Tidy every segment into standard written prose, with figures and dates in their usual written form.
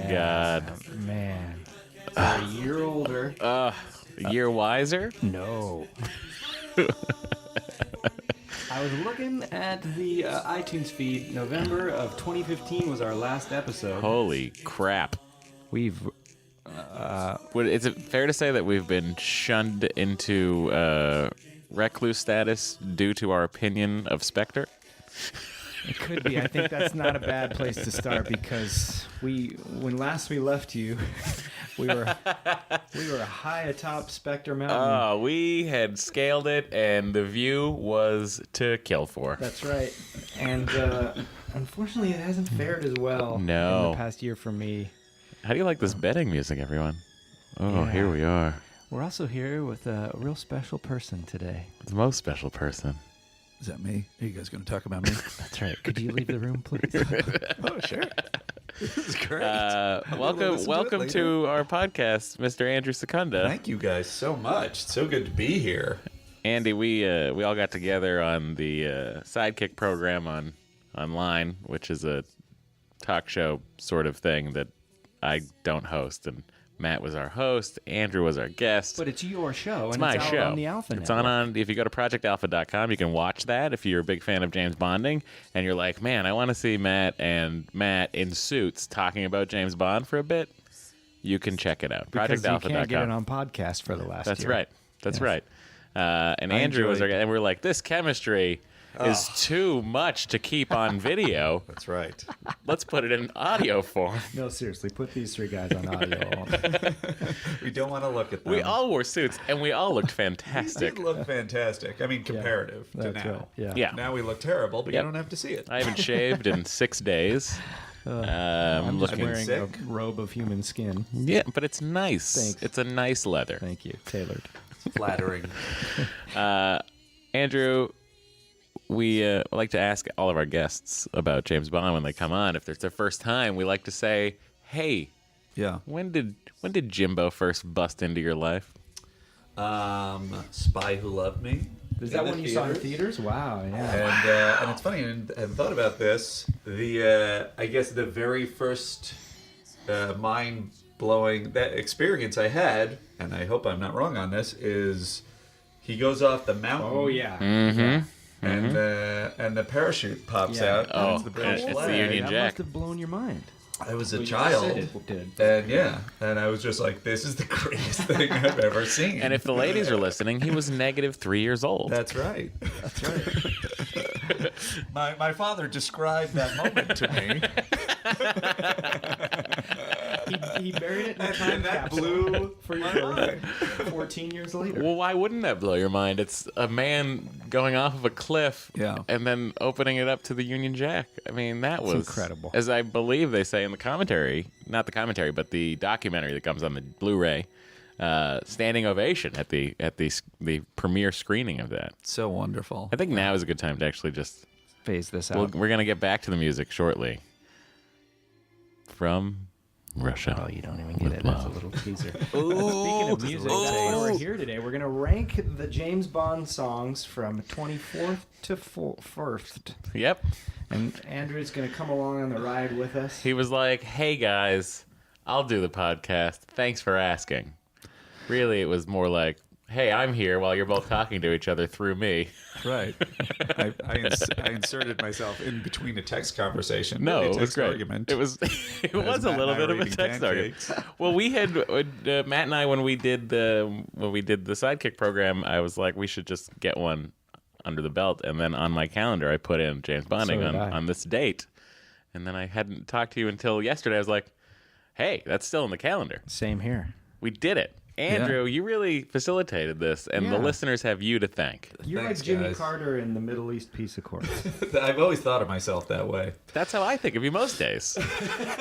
God. Man. We're a year older. A year wiser? No. I was looking at the iTunes feed. November of 2015 was our last episode. Holy crap. We've... Is it fair to say that we've been shunned into recluse status due to our opinion of Spectre? It could be. I think that's not a bad place to start because when last we left you, we were high atop Spectre Mountain. Oh, we had scaled it, and the view was to kill for. That's right. And unfortunately, it hasn't fared as well in No. the past year for me. How do you like this betting music, everyone? Oh, Yeah. here we are. We're also here with a real special person today. The most special person. Is that me? Are you guys going to talk about me? That's right. Could you leave the room, please? Oh, sure. This is great. Welcome to our podcast, Mr. Andrew Secunda. Thank you guys so much. It's so good to be here. Andy, we all got together on the Sidekick program online, which is a talk show sort of thing that I don't host, and Matt was our host. Andrew was our guest. But it's your show. It's and my it's show. Out on the Alpha It's Network. on. If you go to projectalpha.com, you can watch that. If you're a big fan of James Bonding and you're like, man, I want to see Matt in suits talking about James Bond for a bit, you can check it out. Because you Projectalpha.com. can't get it on podcast for the last That's year. right. That's Yes. right. And Andrew was our guy, and we're like, this chemistry is too much to keep on video. That's right. Let's put it in audio form. No, seriously, put these three guys on audio. We don't want to look at them. We all wore suits, and we all looked They fantastic. look fantastic. I mean, comparative to That's now. right. Yeah. Yeah. Now we look terrible, but Yep. you don't have to see it. I haven't shaved in 6 days. I'm just looking wearing sick. a robe of human skin. Yeah, but it's nice. Thanks. It's a nice leather. Thank you. Tailored. Flattering. Andrew, we like to ask all of our guests about James Bond when they come on. If it's their first time, we like to say, "Hey, Yeah. when did Jimbo first bust into your life?" Spy Who Loved Me. Is that In the one you saw in theaters? Wow, yeah. And it's funny, and I thought about this. I guess the very first mind-blowing that experience I had, and I hope I'm not wrong on this, is he goes off the mountain. Oh, yeah. And the parachute pops Yeah. out. Oh, and it's the British it's the flag. Union That Jack. must have blown your mind. I was a Well, you child. said it did. And I was just like, this is the greatest thing I've ever seen. And if the ladies are listening, he was negative 3 years old. That's right. That's right. my father described that moment to me. He buried it in a And time that capsule blew for your my birthday 14 years later. Well, why wouldn't that blow your mind? It's a man going off of a cliff Yeah. and then opening it up to the Union Jack. I mean, that was incredible. As I believe they say in the commentary, not the commentary, but the documentary that comes on the Blu-ray, standing ovation at the premiere screening of that. So wonderful. I think now is a good time to actually just. Phase this We're out. going to get back to the music shortly. From Russia. Oh, you don't even get it. That's a little teaser. Speaking of music, that's why we're here today. We're going to rank the James Bond songs from 24th to 1st. Yep. And Andrew's going to come along on the ride with us. He was like, hey guys, I'll do the podcast. Thanks for asking. Really, it was more like, hey, I'm here while you're both talking to each other through me. Right. I inserted myself in between a text conversation. No, really a it was text great. Argument. It was it was a Matt little and I bit of were a eating text argument. pancakes. Well, we had Matt and I when we did the Sidekick program, I was like, we should just get one under the belt, and then on my calendar I put in James Bonding So did I. on this date, and then I hadn't talked to you until yesterday. I was like, hey, that's still in the calendar. Same here. We did it. Andrew, you really facilitated this, and the Yeah. listeners have you to thank. You're Thanks, like Jimmy guys. Carter in the Middle East Peace Accords. I've always thought of myself that way. That's how I think of you most days.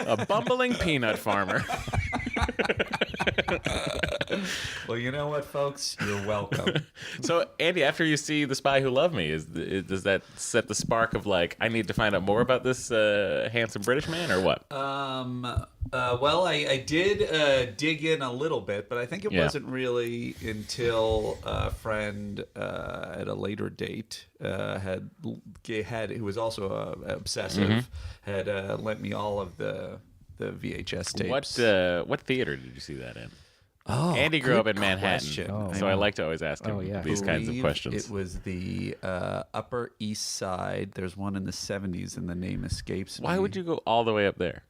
A bumbling peanut farmer. Well, you know what, folks? You're welcome. So, Andy, after you see The Spy Who Loved Me, does that set the spark of like, I need to find out more about this handsome British man, or what? Well, I did dig in a little bit, but I think it Yeah. wasn't really until a friend at a later date had who was also obsessive, had lent me all of the the VHS tapes. What theater did you see that in? Oh, Andy grew up good in Manhattan, question. so I like to always ask him these kinds of believe questions. It was the Upper East Side. There's one in the 70s, and the name escapes me. Why would you go all the way up there?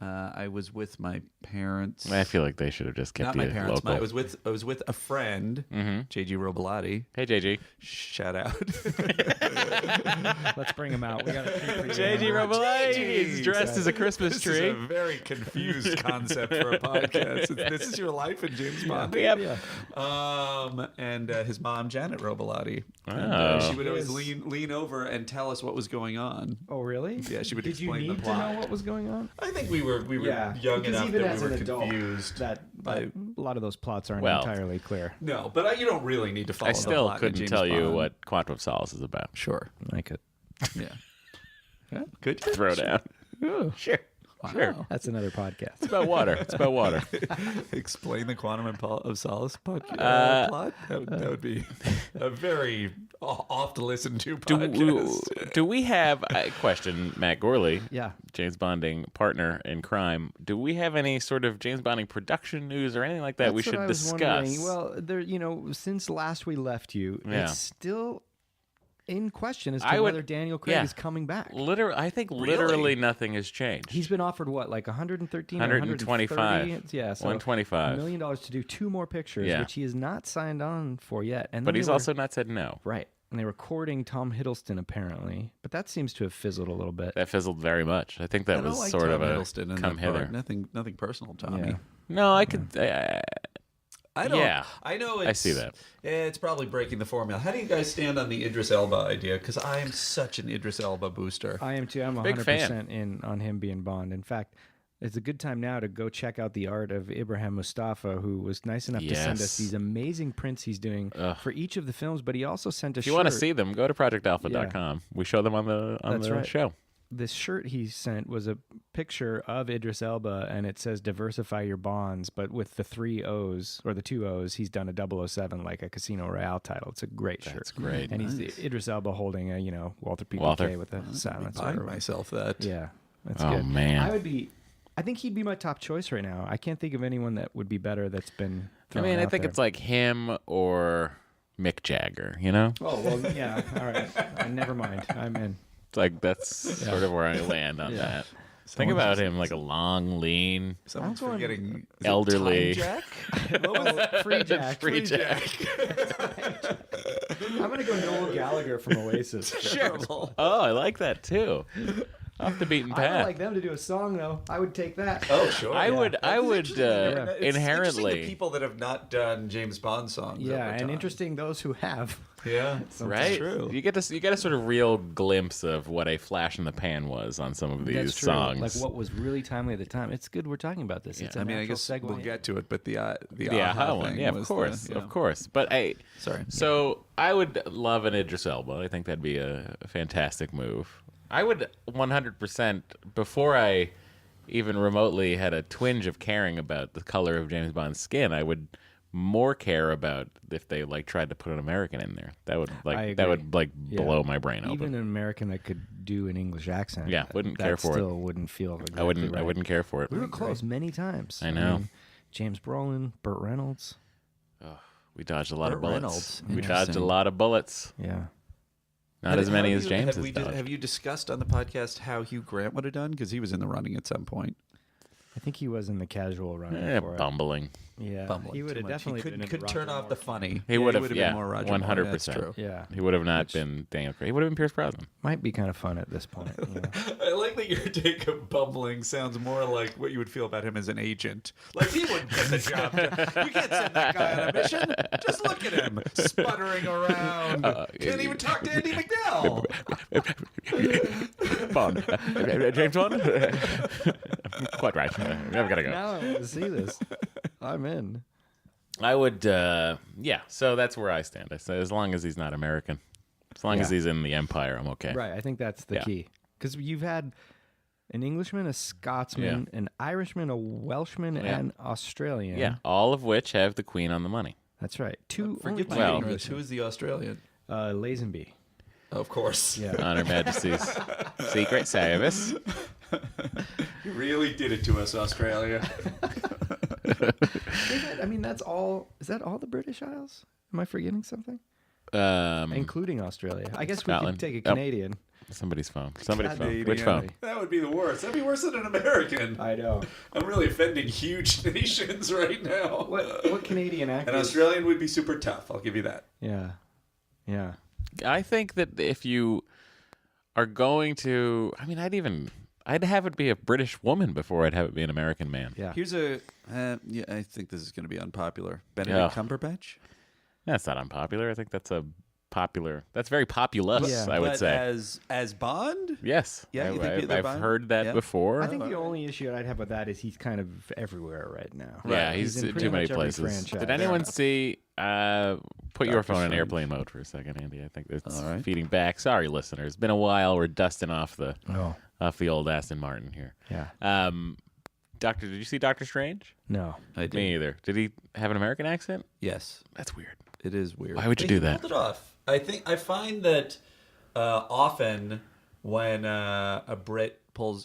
I was with my parents. I feel like they should have just kept Not you my parents. local. I was with a friend, JG Robolati. Hey, JG. Shout out. Let's bring him out. We got a treat for you. JG Robolati. He's dressed as a Christmas This tree. is a very confused concept for a podcast. This is your life in James Bond. Yep. And his mom, Janet Robolati. And, Oh. she would always lean over and tell us what was going on. Oh, really? Yeah, she would Did you explain the need plot. to know what was going on? I think we were young because enough even that as we were an adult, confused. that a lot of those plots aren't Well, entirely clear. No, but you don't really need to follow I the still plot in couldn't James tell you Bond. what Quantum of Solace is about. Sure. I could. Yeah. Could you? Throw down. Sure. Sure. Wow. That's another podcast. It's about water. It's about water. Explain the Quantum of Solace plot. That would be a very oft listened to podcast. Do we have a question, Matt Gorley? Yeah. James Bonding partner in crime. Do we have any sort of James Bonding production news or anything like that we That's what should I was discuss? wondering. Well, there, since last we left you, Yeah. it's still in question as to I would- whether Daniel Craig yeah. is coming back. I think literally nothing has changed. He's been offered what, like 113, 125. 130? Yeah, so $125. $1 million to do 2 more pictures, Yeah. which he has not signed on for yet. And then But he's they were- also not said no. right. And they were courting Tom Hiddleston apparently, but that seems to have fizzled a little bit. That fizzled very much. I think that I don't was like sort Tom of a Hiddleston in come that part. hither. Nothing personal, Tommy. Yeah. No, I could. I don't. Yeah. I know. I see that. It's probably breaking the formula. How do you guys stand on the Idris Elba idea? Because I am such an Idris Elba booster. I am too. I'm Big 100% in on him being Bond. In fact, it's a good time now to go check out the art of Ibrahim Mustafa, who was nice enough to send us Yes. these amazing prints he's doing for each of the films. But he also sent a If shirt. you want to see them, go to projectalpha.com. We show them on the That's right. show. This shirt he sent was a picture of Idris Elba, and it says "Diversify your bonds," but with the 3 O's or the 2 O's, he's done a 007 like a Casino Royale title. It's a great shirt. That's great. And he's Idris Elba holding a Walter PPK Walter. with a silencer. Buying myself that. Yeah, that's Oh, good. man. I think he'd be my top choice right now. I can't think of anyone that would be better that's been I thrown mean, I out think there. it's like him or Mick Jagger, you know? Oh, well, yeah. All right. Never mind. I'm in. It's like that's sort of where I land on that. Think about him like a long, lean, Someone's I'm going- forgetting. Is it elderly. Time Jack? What was it? Free Jack. Free Jack. I'm going to go Noel Gallagher from Oasis. Terrible. Oh, I like that too. Off the beaten I would path. like them to do a song, though. I would take that. Oh, sure. I would It's interesting inherently the people that have not done James Bond songs. Yeah, over and time. interesting those who have. Yeah, right. True. You get a sort of real glimpse of what a flash in the pan was on some of these That's true. songs. Like what was really timely at the time. It's good we're talking about this. It's a I mean, I natural guess segue. we'll get to it, but the aha one, thing yeah, of was course, the, of course. But Sorry. So I would love an Idris Elba. I think that'd be a fantastic move. I would 100% before I even remotely had a twinge of caring about the color of James Bond's skin. I would more care about if they like tried to put an American in there. That would I that agree. would like Yeah. blow my brain Even open. an American that could do an English accent. Yeah, wouldn't care for it. Still wouldn't feel. Exactly I wouldn't Right. I wouldn't care for it. We were close many times. I know. James Brolin, Burt Reynolds. We dodged a lot of Burt bullets. Reynolds. We dodged a Interesting. lot of bullets. Yeah. Not as many as James have has we dodged. have you discussed on the podcast how Hugh Grant would have done? Because he was in the running at some point. I think he was in the casual running for it. Bumbling. Yeah. Bumbling He would too have much. definitely He been in could Roger turn off Moore. the funny. He would have, been yeah, more Roger 100%. Moore. That's true. Yeah. He would have not been Daniel Craig. He would have been Pierce Brosnan. Might be kind of fun at this point. Yeah. I like that your take of bumbling sounds more like what you would feel about him as an agent. Like he wouldn't get the job done. You can't send that guy on a mission. Just look at him sputtering around. Can't even talk to Andy McDowell. Bond. James Bond? Quite right. I've got to go. Now I want to see this. I'm in. I would, yeah, so that's where I stand. I say as long as he's not American, as long as Yeah. he's in the Empire, I'm okay. Right. I think that's the Yeah. key. Because you've had an Englishman, a Scotsman, an Irishman, a Welshman, and Australian. Yeah, all of which have the Queen on the money. That's right. Two. Forgive my Well- ignorance. Who is the Australian? Lazenby. Of course. Yeah. On Her Majesty's Secret Service. You really did it to us, Australia. I mean, that's all. Is that all the British Isles? Am I forgetting something? Including Australia. I guess we Scotland. could take a Yep. Canadian. Somebody's phone. Somebody's phone. Canadian. Which phone? That would be the worst. That'd be worse than an American. I know. I'm really offending huge nations right now. What Canadian actor? An Australian would be super tough. I'll give you that. Yeah. Yeah. I think that if you are going to, I mean, I'd have it be a British woman before I'd have it be an American man. Yeah. Here's a. Yeah, I think this is going to be unpopular. Benedict Yeah. Cumberbatch. That's not unpopular. I think that's that's very populous, Yeah. I would But say. as Bond. Yes. Yeah, you think they're I've fine? heard that Yeah. before. I think the only issue I'd have with that is he's kind of everywhere right now. Yeah, Right. he's in in pretty too many much every places. franchise. Did anyone enough. see? Put your Doctor phone in Strange. airplane mode for a second, Andy. I think it's All right. feeding back. Sorry, listeners. It's been a while. We're dusting off the No. old Aston Martin here. Yeah. Did you see Doctor Strange? No. I did. Me either. Did he have an American accent? Yes, That's weird. it is weird. Why would you They do that? pulled it off. I find that often when a Brit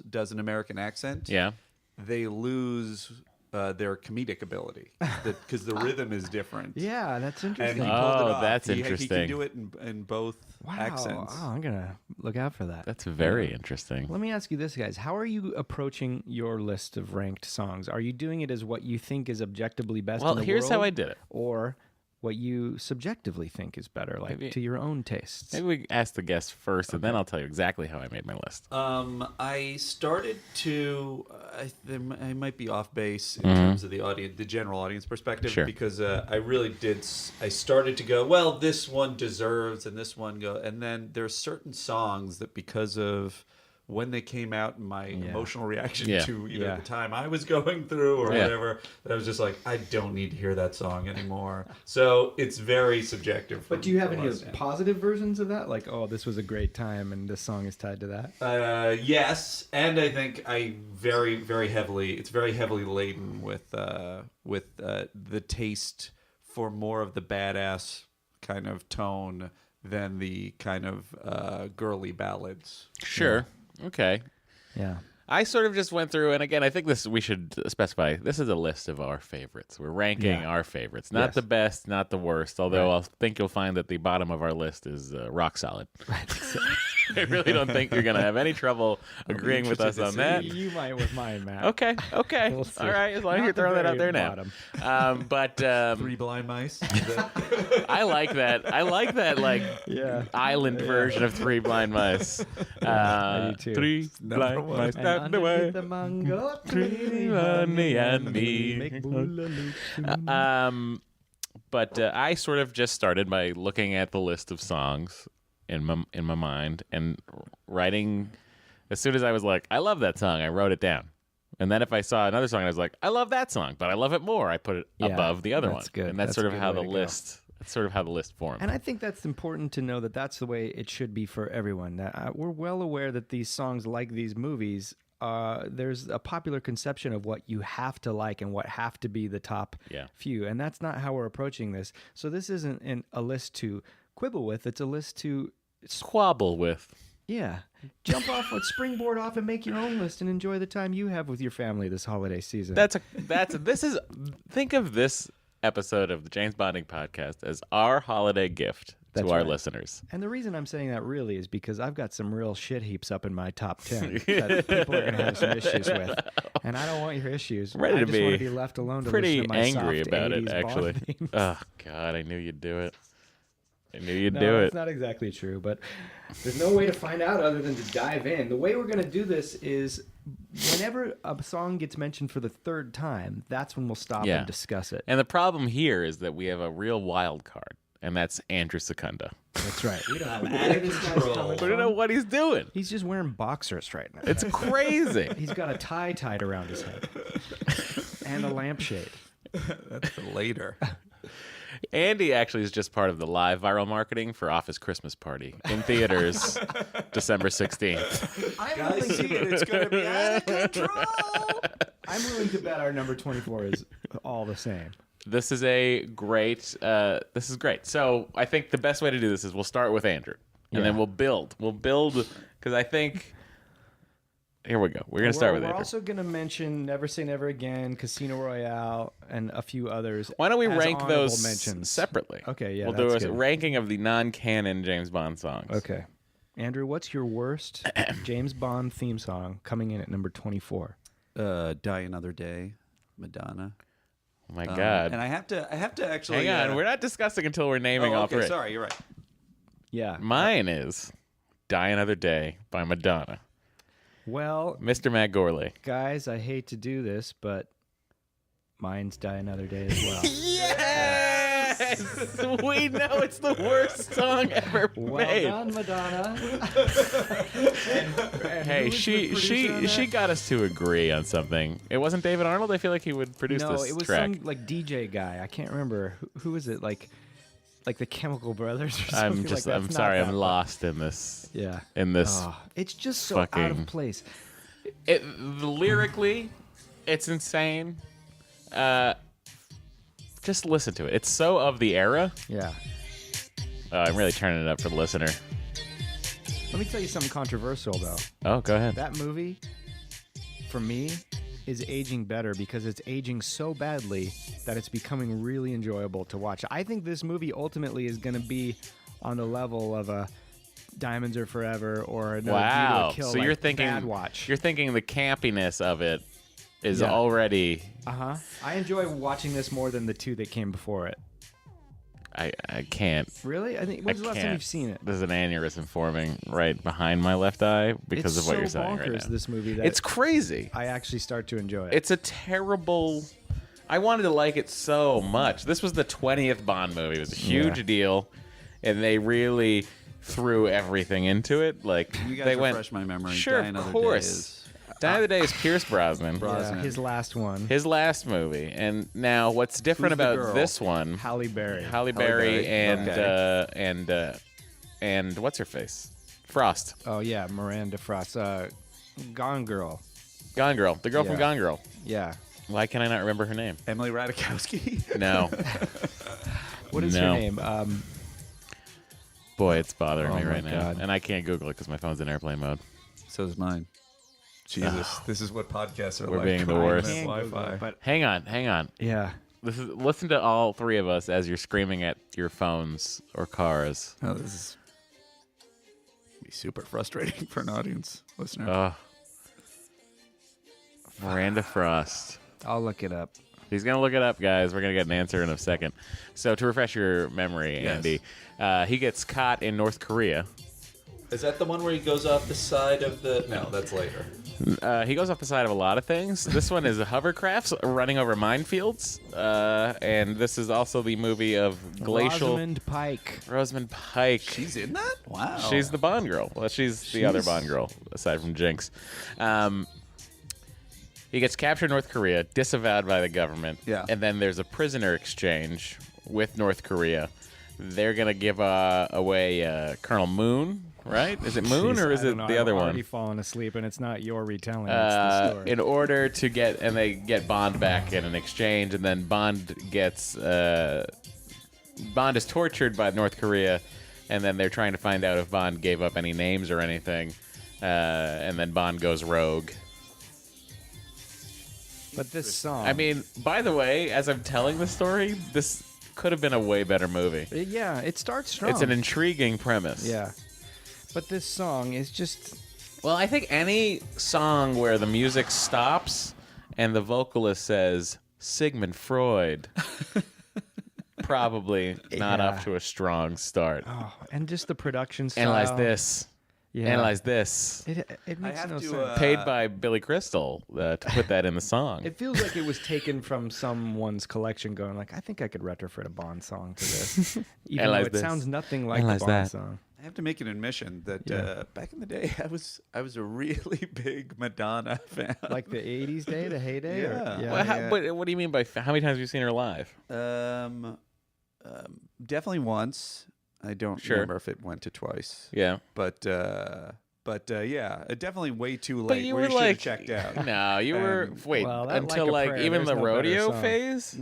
does an American accent, Yeah. they lose their comedic ability because the rhythm is different. Yeah, that's And interesting. he pulled it Oh, off. that's He can interesting. do it in both Wow. accents. Oh, I'm gonna look out for that. That's very interesting. Let me ask you this, guys. How are you approaching your list of ranked songs? Are you doing it as what you think is objectively best Well, in the here's world? how I did it. Or what you subjectively think is better, like Maybe- to your own tastes? Maybe we ask the guests first, and then I'll tell you exactly how I made my list. I started to. I might be off base in Mm-hmm. terms of the audience, the general audience perspective, Sure. because I really did. I started to go, well, this one deserves, and this one go, and then there's certain songs that because of when they came out and my emotional reaction Yeah. to either Yeah. the time I was going through or Yeah. whatever, that I was just like, I don't need to hear that song anymore. So it's very subjective. But do you have from any us. positive versions of that? Like, oh, this was a great time, and this song is tied to that. Yes, and I think it's very heavily laden with the taste for more of the badass kind of tone than the kind of girly ballads. Sure. Okay. Yeah. I sort of just went through, and again, I think we should specify. This is a list of our favorites. We're ranking Yeah. our favorites, not Yes. the best, not the worst. Although Right. I think you'll find that the bottom of our list is rock solid. I really don't think you're gonna have any trouble agreeing with us interested to on that. see. You might with mine, Matt. Okay. Okay. We'll see. All right. As long as Not you're the throwing that out very there now. bottom. But Three Blind Mice. I like that. I like that. Like Yeah. island version of Three Blind Mice. I do too. Three blind one. mice And down the way. underneath the mango tree, honey and me. make boolaloo too. But I sort of just started by looking at the list of songs in my mind and writing. As soon as I was like, I love that song, I wrote it down. And then if I saw another song, I was like, I love that song, but I love it more. I put it Yeah, above the other that's one. good. And that's That's sort a of good how way the to go. list. That's sort of how the list formed. And I think that's important to know that that's the way it should be for everyone. That we're well aware that these songs, like these movies, there's a popular conception of what you have to like and what have to be the top Yeah. few, and that's not how we're approaching this. So this isn't a list to quibble with; it's a list to Squabble with. jump off, springboard off, and make your own list and enjoy the time you have with your family this holiday season. Think of this episode of the James Bonding podcast as our holiday gift That's to our right. listeners. And the reason I'm saying that really is because I've got some real shit heaps up in my top 10 that people are going to have some issues with. And I don't want your issues. Ready I to just want to be be left alone to Pretty listen to my angry soft about it, 80s actually. Bond themes. Oh God, I knew you'd do it. I knew you'd No, do it's it. not exactly true, but there's no way to find out other than to dive in. The way we're going to do this is whenever a song gets mentioned for the third time, that's when we'll stop Yeah. and discuss it. And the problem here is that we have a real wild card, and that's Andrew Secunda. That's right. We don't know I'm where out of this guy's control. coming We don't know from. what he's doing. He's just wearing boxers right now. It's crazy. He's got a tie tied around his head and a lampshade. That's for later. Andy actually is just part of the live viral marketing for Office Christmas Party in theaters December 16th. Guys, see it. It's going to be out of control. I'm willing to bet our number 24 is all the same. This is great. So I think the best way to do this is we'll start with Andrew, and Yeah. then we'll build. We'll build because I think Here we go. We're gonna start with We're Andrew. also going to mention Never Say Never Again, Casino Royale, and a few others. Why don't we as rank honorable those mentions. separately? Okay, yeah, we'll do a that's good. ranking of the non-canon James Bond songs. Okay. Andrew, what's your worst James Bond theme song coming in at number 24? Die Another Day, Madonna. Oh my God. And I have to actually. Hang on. We're not discussing until we're naming all okay, three. sorry, you're right. Yeah. Mine is "Die Another Day" by Madonna. Well, Mr. Matt Gorley. guys, I hate to do this, but mine's Die Another Day as well. Yes! We know it's the worst song ever Well made. done, Madonna. Hey, she got us to agree on something. It wasn't David Arnold. I feel like he would produce No, this it was track. some like DJ guy. I can't remember who is it. Like the Chemical Brothers or something. I'm sorry. I'm lost in this. Yeah. In this. Oh, it's just so out fucking- of place. Lyrically, it's insane. Just listen to it. It's so of the era. Yeah. I'm really turning it up for the listener. Let me tell you something controversial though. Oh, go ahead. That movie, for me, is aging better because it's aging so badly that it's becoming really enjoyable to watch. I think this movie ultimately is going to be on the level of a Diamonds Are Forever or a No View to Wow. a Kill, So like you're thinking Bad Watch. You're thinking the campiness of it is Yeah. already. I enjoy watching this more than the two that came before it. I can't. Really? I think when's I the last can't. time you've seen it? There's an aneurysm forming right behind my left eye because It's of what so you're saying bonkers, right now. this movie, that It's crazy. I actually start to enjoy it. It's a terrible. I wanted to like it so much. This was the 20th Bond movie. It was a huge Yeah. deal, and they really threw everything into it. Like You guys they refresh went. my memory. Sure, Die of Another course. Day is- Die of the Day is Pierce Brosnan. yeah, his last one. His last movie. And now what's different Who's the about girl? this one? Halle Berry. Halle Berry Berry. and what's her face? Frost. Oh yeah, Miranda Frost. Gone Girl. Gone Girl. The girl from Yeah. Gone Girl. Yeah. Why can I not remember her name? Emily Ratajkowski. No. What is No. her name? Boy, it's bothering Oh me my right now. God. And I can't Google it because my phone's in airplane mode. So is mine. Jesus, this is what podcasts are We're like. being the Crying worst. with Can't Google Wi-Fi. it, but Hang on. yeah. Listen to all three of us as you're screaming at your phones or cars. Oh, this is be super frustrating for an audience listener. Oh. Miranda Frost. I'll look it up. He's going to look it up, guys. We're going to get an answer in a second. So, to refresh your memory, Yes. Andy, he gets caught in North Korea. Is that the one where he goes off the side of the? No, that's later. He goes off the side of a lot of things. This one is a hovercrafts running over minefields. And this is also the movie of Glacial. Rosamund Pike. Rosamund Pike. She's in that? Wow. She's the Bond girl. Well, she's the other Bond girl, aside from Jinx. He gets captured in North Korea, disavowed by the government. Yeah. And then there's a prisoner exchange with North Korea. They're going to give away Colonel Moon, right? Is it Moon Jeez, or is I it don't know. the other I've one? already fallen asleep, and it's not your retelling. It's the story. In order to get, and they get Bond back in an exchange, and then Bond gets, Bond is tortured by North Korea, and then they're trying to find out if Bond gave up any names or anything, and then Bond goes rogue. But this song. I mean, by the way, as I'm telling the story, this could have been a way better movie. yeah, it starts strong. It's an intriguing premise. yeah. But this song is just. Well, I think any song where the music stops and the vocalist says Sigmund Freud, probably not Yeah. off to a strong start. Oh, and just the production style. Analyze this. Yeah. Analyze this. It makes have no to, sense. Paid by Billy Crystal to put that in the song. It feels like it was taken from someone's collection, going like, I think I could retrofit a Bond song to this, even though Analyze it this. sounds nothing like Analyze a Bond that. song. I have to make an admission that Yeah. back in the day, I was a really big Madonna fan. Like the '80s day, the heyday. Yeah. Or, yeah. Well, yeah. what do you mean by how many times have you seen her live? Definitely once. I don't Sure. remember if it went to twice, Yeah. but yeah, definitely way too late. But you where were you should have like, checked out. no, you were wait Well, that until Like a like Prayer, even there's the no better rodeo song. phase.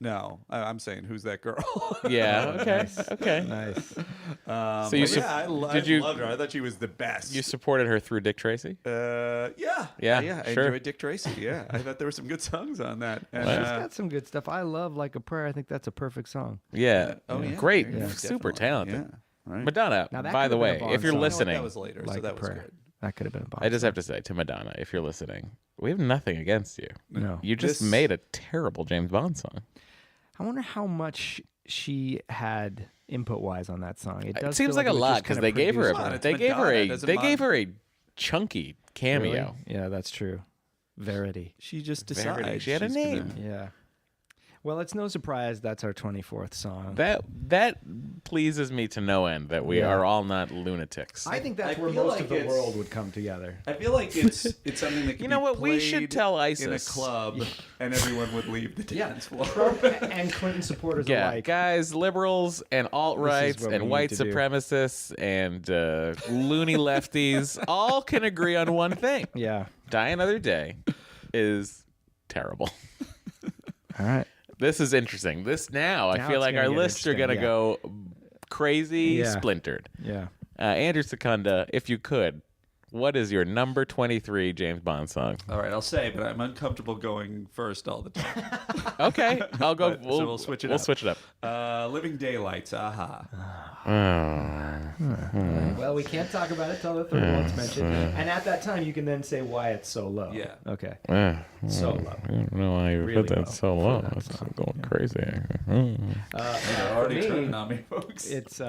No, I'm saying who's that girl? Yeah. Okay. Okay. Nice. So you I loved her. I thought she was the best. You supported her through Dick Tracy? Yeah. Yeah, I sure. enjoyed Dick Tracy. Yeah, I thought there were some good songs on that. And, Well, It's got some good stuff. I love Like a Prayer. I think that's a perfect song. Yeah. oh yeah, Great. yeah, Super definitely. talented. Yeah, right. Madonna, Now, that by could the have been way, a Bond if you're song. No, listening, that was later, Like so a that was Prayer. good. That could have been a Bond I just song. have to say to Madonna, if you're listening, we have nothing against you. No. You just This- made a terrible James Bond song. I wonder how much she had input-wise on that song. It It does seems feel like it a was lot just because kinda they gave her Come on, a it's they gave her Madonna, a doesn't they mind. gave her a chunky cameo. Really? Yeah, that's true. Verity. She just Verity. decided She had a she's name. gonna- Yeah. Well, it's no surprise that's our 24th song. That pleases me to no end that we Yeah. are all not lunatics. I think that's I where feel most like of the it's- world would come together. I feel like it's something that can You know be what? We should played tell in a ISIS. club, and everyone would leave the dance floor. Trump and Clinton supporters Yeah, alike. guys, liberals and alt rights what we and need white to do. supremacists and loony lefties all can agree on one thing: Yeah. Die Another Day is terrible. All right. This is interesting. This now, I Now feel it's like gonna our get lists are interesting, gonna go crazy, Yeah. splintered. Yeah. Andrew Secunda, if you could, what is your number 23 James Bond song? All right, I'll say, but I'm uncomfortable going first all the time. Okay, I'll go. But- so we'll switch it We'll up. switch it up. Living Daylights, aha. Well, we can't talk about it till the third one's mentioned. And at that time, you can then say why it's so low. Yeah. Okay. Uh, So low. I don't know why you Really put that low so for low. that It's song. going crazy. They're already me, turning on me, folks. It's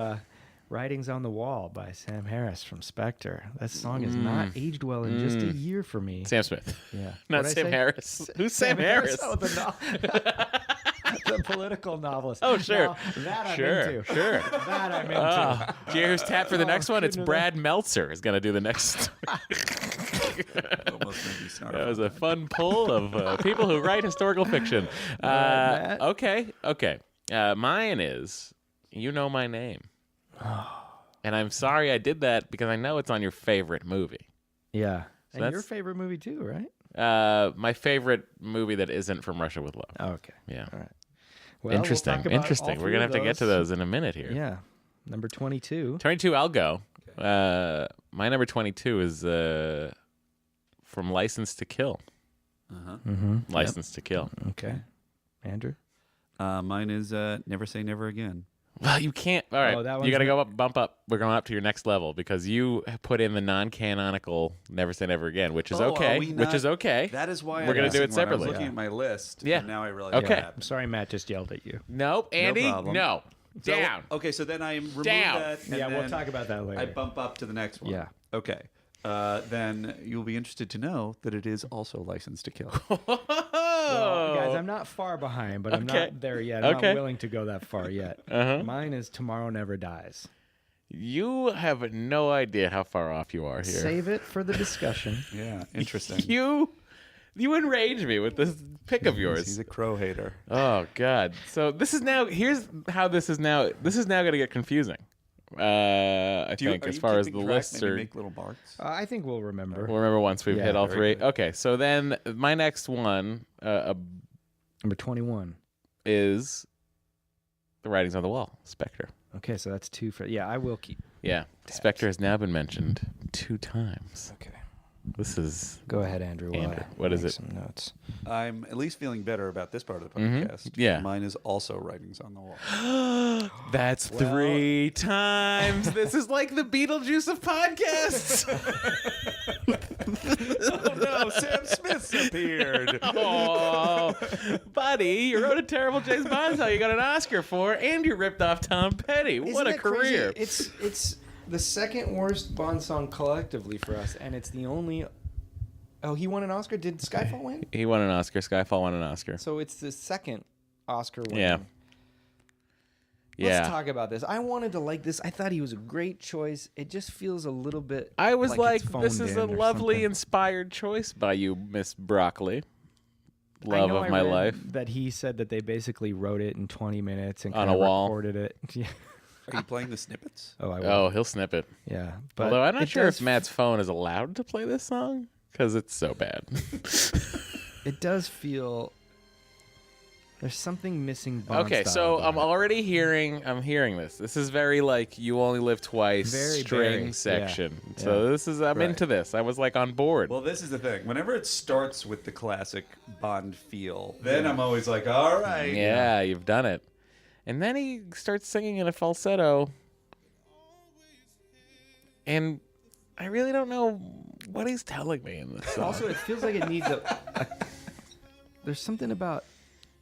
Writings on the Wall by Sam Harris from Spectre. That song has not aged well in just a year for me. Sam Smith, Yeah. not What'd I Sam say? Harris. Who's Sam Harris? Oh, the political novelist. Oh, sure. Now, that I'm Sure, into. sure. That I'm into. Ah, do you hear who's tapped for the Oh, next one? It's goodness. Brad Meltzer is going to do the next. Almost made me snarl. That was a fun pull of people who write historical fiction. Matt? Okay. Mine is You Know My Name. And I'm sorry I did that because I know it's on your favorite movie. Yeah. And that's- your favorite movie too, right? My favorite movie that isn't From Russia with Love. Oh, okay. Yeah. All right. Well, Interesting. We'll talk about Interesting. all We're three going to of have to get to those in a minute here. Yeah. Number 22. 22, I'll go. My number 22 is from License to Kill. Mm-hmm. License to Kill. Okay. Andrew? Mine is Never Say Never Again. Well, you can't. All right. Oh, that You one's got to not- go up, bump up. We're going up to your next level because you put in the non-canonical Never Say Never Again, which is Oh, are okay. we Which not- is okay. That is why We're gonna do it I was separately. looking Yeah. at my list. Yeah. And now I realize Okay. what I'm happened. sorry Matt just yelled at you. Nope. Andy, problem. no. So- Down. Okay, so then I remove Down. that. And Yeah, we'll then talk about that later. I bump up to the next one. Yeah. Okay. Then you'll be interested to know that it is also Licensed to Kill. Well, guys, I'm not far behind, but I'm Okay. not there yet. I'm Okay. not willing to go that far yet. Uh-huh. Mine is Tomorrow Never Dies. You have no idea how far off you are here. Save it for the discussion. Yeah, interesting. You enrage me with this pick of yours. He's a crow hater. Oh God! So this is now. Here's how this is now. This is now going to get confusing. I think as far as the lists maybe are. make little marks. I think we'll remember. We'll remember once we've Yeah, hit all very three. good. Okay, so then my next one Number 21. is The Writings on the Wall, Spectre. Okay, so that's two for. Yeah, I will keep. Yeah, Spectre has now been mentioned 2 times. Okay. This is Go ahead, Andrew. while Andrew, I what is make it? Some notes. I'm at least feeling better about this part of the Mhm. podcast. Yeah. Mine is also Writings on the Wall. That's 3 times. This is like the Beetlejuice of podcasts. Oh no, Sam Smith's appeared. Oh, buddy, you wrote a terrible James Bond song you got an Oscar for, and you ripped off Tom Petty. What a career. It's the second worst Bond song collectively for us, and it's the only. Oh, he won an Oscar. Did Skyfall win? He won an Oscar. Skyfall won an Oscar. So it's the second Oscar win. Yeah. Let's Yeah. talk about this. I wanted to like this. I thought he was a great choice. It just feels a little bit. I was like, it's this phoned is a in or lovely, something. inspired choice by you, Miss Broccoli. I Love know of I my read life. That he said that they basically wrote it in 20 minutes and On kind a of wall. recorded it. Yeah. Are you playing the snippets? Oh, I will. Oh, he'll snip it. Yeah. But Although I'm not it sure does if Matt's phone is allowed to play this song because it's so bad. It does feel. There's something missing. Bond Okay, style so about I'm it. already hearing. I'm hearing this. This is very like You Only Live Twice Very string Barry, yeah, section. yeah. So this is. I'm Right. into this. I was like on board. Well, this is the thing. Whenever it starts with the classic Bond feel, then I'm always like, all right. yeah, you've done it. And then he starts singing in a falsetto, and I really don't know what he's telling me in this song. Also, it feels like it needs there's something about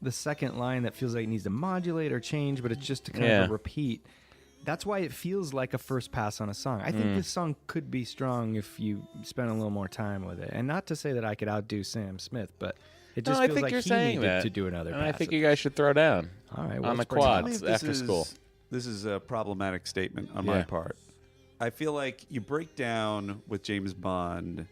the second line that feels like it needs to modulate or change, but it's just to kind Yeah. of a repeat. That's why it feels like a first pass on a song. I think this song could be strong if you spent a little more time with it. And not to say that I could outdo Sam Smith, but it No, just I feels think like you're he saying needed that. to do another And pass. I think you guys should throw down All right, on the let's bring it on. Tell me quads if this after school. This is a problematic statement on my Yeah. part. I feel like you break down with James Bond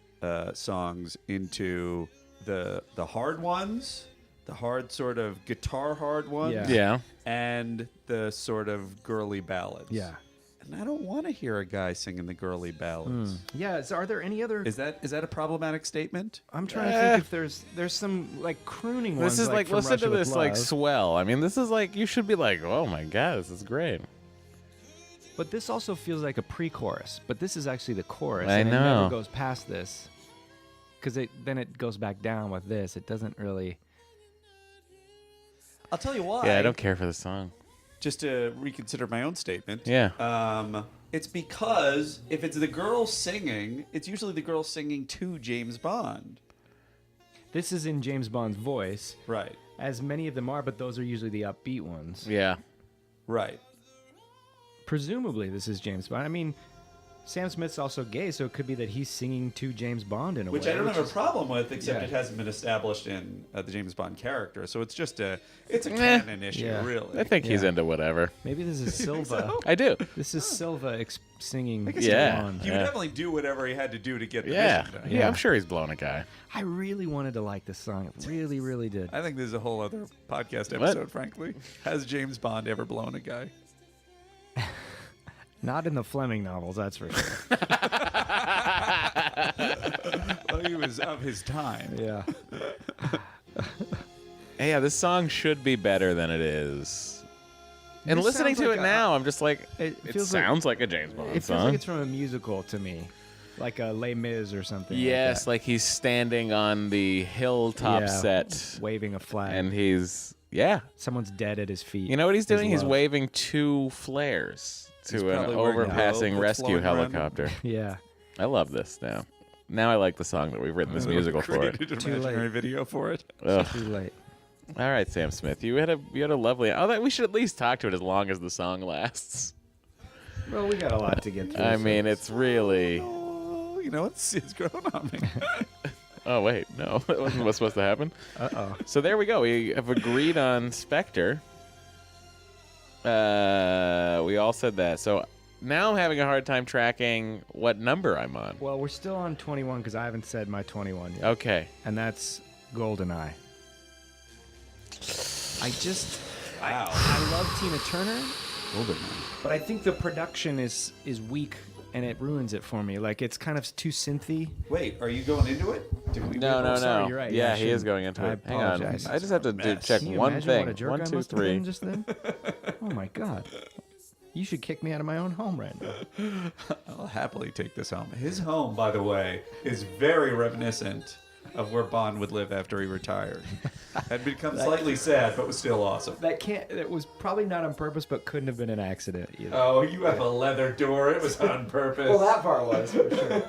songs into the hard ones, the hard sort of guitar hard ones, Yeah. Yeah. and the sort of girly ballads. Yeah. And I don't want to hear a guy singing the girly ballads. Yeah, so are there any other... Is that a problematic statement? I'm trying to think if there's some, like, crooning ones. This is like from listen Russia to with this like Love. swell. I mean, this is like you should be like, oh my god, this is great. But this also feels like a pre-chorus. But this is actually the chorus. I and it know. never goes past this. Because then it goes back down with this. It doesn't really... I'll tell you why. Yeah, I don't care for the song. Just to reconsider my own statement. Yeah. It's because if it's the girl singing, it's usually the girl singing to James Bond. This is in James Bond's voice, Right. as many of them are, but those are usually the upbeat ones. Yeah. Right. Presumably, this is James Bond. I mean, Sam Smith's also gay, so it could be that he's singing to James Bond in a Which way. I don't have a problem with, except Yeah. it hasn't been established in the James Bond character. So it's just it's a canon issue, Yeah. really. I think he's Yeah. into whatever. Maybe this is Silva. I do. This is Silva singing Yeah. Bond. He would definitely do whatever he had to do to get the Yeah. mission done. Yeah, I'm sure he's blown a guy. I really wanted to like this song. Really, really did. I think there's a whole other podcast What? episode, frankly. Has James Bond ever blown a guy? Not in the Fleming novels, that's for sure. Well, he was of his time. Yeah. Hey, yeah, this song should be better than it is. And This listening sounds to like it a- now, I'm just like, It it feels like- sounds like a James Bond It feels song. like it's from a musical to me. Like a Les Mis or something. Yes, like like he's standing on the hilltop Yeah. set, that. Waving a flag. and he's Someone's dead at his feet. You know what he's His doing? He's love. waving two flares He's to an probably wearing a overpassing robe that's rescue flowing around him. helicopter. Yeah. I love this now. Now I like the song that we've written this musical for it. Created an Too late. imaginary video for it. Ugh. Too late. All right, Sam Smith, you had a lovely. We should at least talk to it as long as the song lasts. Well, we got a lot to get through. I so mean, it's really. Oh, you know, it's growing on me. Oh wait, no, that wasn't what's supposed to happen. Uh-oh. So there we go. We have agreed on Spectre. We all said that. So now I'm having a hard time tracking what number I'm on. Well, we're still on 21 because I haven't said my 21 yet. Okay. And that's GoldenEye. Wow. I love Tina Turner, GoldenEye. but I think the production is weak and it ruins it for me. Like, it's kind of too synthy. Wait, are you going into it? Did we No. sorry, you're right. Yeah, Yeah, I he is shouldn't. going into I it. Hang on. apologize. I just have to Mess. check Can you one imagine thing. what a jerk 1, I 2, must have been 3. just then? Oh my god. You should kick me out of my own home right now. I'll happily take this home. His home, by the way, is very reminiscent of where Bond would live after he retired. Had become slightly sad, but was still awesome. That was probably not on purpose, but couldn't have been an accident either. Oh, you have a leather door. It was on purpose. Well, that part was for sure.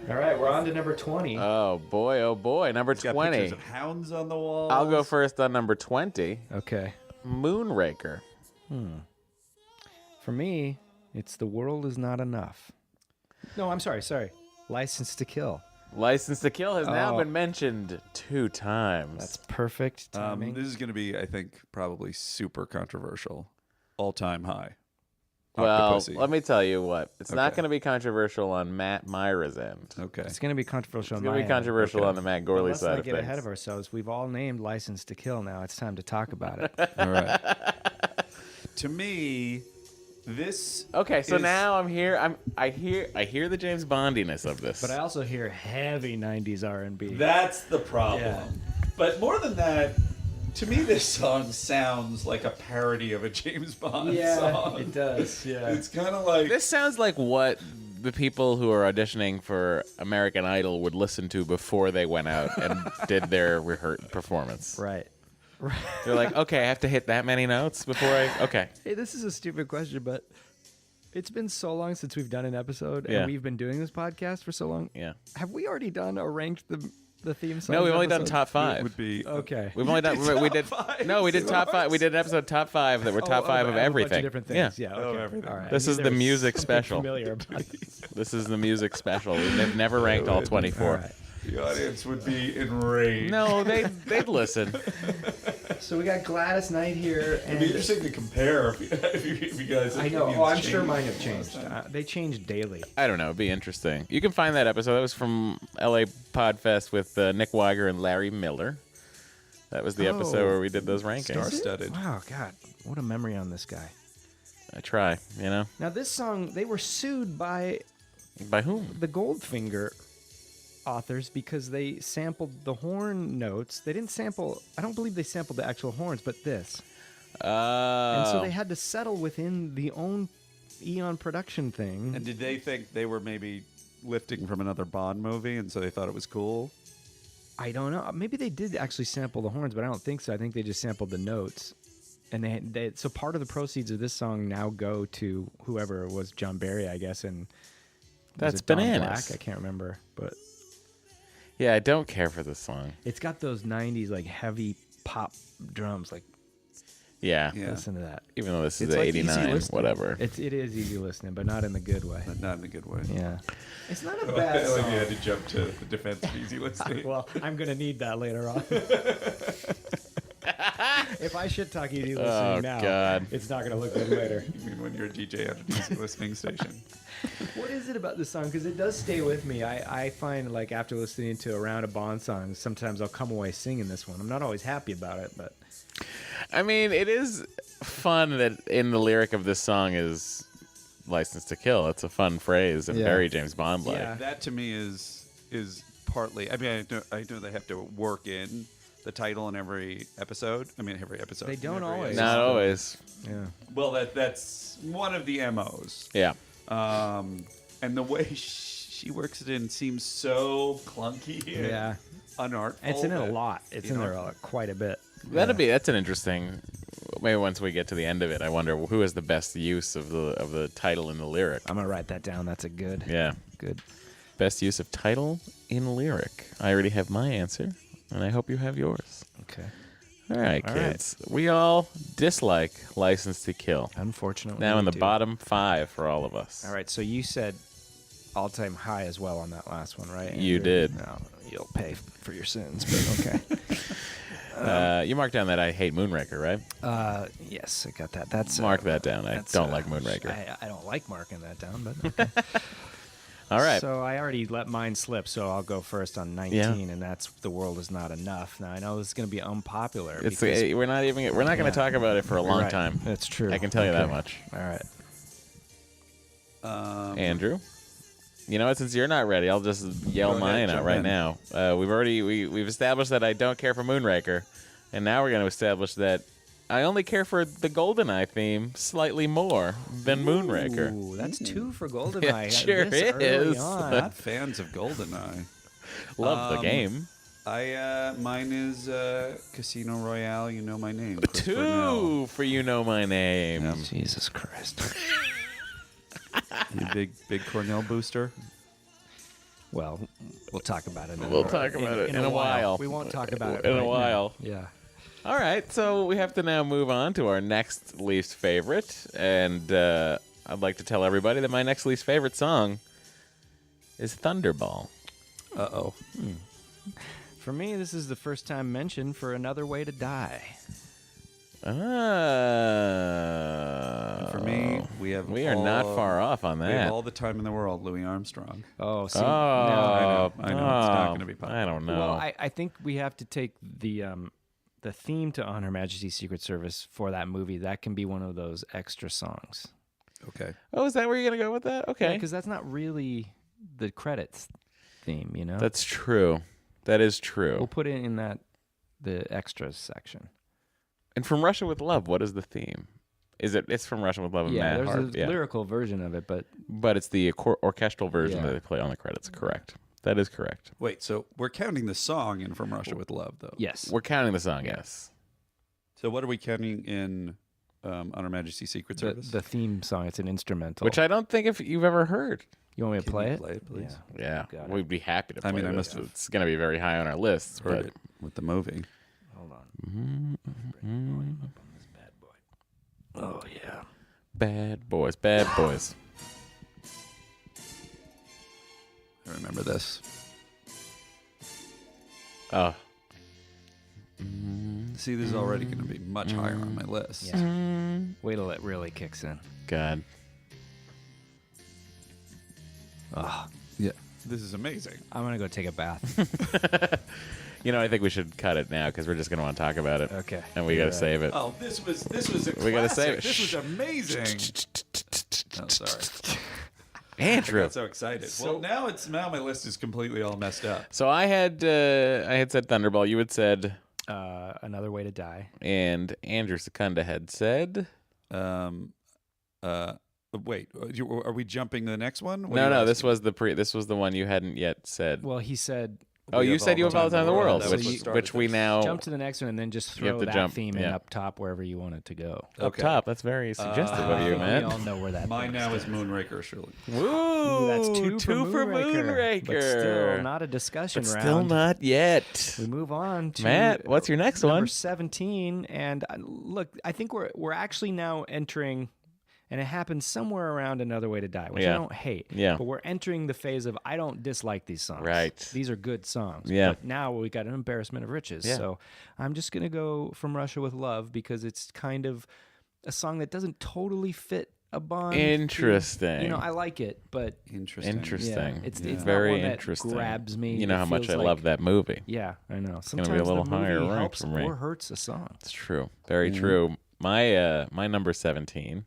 All right, we're on to number 20. Oh boy, number It's got 20. pictures of hounds on the wall. I'll go first on number 20. Okay. Moonraker. For me, it's The World Is Not Enough. No, I'm sorry. License to Kill. License to Kill has now Oh. been mentioned 2 times. That's perfect timing. This is going to be, I think, probably super controversial. All-time high. well, Octopussy. let me tell you what. It's not Okay. going to be controversial on Matt Myra's end. Okay. It's going to be controversial. It's going to be controversial on the Matt But Gorley let's side not of get things. ahead of ourselves. We've all named License to Kill now. It's time to talk about it. All right. To me, this. Okay, so is- now I'm here. I hear the James Bondiness of this. But I also hear heavy 90s R&B. That's the problem. Yeah. But more than that, To me, this song sounds like a parody of a James Bond song. it does. Yeah. It's kind of like This sounds like what the people who are auditioning for American Idol would listen to before they went out and did their performance. Right. They're like, okay, I have to hit that many notes before I. Okay. Hey, this is a stupid question, but it's been so long since we've done an episode, Yeah. and we've been doing this podcast for so long. Yeah. Have we already done or ranked the theme song? No, we've only done top it 5. would be. Okay. We've only done. We did. five No, we did top 5. We did an episode top 5 that were top 5 of a bunch everything. different things. Yeah. Oh, Okay. everything. All right. This I is knew the there was music something special. Familiar about this. This is the music special. We've never ranked all 24. All right. The audience would be enraged. No, they'd listen. So we got Gladys Knight here, It'd and be interesting to compare if you guys. I know. opinions Oh, I'm sure changed mine have last changed. time. They change daily. I don't know. It'd be interesting. You can find that episode. That was from LA Podfest with Nick Weiger and Larry Miller. That was the episode Oh. where we did those rankings. Star-studded. Wow, God, what a memory on this guy. I try, you know. Now this song, they were sued by By whom? the Goldfinger authors because they sampled the horn notes. They didn't sample. I don't believe they sampled the actual horns, but this. And so they had to settle within the own Eon production thing. And did they think they were maybe lifting from another Bond movie, and so they thought it was cool? I don't know. Maybe they did actually sample the horns, but I don't think so. I think they just sampled the notes. And so part of the proceeds of this song now go to whoever was John Barry, I guess, and was That's it Don bananas. Black? I can't remember, but Yeah, I don't care for this song. it's got those '90s like heavy pop drums. Like, Yeah. Yeah. listen to that. Even though this is It's like easy 89, listening. whatever. It is easy listening, but not in the good way. Not in a good way. Yeah, it's not a I bad like song. you had to jump to the defense of easy listening. Well, I'm gonna need that later on. If I shit talk easy listening Oh, now, God. it's not gonna look good later. You mean when you're a DJ at an easy listening station? What is it about this song? Because it does stay with me. I find like after listening to a round of Bond songs, sometimes I'll come away singing this one. I'm not always happy about it, but I mean, it is fun that in the lyric of this song is "License to Kill." It's a fun phrase and Yeah. very James Bond like. Yeah. That to me is partly. I mean, I know they have to work in the title in every episode. I mean, every episode. They don't in every always. episode. Not always. yeah. Well, that's one of the MOs. Yeah. And the way she works it in seems so clunky. And Yeah. unartful. It's in it a that, lot. It's you in know, there quite a bit. That's an interesting. Maybe once we get to the end of it, I wonder who has the best use of the title in the lyric. I'm gonna write that down. That's a good. Yeah. Good. Best use of title in lyric. I already have my answer, and I hope you have yours. Okay. All right, All kids. We all dislike License to Kill. Unfortunately. Now in we the do. bottom 5 for all of us. All right. So you said all-time high as well on that last one, right? You Andrew? did. No, you'll pay for your sins, but okay. You marked down that I hate Moonraker, right? Yes, I got that. That's Mark that down. I that's, don't like Moonraker. I don't like marking that down, but okay. All right. So I already let mine slip, so I'll go first on 19, and that's "The World Is Not Enough." Now I know this is going to be unpopular. It's because- we're not going to talk about it for a long Right. time. That's true. I can tell you that Okay. much. All right. Andrew, you know what? Since you're not ready, I'll just yell Go ahead, mine out jump right in. now. We've established that I don't care for Moonraker, and now we're going to establish that I only care for the GoldenEye theme slightly more than Moonraker. Ooh, that's 2 for GoldenEye. It sure this early is. on. Not fans of GoldenEye. Love the game. Mine is Casino Royale. You know my name. Chris Cornell. 2 for You Know My Name. Yep. Jesus Christ. You big Cornell booster. Well, we'll talk about it. We'll talk about it in a while. We won't talk about it In a right now. while. Yeah. All right, so we have to now move on to our next least favorite, and I'd like to tell everybody that my next least favorite song is Thunderball. Uh-oh. For me, this is the first time mentioned for Another Way to Die. For me, we are not far off on We have that. all the time in the world, Louis Armstrong. Oh, see, Oh, no. I know, it's not gonna be popular. I don't know. Well, I think we have to take the theme to On Her Majesty's Secret Service for that movie. That can be one of those extra songs. Okay. Oh, is that where you're gonna go with that? Okay, Because that's not really the credits theme, you know? that's true. That is true. We'll put it in the extras section. And From Russia with Love, what is the theme? It's From Russia with Love and Yeah, Mad there's Harp. a lyrical version of it, but But it's the orchestral version Yeah. that they play on the credits. Correct. That is correct. Wait, so we're counting the song in From Russia with Love, though. yes. We're counting the song, yes. So what are we counting in On Her Majesty's Secret The, Service? the theme song, it's an instrumental. Which I don't think if you've ever heard. you want me to Can play you it? play it, please? Yeah, Got it. we'd be happy to play I mean, I this. must have It's going to be very high on our lists. Heard But it with the movie. Hold on. Oh, yeah. Bad Boys, Bad Boys. I remember this. Oh, See, this is already going to be much higher on my list. Yeah. Wait till it really kicks in. God. Oh, Yeah. This is amazing. I'm going to go take a bath. You know, I think we should cut it now because we're just going to want to talk about it. Okay. And we got to Yeah. save it. Oh, this was a We gotta save it. This was Shh. amazing. Oh, sorry. I Andrew. got so excited. Well, now my list is completely all messed up. So I had said Thunderball. You had said, Another Way to Die. and Andrew Secunda had said. Wait, are we jumping to the next one? What No, are you no. This asking? was this was the one you hadn't yet said. Well, he said Oh, you said you have all the time in the world, That was which what started which we this. now jump to the next one and then just You have throw to that jump, theme in yeah. up top wherever you want it to go. up Okay. top. That's very suggestive of you, We man. all know where that Mine thing now is. is Moonraker, surely. Woo, That's two for Moonraker. But still not a discussion But round. still not yet. We move on to Matt, what's your next number one? 17. And look, I think we're actually now entering, and it happens somewhere around Another Way to Die, which I Yeah. don't hate. Yeah. But we're entering the phase of I don't dislike these songs. Right. These are good songs. Yeah. But now we got an embarrassment of riches. Yeah. So I'm just gonna go From Russia with Love because it's kind of a song that doesn't totally fit a Bond. theme. Interesting. You know, I like it, but Interesting. Interesting. yeah, it's not very one that interesting. grabs me. You know It how much I feels love like- that movie. Yeah, I know. gonna Sometimes be a little the movie higher ranked helps for me. or hurts a song. It's true. Very true. My number 17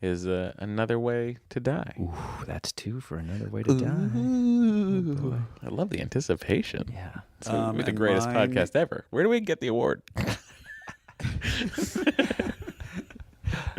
is Another Way to Die. Ooh, that's two for Another Way to Die. Ooh. I love the anticipation. Yeah. It's gonna be the and greatest mine- podcast ever. Where do we get the award?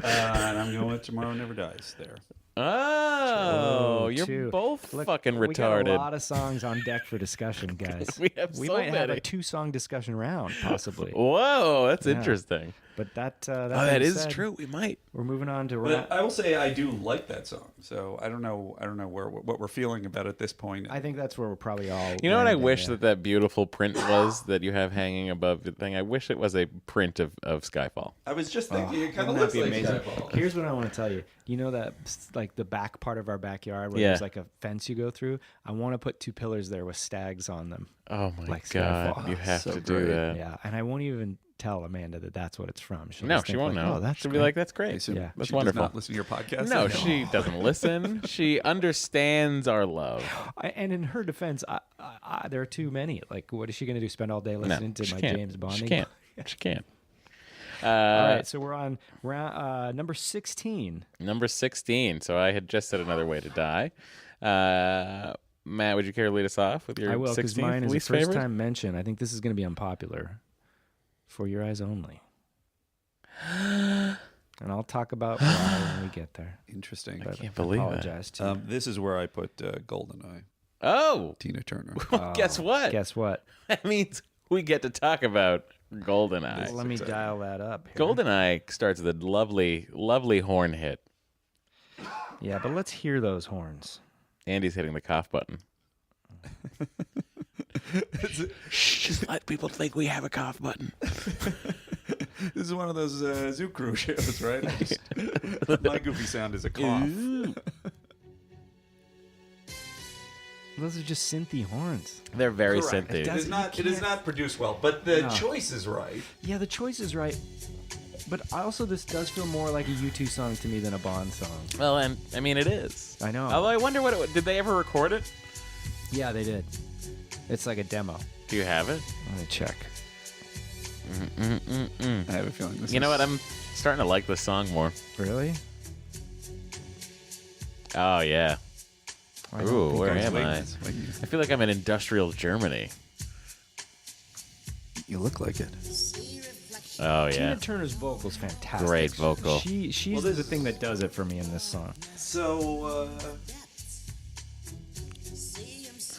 And I'm going with Tomorrow Never Dies there. Oh, Two, you're two. both Look, fucking We got a retarded. lot of songs on deck for discussion, guys. We have so might have many. a 2-song discussion round, possibly. Whoa, that's Yeah. interesting. But that Oh, that being is said, true. We might. We're moving on to But I will say I do like that song. So I don't know what we're feeling about it at this point. I think that's where we're probably all. You know what I landing wish there. that beautiful print was that you have hanging above the thing? I wish it was a print of Skyfall. I was just thinking it kind of Wouldn't that looks be like amazing? Skyfall. Here's what I want to tell you. You know that like the back part of our backyard where Yeah. there's like a fence you go through? I want to put 2 pillars there with stags on them. Oh my Like god, Skyfall. you have So to do great. that. Yeah, and I won't even tell Amanda that that's what it's from. She'll No, just she think won't like, know. Oh, that's She'll be great. like, "That's I great. assume Yeah. That's she wonderful." Does not listen to your podcast. No, she doesn't listen. She understands our love. And in her defense, there are too many. Like, what is she going to do? Spend all day listening to she my can't. James Bonding? She can't. She can't. All right, so we're on round number 16. Number 16. So I had just said Another Way to Die. Matt, would you care to lead us off with your I will, because 16th mine is a least first favorite? time mention. I think this is going to be unpopular. For Your Eyes Only. And I'll talk about why when we get there. Interesting. But can't believe it. apologize to you. This is where I put Goldeneye, Oh, Tina Turner. guess what? Guess what? That means we get to talk about Goldeneye. Let me dial that up. Here. Goldeneye starts with a lovely, lovely horn hit. Yeah, but let's hear those horns. Andy's hitting the cough button. Shh, just let people think we have a cough button. This is one of those Zoo Crew shows, right? My goofy sound is a cough. Those are just synthy horns. They're very Correct. synthy. It is not. It is not produced well, but the No. choice is right. Yeah, the choice is right. But also, this does feel more like a U2 song to me than a Bond song. Well, and I mean, it is. I know. Although I wonder did they ever record it? Yeah, they did. It's like a demo. Do you have it? Let me check. I have a feeling this. You know what? I'm starting to like this song more. Really? Oh yeah. I don't Ooh, think where I- am I? I feel like I'm in industrial Germany. You look like it. Oh yeah. Tina Turner's vocal's fantastic. Great vocal. She's the thing that does it for me in this song. So,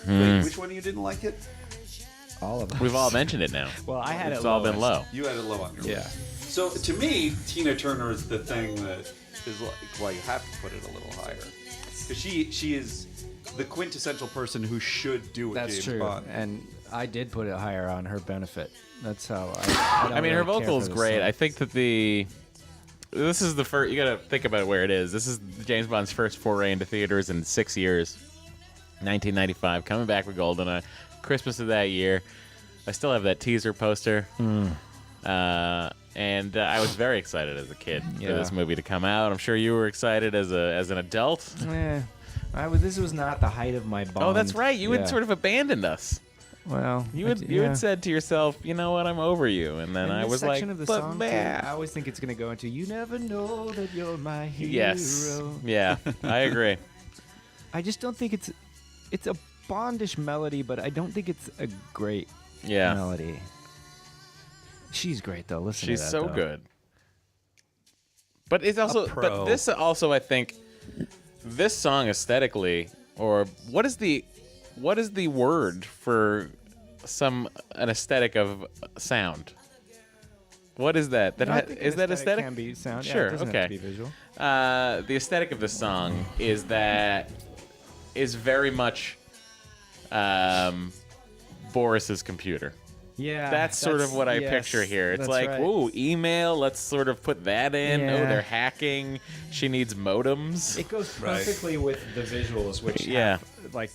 Hmm. wait, which one of you didn't like it? All of them. We've all mentioned it now. Well, I had It's it all been lowest. low. You had it low on your Yeah. list. So to me, Tina Turner is the thing that is like why you have to put it a little higher, because she is the quintessential person who should do a That's James true. Bond. And I did put it higher on her benefit. That's how I don't I mean, her really care vocal for is this great. song. I think that this is the first. You got to think about where it is. This is James Bond's first foray into theaters in 6 years. 1995, coming back with GoldenEye, Christmas of that year. I still have that teaser poster, and I was very excited as a kid for Yeah. this movie to come out. I'm sure you were excited as an adult. This was not the height of my Bond. Oh, that's right. You had Yeah. sort of abandoned us. Well, You had said to yourself, you know what, I'm over you, and then And I this was like, section of the but song, too, man. I always think it's going to go into "You never know that you're my hero." Yes. Yeah, I agree. I just don't think it's a Bondish melody, but I don't think it's a great Yeah. melody. She's great though. Listen She's to that, so though. good. But it's also pro. but this also I think this song aesthetically, or what is the word for an aesthetic of sound? What is that? No, I think an Is that aesthetic? Can be sound. Yeah, Sure, it doesn't okay. have to be visual. The aesthetic of the song is very much Boris's computer. Yeah, That's sort of what I yes, picture here. It's that's like, right. ooh, email, let's sort of put that in. Yeah. Oh, they're hacking. She needs modems. It goes Right. perfectly with the visuals, which Yeah. have, like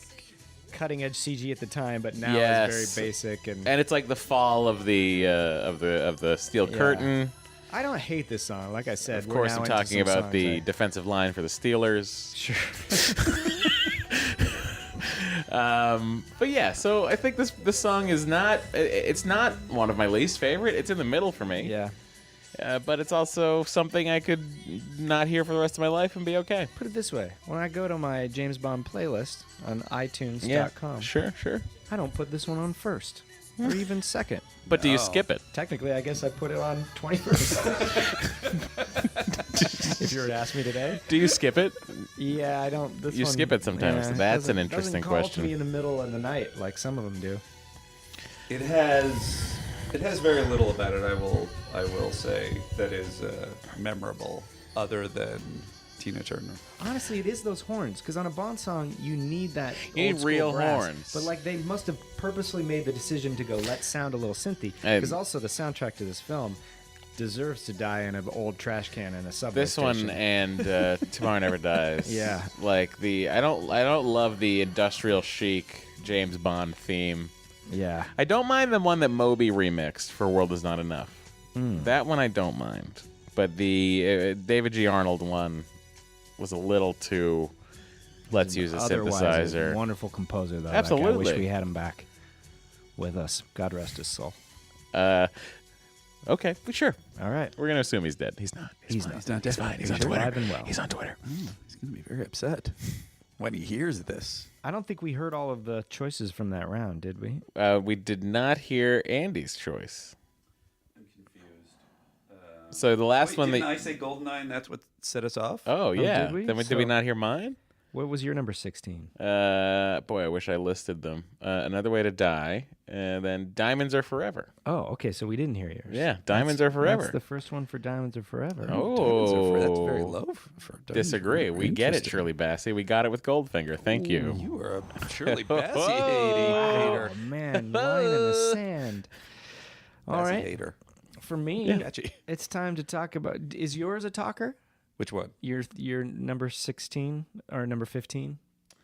cutting edge CG at the time, but now Yes. is very basic. And And it's like the fall of the steel Yeah. curtain. I don't hate this song. Like I said, Of course, I'm talking about the defensive line for the Steelers. Sure. But yeah, so I think this song is not. It's not one of my least favorite. It's in the middle for me. Yeah. But it's also something I could not hear for the rest of my life and be okay. Put it this way: when I go to my James Bond playlist on iTunes.com, Sure. I don't put this one on first or even second. But do you No. skip it? Technically, I guess I put it on 21st. If you were to ask me today, Do you skip it? yeah, I don't. This You one, skip it sometimes. That's an doesn't interesting call question. to me in the middle of the night like some of them do. It has very little about it. I will say that is memorable, other than Tina Turner. Honestly, it is those horns, because on a Bond song, you need that. You need old school real brass. horns. But like they must have purposely made the decision to go, let's sound a little synthy, And- because also the soundtrack to this film deserves to die in an old trash can in a subway This one station. and Tomorrow Never Dies. Yeah. Like I don't love the industrial chic James Bond theme. Yeah. I don't mind the one that Moby remixed for World Is Not Enough. That one I don't mind. But the David G. Arnold one was a little too. Let's use a Otherwise, synthesizer. a wonderful composer, though. Absolutely. That guy. I wish we had him back with us. God rest his soul. Okay, sure. All right. We're gonna assume he's dead. He's not. He's not. He's not He's dead. fine. He's on He's Twitter. alive and well. He's on Twitter. He's going to be very upset when he hears this. I don't think we heard all of the choices from that round, did we? We did not hear Andy's choice. I'm confused. So the last one didn't that. I say Goldeneye and that's what set us off? Oh yeah. did we? Then did we So- not hear mine? What was your number 16? Boy, I wish I listed them. Another Way to Die, and then Diamonds Are Forever. Oh, okay. So we didn't hear yours. Yeah, Diamonds Are Forever. That's the first one for Diamonds Are Forever. Oh, That's very low for Disagree. We get it, Interesting. Shirley Bassey. We got it with Goldfinger. Thank you. You are a Shirley Bassey Oh, hater. man. Line in the sand. All Bassey right. hater. For me, Catchy. it's time to talk about. Is yours a talker? Which one? Your number 16 or number 15?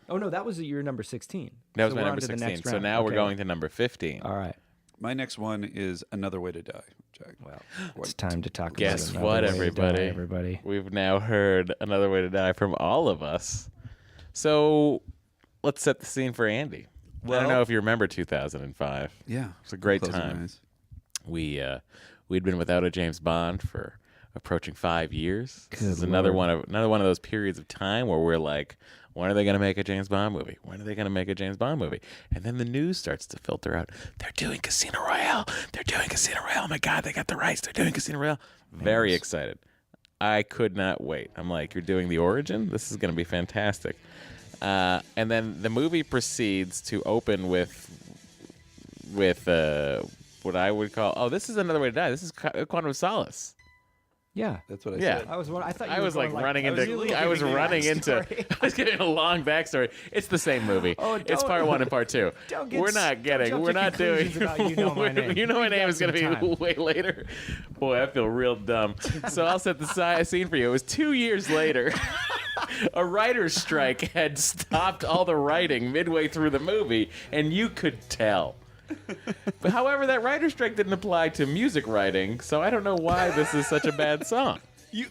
Oh, no. That was your number 16. That was So my we're on number to the 16. next So round. now we're Okay. going to number 15. All right. My next one is Another Way to Die. Jack. Well, it's time to talk Guess about what, Another Way to Die, everybody? everybody. We've now heard Another Way to Die from all of us. So let's set the scene for Andy. I don't Well- know if you remember 2005. Yeah. It's a great Close your time. eyes. We'd been without a James Bond for approaching 5 years. This Good is another Lord. one of those periods of time where we're like, when are they going to make a James Bond movie? When are they going to make a James Bond movie? And then the news starts to filter out. They're doing Casino Royale. They're doing Casino Royale. Oh my God, they got the rights. They're doing Casino Royale. Very excited. I could not wait. I'm like, you're doing The Origin? This is going to be fantastic. And then the movie proceeds to open with what I would call, this is Another Way to Die. This is Quantum of Solace. Yeah. That's what I Yeah. said. I thought you I were was going like running into. really I was giving me running into. backstory. I was getting a long backstory. It's the same movie. Oh, it's don't- part 1 and part 2. don't get We're s- not don't getting. jump We're to not doing. conclusions about You Know My Name. You Know My We've Name got is going to some be time. way later. Boy, I feel real dumb. So I'll set the scene for you. It was 2 years later. A writer's strike had stopped all the writing midway through the movie, and you could tell. But however, that writer's strike didn't apply to music writing, so I don't know why this is such a bad song. You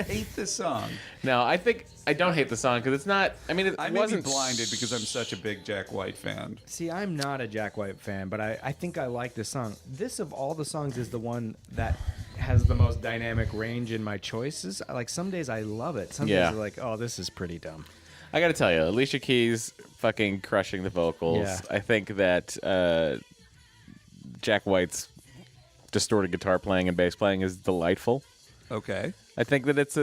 hate this song. No, I think I don't hate the song because it's not. I mean, it I may be wasn't blinded because I'm such a big Jack White fan. See, I'm not a Jack White fan, but I think I like this song. This, of all the songs, is the one that has the most dynamic range in my choices. Like, some days I love it. Some Yeah. days are like, oh, this is pretty dumb. I got to tell you, Alicia Keys fucking crushing the vocals. Yeah. I think that Jack White's distorted guitar playing and bass playing is delightful. Okay. I think that it's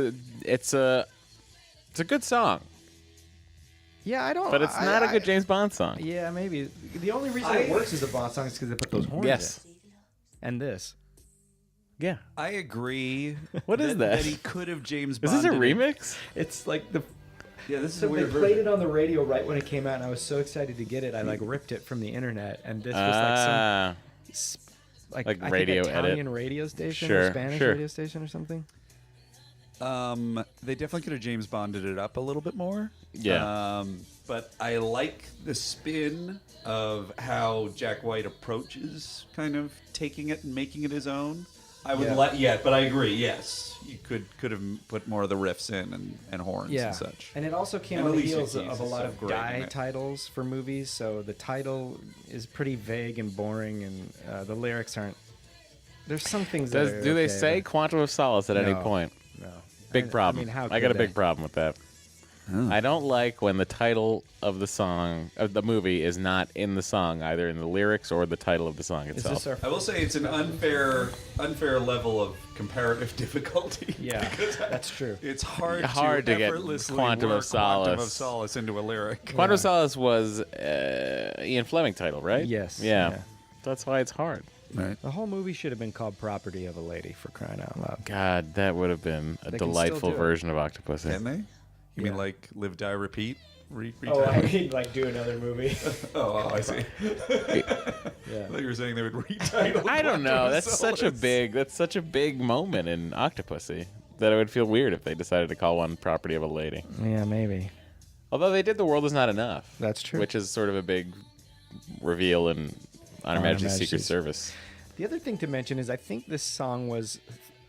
a good song, Yeah, I don't. but it's not a good James Bond song. Yeah, maybe. The only reason it works as a Bond song is because they put those horns Yes. in. And this. Yeah. I agree. What is that? That he could have James Is Bonded this a it. remix? It's like the. Yeah, this is So a they weird played version. it on the radio right when it came out, and I was so excited to get it. I like ripped it from the internet, and this was like some Ah, like Like I radio think edit. Italian radio station Sure, or Spanish sure. radio station or something. They definitely could have James Bonded it up a little bit more. Yeah. But I like the spin of how Jack White approaches kind of taking it and making it his own. I would Yeah. but I agree. Yes, you could have put more of the riffs in and horns Yeah, and such. and it also came And on the Alicia heels Keys of a is lot so of great in guy it. titles for movies. So the title is pretty vague and boring, and the lyrics aren't. There's some things that are do they okay, say but Quantum of Solace at any No. point? no. Big problem. I mean, how I got a could big they? problem with that. I don't like when the title of the song of the movie is not in the song, either in the lyrics or the title of the song Is itself. this our? I will say it's an unfair level of comparative difficulty. Yeah, because that's true. It's hard to get effortlessly Quantum of work Quantum of Solace. Solace into a lyric. Quantum of Solace was Ian Fleming title, right? Yes, Yeah. yeah. That's why it's hard. Right. The whole movie should have been called "Property of a Lady" for crying out loud. God, that would have been a They can still delightful do it. version of Octopussy. Can they? You mean Yeah. like Live, Die, Repeat? Oh, I mean, like do another movie. Oh, I see. Yeah. I thought you were saying they would retitle. I don't know. Quantum of That's such a Solace. big moment in Octopussy that it would feel weird if they decided to call one Property of a Lady. Yeah, maybe. Although they did The World Is Not Enough. That's true. Which is sort of a big reveal in On Her Majesty's Secret Majesty's. Service. The other thing to mention is I think this song was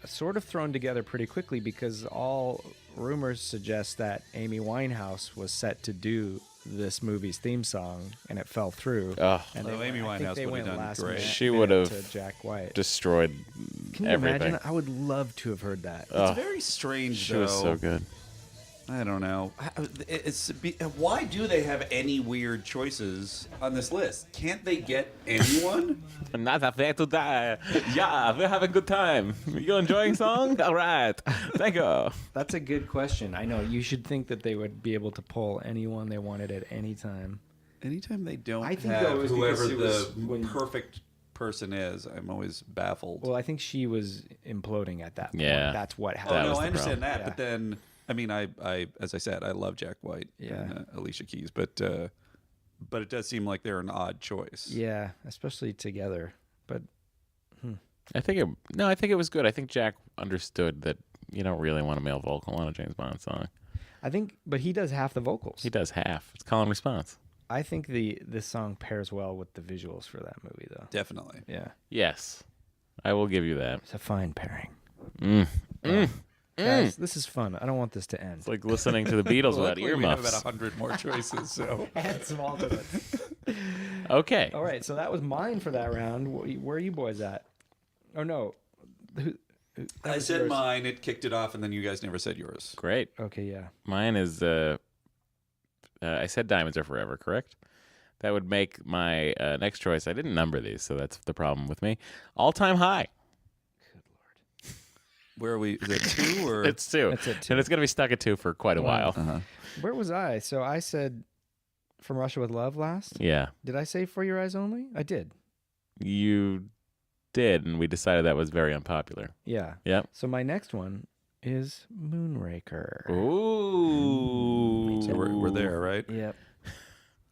sort of thrown together pretty quickly because all rumors suggest that Amy Winehouse was set to do this movie's theme song, and it fell through. Ugh. And Although Amy I think Winehouse they would've went done last great. minute- She minute would've to Jack White. Destroyed Can you everything. imagine? I would love to have heard that. Ugh. It's very strange, She though. was so good. I don't know. Why do they have any weird choices on this list? Can't they get anyone? Not afraid to die. Yeah, we're having a good time. You enjoying song? All right. Thank you. That's a good question. I know you should think that they would be able to pull anyone they wanted at any time. Anytime they don't I think have that was whoever because it was the when- perfect person is, I'm always baffled. Well, I think she was imploding at that point. Yeah. That's what oh happened. that no, was I the understand problem. that, but then I mean, I as I said, I love Jack White Yeah. and Alicia Keys, but it does seem like they're an odd choice. Yeah, especially together. But I think it was good. I think Jack understood that you don't really want a male vocal on a James Bond song. but he does half the vocals. He does half. It's call and response. I think this song pairs well with the visuals for that movie, though. Definitely. Yeah, Yes, I will give you that. it's a fine pairing. Mm. Guys, this is fun. I don't want this to end. It's like listening to the Beatles without Luckily, we have earmuffs. about 100 more choices, so Add some alternates. Okay. All right, so that was mine for that round. Where are you boys at? Oh no, I was said yours. mine. It kicked it off, and then you guys never said yours. Great. Okay, yeah. Mine is I said Diamonds Are Forever, correct? That would make my next choice. I didn't number these, so that's the problem with me. All Time High. Where are we? Is it 2 or? It's 2. That's it, 2. And it's going to be stuck at 2 for quite a while. Uh-huh. Where was I? So I said From Russia with Love last. Yeah. Did I say For Your Eyes Only? I did. You did, and we decided that was very unpopular. Yeah. Yep. So my next one is Moonraker. Ooh. So we're there, right? Yep.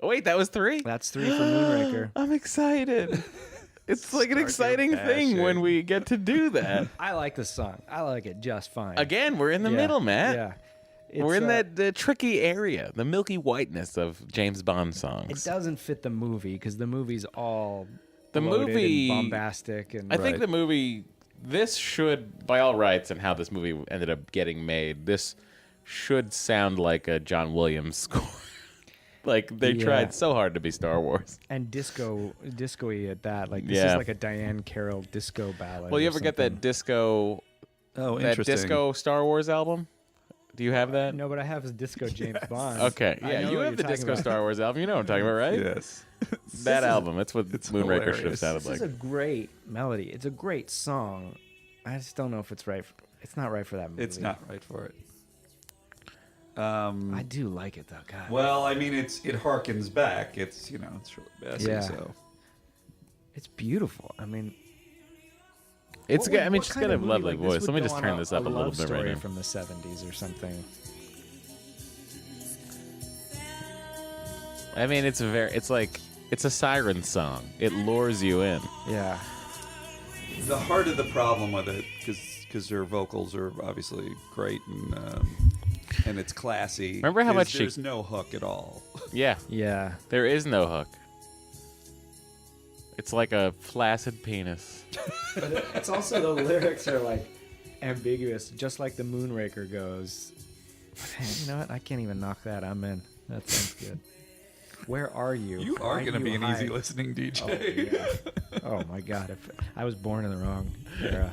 Oh, wait, that was 3? That's 3 for Moonraker. I'm excited. It's like an Start exciting your thing when bashing. we get to do that. I like the song. I like it just fine. Again, we're in the Yeah, middle, Matt. Yeah. We're in It's, that tricky area, the milky whiteness of James Bond It songs. doesn't fit the movie because the movie's all The bloated and movie- bombastic and I think Right. the movie, this should, by all rights, and how this movie ended up getting made, this should sound like a John Williams score. Like they Yeah. tried so hard to be Star Wars. and disco-y at that. Like this Yeah. is like a Diane Carroll disco ballad. Well, you or ever get that something. disco, Oh, that interesting. disco Star Wars album? Do you have that? No, but I have a disco James Bond. Okay, I yeah, know you what have the you're talking disco about. Star Wars album. You know what I'm talking about, right? Yes. That album. That's what it's Moonraker should have hilarious. sounded This like. is a great melody. It's a great song. I just don't know if it's right. It's not right for that movie. It's not right for it. I do like it though. God. Well, I mean, it harkens back. It's it's Shirley Bassey. Yeah. So It's beautiful. I mean, It's what good. would- I mean, what she's kind got a of movie lovely like this voice. would Let me go just on turn this up a little love bit right story now. from the 70s or something. I mean, it's a siren song. It lures you in. Yeah. the heart of the problem with it, because her vocals are obviously great and it's classy. Remember how is much she- there's no hook at all. Yeah, Yeah. there is no hook. It's like a flaccid penis. But it's also the lyrics are like ambiguous, just like the Moonraker goes. Man, you know what? I can't even knock that. I'm in. That sounds good. Where are you? You are Find going to be you an easy hide. listening Oh, DJ. yeah. Oh my God! If I was born in the wrong era.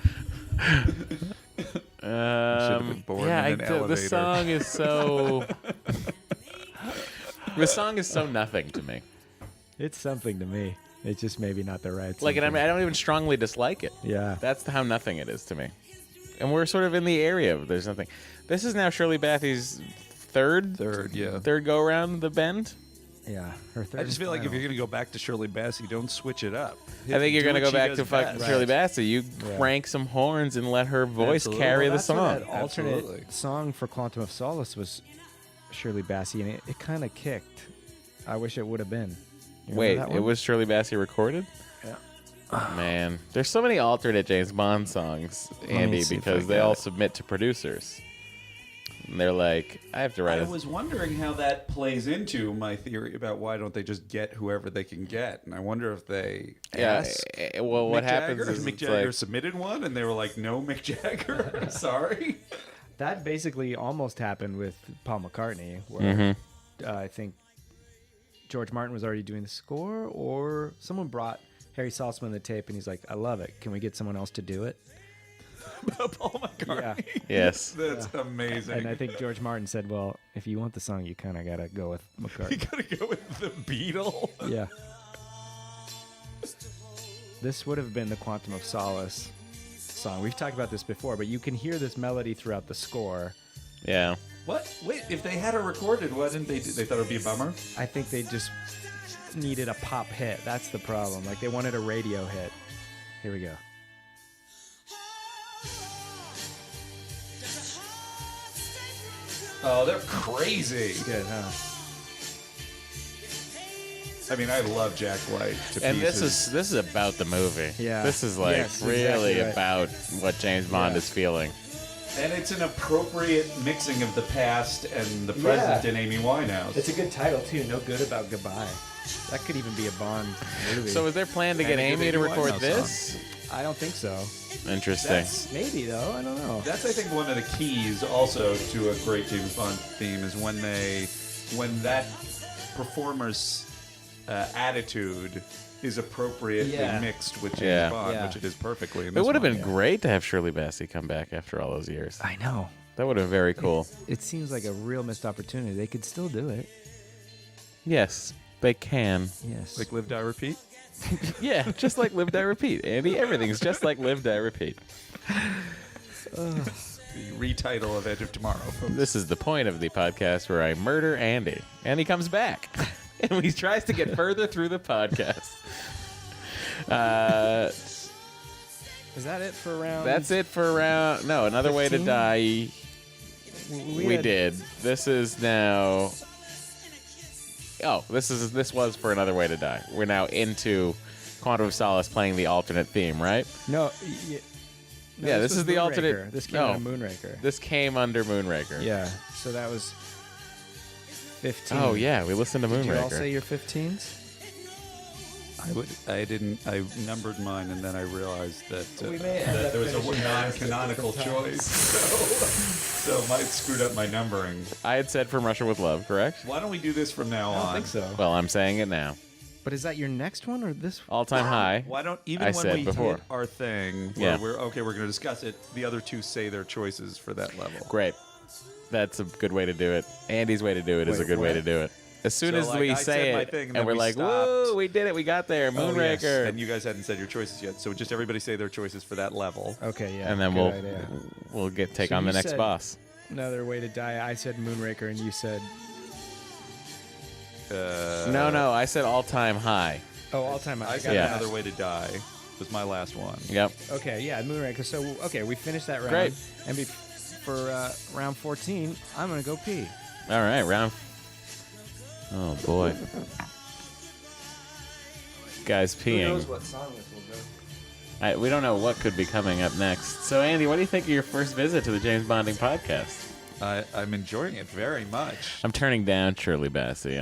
been born in an the elevator. song is so. The song is so nothing to me. It's something to me. It's just maybe not the right. Like, and I something. mean, I don't even strongly dislike it. Yeah. That's how nothing it is to me. And we're sort of in the area of there's nothing. This is now Shirley Bassey's third go around the bend. Yeah. Her third. I just and feel like if final. you're going to go back to Shirley Bassey, don't switch it up. I think you're Do going to what go she back does to fucking best. Shirley Bassey. You Yeah. crank some horns and let her voice Absolutely. carry Well, the that's where song. That alternate Absolutely. song for Quantum of Solace was Shirley Bassey, and it kind of kicked. I wish it would have been. You remember Wait, that it one? was Shirley Bassey recorded? Yeah. Man, there's so many alternate James Bond songs, Andy, see if because I they got all it. submit to producers. And they're like, I have to write I a... was wondering how that plays into my theory about why don't they just get whoever they can get, and I wonder if they Yeah, ask well, what Mick happens Jagger? is Mick it's Jagger like, submitted one, and they were like, "No, Mick Jagger, sorry." That basically almost happened with Paul McCartney, where Mm-hmm. I think George Martin was already doing the score, or someone brought Harry Saltzman the tape, and he's like, "I love it. Can we get someone else to do it?" Paul McCartney. yes. That's amazing. And I think George Martin said, "Well, if you want the song, you kind of gotta go with you McCartney." gotta go with the Beatle. Yeah. This would have been the Quantum of Solace song. We've talked about this before, but you can hear this melody throughout the score. Yeah. What? Wait, if they had it recorded, why didn't they? They thought it would be a bummer. I think they just needed a pop hit. That's the problem. Like they wanted a radio hit. Here we go. Oh, they're crazy. Good, huh? I mean, I love Jack White to And pieces. this is about the movie. Yeah. This is like Yes, really exactly right. about what James Bond Yeah. is feeling. And it's an appropriate mixing of the past and the present Yeah. in Amy Winehouse. It's a good title too. No Good About Goodbye. That could even be a Bond movie. So is there plan to get And a good Amy to Amy record Winehouse this? I don't think so. Interesting. That's, Maybe though. I don't know. that's I think one of the keys also to a great James Bond theme is when that performer's attitude is appropriately Yeah. mixed with James Yeah. Bond, Yeah. which it is perfectly. In It this would have one. been great to have Shirley Bassey come back after all those years. I know. That would have been very cool. It seems like a real missed opportunity. They could still do it. Yes, they can. Yes. Like Live, Die, Repeat. Yeah, just like Live, Die, Repeat, Andy. Everything's just like Live, Die, Repeat. The retitle of Edge of Tomorrow. folks. This is the point of the podcast where I murder Andy, and he comes back, and he tries to get further through the podcast. Is that it for round? That's it for round. No, Another Way to 15? Die. We had- did. This is now. Oh, this was for Another Way to Die. We're now into Quantum of Solace playing the alternate theme, right? No. No, Yeah, this was is the Moonraker. alternate- This came no. out of Moonraker. This came under Moonraker. Yeah. So that was 15. Oh yeah, we listened to Did you all Moonraker. say your 15s? I numbered mine, and then I realized that, We may end that up there was a finishing non-canonical at different choice. So might screwed up my numbering. I had said From Russia with Love, correct? Why don't we do this from now I don't on? think so. Well, I'm saying it now. But is that your next one or this? All Time High. Why don't even I when said we before. hit our thing, Yeah. where we're going to discuss it, the other two say their choices for that level. Great. That's a good way to do it. Andy's way to do it is Wait, a good way what? to do it. As soon So, as like, we I say said my it, thing, and, and then we're we like, stopped. whoa, we did it. We got there. Oh, yes. Moonraker. And you guys hadn't said your choices yet, so just everybody say their choices for that level. Okay, yeah. And then good we'll idea. take So on the you next said- boss. Another Way to Die. I said Moonraker, and you said No, I said All Time High. All Time High. I I said got Yeah. that. Another Way to Die was my last one. Yep. Okay, yeah, Moonraker. So okay, we finished that round. Great. And for round 14, I'm gonna go pee. All right, round. Oh boy. Guys peeing. what song this will go? We don't know what could be coming up next. So, Andy, what do you think of your first visit to the James Bonding podcast? I'm enjoying it very much. I'm turning down Shirley Bassey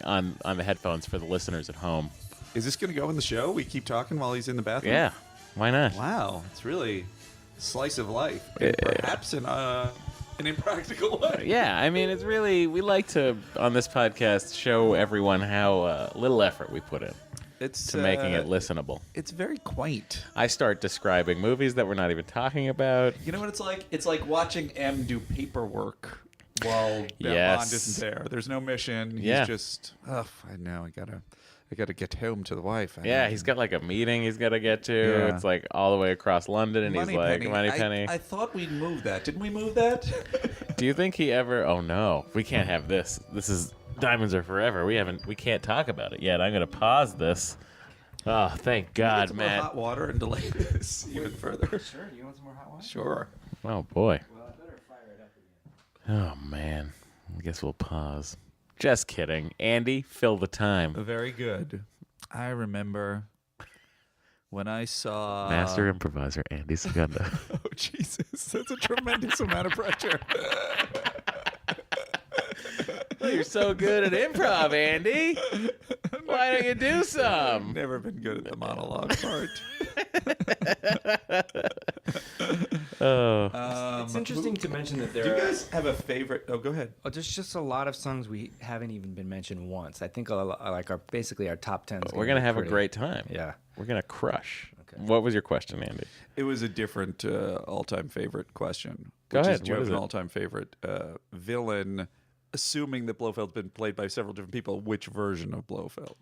on the headphones for the listeners at home. Is this going to go in the show? We keep talking while he's in the bathroom? Yeah, why not? Wow, it's really slice of life, and perhaps in an impractical way. Yeah, I mean, it's really, we like to, on this podcast, show everyone how little effort we put in It's to making it listenable. It's very quaint. I start describing movies that we're not even talking about. You know what it's like? It's like watching M do paperwork while Yes. Bond isn't there. There's no mission. He's Yeah. just, I know, I gotta get home to the wife. Yeah, he's got like a meeting he's got to get to. Yeah. It's like all the way across London, and he's like, Moneypenny. I thought we'd move that. Didn't we move that? Do you think he ever? Oh no, we can't have this. This is Diamonds Are Forever. We can't talk about it yet. I'm gonna pause this. Oh, thank Get God, some more Matt. hot water and delay this even further. Sure. You want some more hot water? Sure. Oh boy. Well, I better fire it up again. Oh man. I guess we'll pause. Just kidding. Andy, fill the time. Very good. I remember when I saw Master improviser Andy Segunda. Oh Jesus, that's a tremendous amount of pressure. Oh, you're so good at improv, Andy. Why don't you do some? Never been good at the monologue part. Oh, It's interesting to mention that Do there you are. guys have a favorite? Oh, go ahead. There's just a lot of songs we haven't even been mentioned once. I think like our basically our top 10. we're gonna have a great time. Yeah. We're gonna crush. Okay. What was your question, Andy? It was a different all-time favorite question. Go which ahead, Is, do you what have is an it? all-time favorite villain? Assuming that Blofeld's been played by several different people, which version of Blofeld?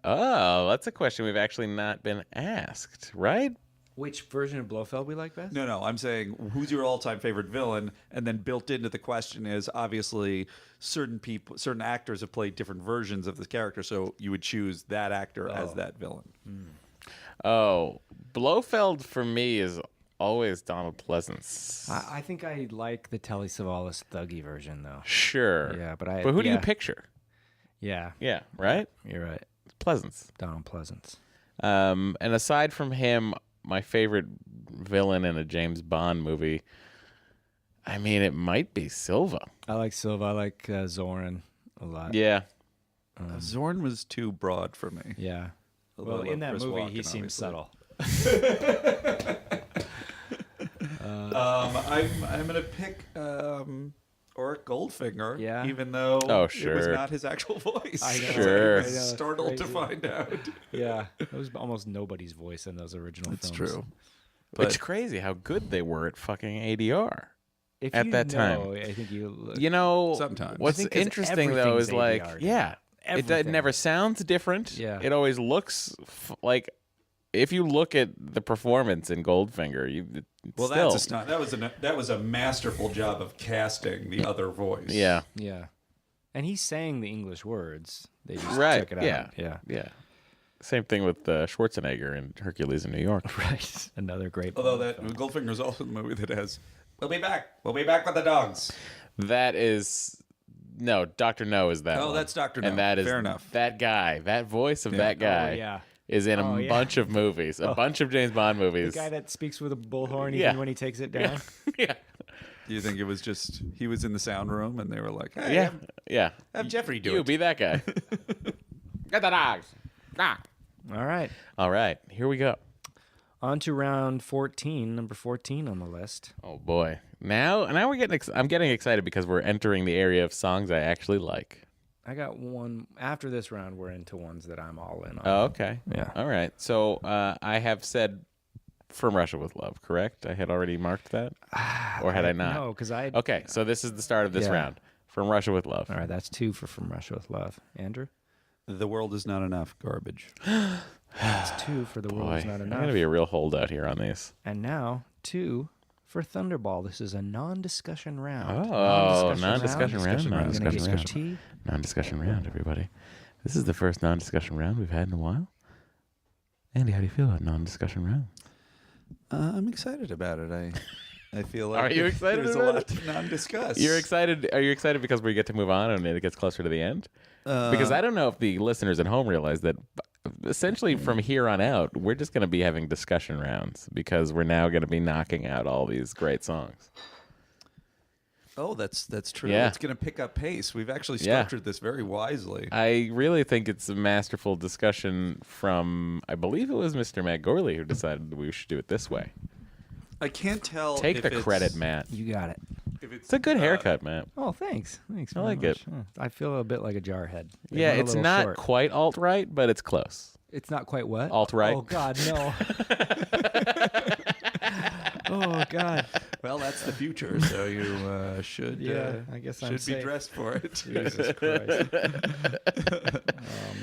Oh, that's a question we've actually not been asked, right? Which version of Blofeld we like best? No, I'm saying who's your all-time favorite villain, and then built into the question is obviously certain actors have played different versions of the character, so you would choose that actor as that villain. Oh, Blofeld for me is always Donald Pleasance. I think I like the Telly Savalas thuggy version though. Sure. Yeah, but who do you yeah. picture? Yeah, Yeah, right? you're right. Pleasance. Donald Pleasance. And aside from him, my favorite villain in a James Bond movie, I mean, it might be Silva. I like Silva. I like Zoran a lot. Yeah. Zorn was too broad for me. Yeah. Although Well, I in that love Chris movie, Walken, he seems obviously. subtle. I'm gonna pick. or Goldfinger. Yeah. Even though Oh, it was sure. not his actual voice. I know. Sure. I was I know, it's startled to crazy. find out. Yeah, it was almost nobody's voice in those original It's films. true. It's crazy how good they were at fucking ADR. If At you that time. know, I think you. You know, Sometimes. what's I think 'cause interesting though is everything's like, ADR. yeah, it Everything. never sounds different. Yeah. It always looks like if you look at the performance in Goldfinger, Well, still, that's that was a masterful job of casting the other voice. yeah, Yeah, and he's saying the English words. They just right, took it out. yeah, Yeah, yeah. Same thing with Schwarzenegger in Hercules in New York. right. Another great. Although Bond that film. Goldfinger is also the movie that has "We'll be back. We'll be back with the dogs." That is no, Dr. No is that. Oh, one. that's Dr. No. And that is Fair enough. That guy, that voice of that Oh, guy, yeah. is in Oh, a yeah. bunch of movies, a bunch of James Bond The movies. guy that speaks with a bullhorn Yeah. even when he takes it down. yeah, Do you think it was just he was in the sound room and they were like, "Hey, yeah, yeah. have Jeffrey do You it." be that guy. Get the dogs. Ah. All right. All right, here we go. On to round 14, number 14 on the list. Oh boy. Now we're getting. I'm getting excited because we're entering the area of songs I actually like. I got one. After this round, we're into ones that I'm all in on. Oh, okay. Yeah. All right. So I have said "From Russia with Love," correct? I had already marked that, or had I not? No, because I. Okay. So this is the start of this Yeah. round. "From Russia with Love." All right, that's 2 for From Russia with Love. Andrew? The world is not enough. Garbage. That's 2 for The World Boy, Is Not I'm Enough. gonna be a real holdout here on these. And now 2 for Thunderball. This is a non-discussion round. Oh, non-discussion round. Non-discussion round. I'm gonna get your Non-discussion round. tea. Non-discussion round, everybody. This is the first non-discussion round we've had in a while. Andy, how do you feel about non-discussion round? I'm excited about it. I feel like Are you excited there's about a lot it? to non-discuss. You're excited? Are you excited because we get to move on and it gets closer to the end? Because I don't know if the listeners at home realize that essentially from here on out, we're just going to be having discussion rounds because we're now going to be knocking out all these great songs. Oh, that's true. Yeah. It's going to pick up pace. We've actually Yeah. structured this very wisely. I really think it's a masterful discussion from, I believe it was Mr. Matt Gorley who decided we should do it this way. I can't tell. Take if the it's- credit, Matt. You got it. If It's a good haircut, Matt. Oh, thanks. Thanks. I very like much. it. I feel a bit like a jarhead. They Yeah, went a it's little not short. quite alt-right, but it's close. It's not quite what? Alt-right. Oh, God, no. Oh, God. Well, that's the future, so you should. Yeah, I guess I'm should be safe. dressed for it. Jesus Christ.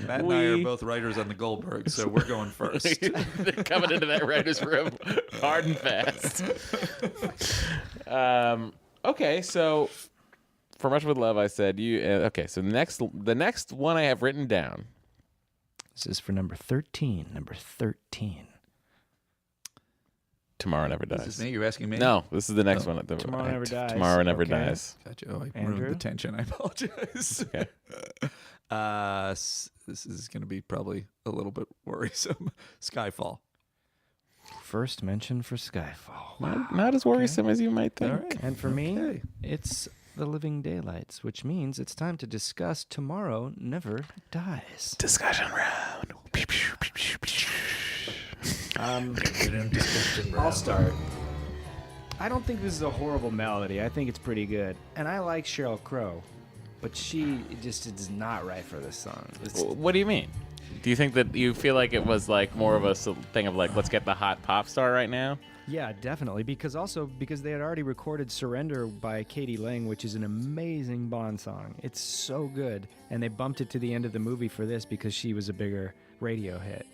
Matt and I are both writers on the Goldberg, so we're going first. They're coming into that writer's room hard and fast. Okay, so "From Russia with Love," I said you. Okay, so the next one I have written down. This is for number 13. Number 13. "Tomorrow Never This Dies." is me. You're asking me? No, this is the next one. Tomorrow Never Dies. Tomorrow Never Okay. Dies. Gotcha. Oh, I Andrew? ruined the tension. I apologize. Okay. This is going to be probably a little bit worrisome. Skyfall. First mention for Skyfall. Not as worrisome as you might think. All right. And for me, Okay. it's The Living Daylights, which means it's time to discuss Tomorrow Never Dies. Discussion round. I'll start. I don't think this is a horrible melody. I think it's pretty good. And I like Sheryl Crow, but she just is not right for this song. It's, What do you mean? Do you think that you feel like it was like more of a thing of like, let's get the hot pop star right now? yeah, definitely. Because they had already recorded Surrender by Katie Lang, which is an amazing Bond song. It's so good. And they bumped it to the end of the movie for this because she was a bigger radio hit.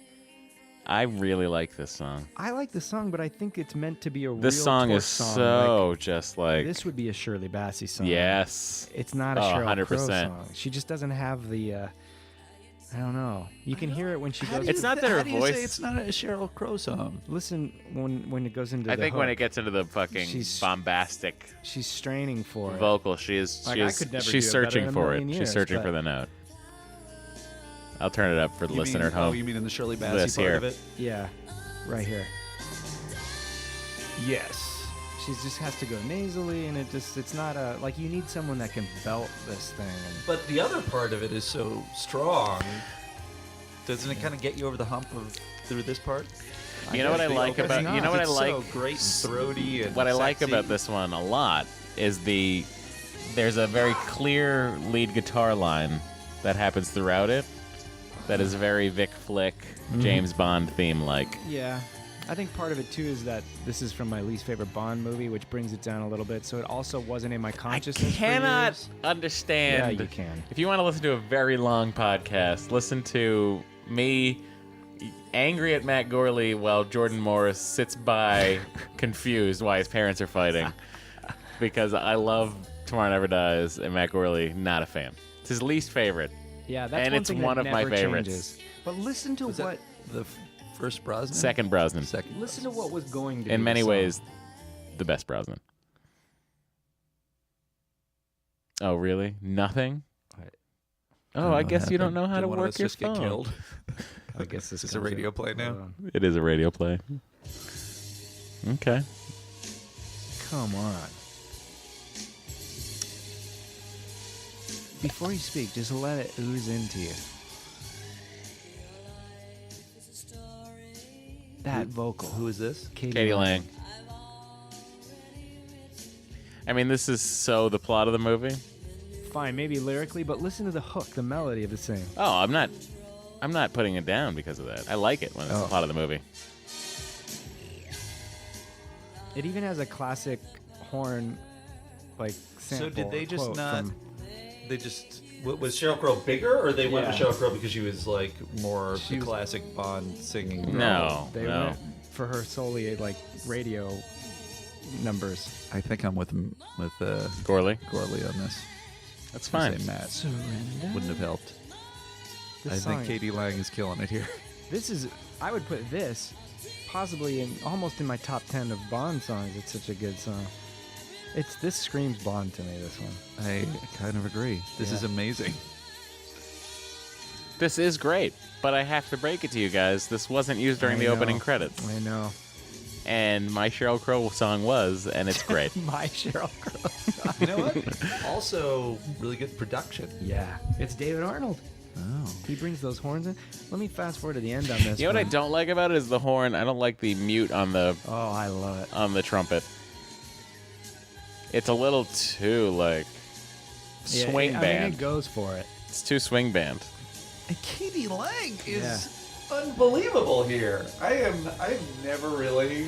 I really like this song. I like the song, but I think it's meant to be a This real song torch is song. so Like, just like this would be a Shirley Bassey song. yes. It's not a Oh, Sheryl Crow 100%. song. She just doesn't have the. I don't know. You can hear it when she goes. It's not that her How do you voice- say it's not a Sheryl Crow song? Listen when it goes into. I the think when hook, it gets into the fucking She's- bombastic she's straining for it. vocal, she is Like, I could never she's do it better searching in a for it. million She's years, searching but- for the note. I'll turn it up for the You listener mean, at home. Oh, you mean in the Shirley Bassey This part here. of it? Yeah, right here. Yes. She just has to go nasally, and it's not a like you need someone that can belt this thing. And But the other part of it is so strong. Doesn't it kind of get you over the hump of through this part? You know what I like about It's so great and throaty. And what I like sexy. about this one a lot is the there's a very clear lead guitar line that happens throughout it that is very Vic Flick, James Bond theme like. Yeah. I think part of it, too, is that this is from my least favorite Bond movie, which brings it down a little bit. So it also wasn't in my consciousness for Cannot years. understand. Yeah, you can. If you want to listen to a very long podcast, listen to me angry at Matt Gorley while Jordan Morris sits by confused why his parents are fighting. Because I love Tomorrow Never Dies, and Matt Gorley, not a fan. It's his least favorite. Yeah, that's And one it's thing one that of my never favorites. changes. But listen to Was what... that the first Brosnan? Second Brosnan. Second. Listen to what was going to In be many the song. ways, the best Brosnan. Oh, really? Nothing? Oh, I guess you don't know how Did to one of work us your just get phone. killed? I guess this Is this a comes radio in. play now? Hold on. It is a radio play. Okay. Come on. Before you speak, just let it ooze into you. That vocal. Who is this? Katie Lang. I mean, this is so the plot of the movie. Fine, maybe lyrically, but listen to the hook, the melody of the thing. Oh, I'm not putting it down because of that. I like it when it's the plot of the movie. It even has a classic horn, like sample. So did they or just quote not? from- They just. Was Sheryl Crow bigger, or they went Yeah. with Sheryl Crow because she was like More She the was- classic Bond singing. girl. No, They no. went for her solely like radio numbers. I think I'm with Gorley. Gorley on this. That's I fine. say Matt Surrender. wouldn't have helped. This I song- think Katie Lang is killing it here. This is. I would put this possibly in almost in my top 10 of Bond songs. It's such a good song. This screams Bond to me. This one. I kind of agree. This is Yeah. amazing. This is great, but I have to break it to you guys. This wasn't used during I the know. opening credits. I know. And my Sheryl Crow song was, and it's great. My Sheryl Crow. song. You know what? Also, really good production. Yeah, it's David Arnold. Oh. He brings those horns in. Let me fast forward to the end on this. You know what I one. don't like about it is the horn. I don't like the mute on the Oh, I love it. trumpet. It's a little too like Yeah, swing I band. mean, it goes for it. It's too swing band. And Katie Lang is Yeah. unbelievable here. I've never really.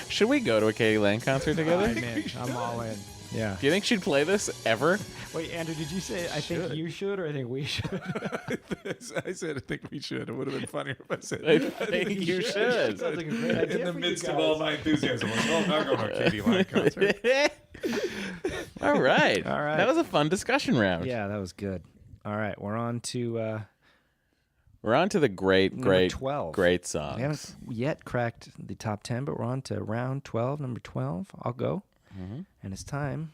Should we go to a Katie Lang concert together? I'm in. I'm all in. Yeah. Do you think she'd play this ever? Wait, Andrew, did you say I think you should or I think we should? I said I think we should. It would have been funnier if I said. I think you should. Sounds like a great idea In the for midst you of guys. all my enthusiasm, I'm like, oh, I'm going to a Katie Lang concert. All right. All right. That was a fun discussion round. Yeah, that was good. All right, we're on to We're on to the great, Number great, 12. great we haven't songs. yet cracked the top 10, but we're on to round 12, number 12. I'll go. Mm-hmm. And it's time,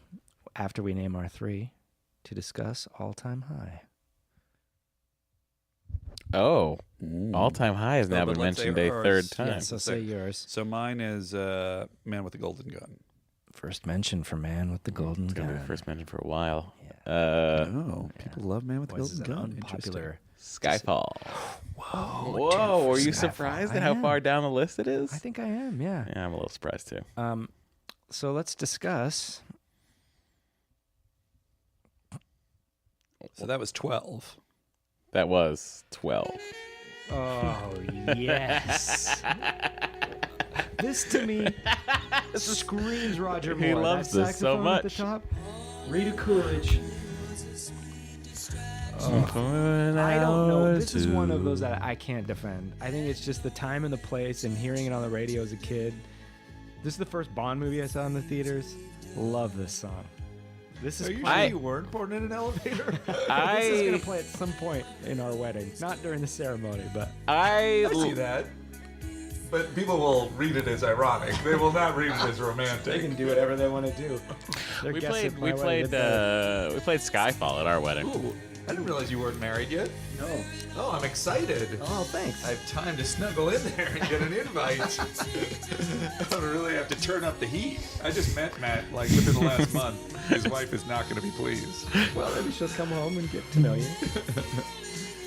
after we name our three, to discuss All Time High. Oh, All Time High has now but been let's say mentioned a ours. third time. Yeah, so say yours. So mine is Man with the Golden Gun. First mention for Man with the Golden It's gonna be Gun. the first mention for a while. Oh, people love Man with the Was Golden an Gun. unpopular. Skyfall. Whoa, Whoa, were you Skyfall. surprised I at how am. far down the list it is? I think I am, yeah. Yeah, I'm a little surprised too. So let's discuss. So that was 12. That was 12. Oh, yes. This to me screams Roger Moore. He loves that this so saxophone at the much. top. Rita Coolidge. I don't know. This is one of those that I can't defend. I think it's just the time and the place and hearing it on the radio as a kid. This is the first Bond movie I saw in the theaters. Love this song. This is Are you playing- sure you weren't born in an elevator? this is gonna I play at some point in our wedding, not during the ceremony, but I see that. But people will read it as ironic. They will not read it as they romantic. can do whatever they want to do. They're we guests played at we my wedding. played They're we played Skyfall at our wedding. Ooh, I didn't realize you weren't married yet. no. Oh, I'm excited. Oh, thanks. I have time to snuggle in there and get an invite. I don't really have to turn up the heat. I just met Matt like within the last month. His wife is not going to be pleased. Well, maybe she'll come home and get to know you.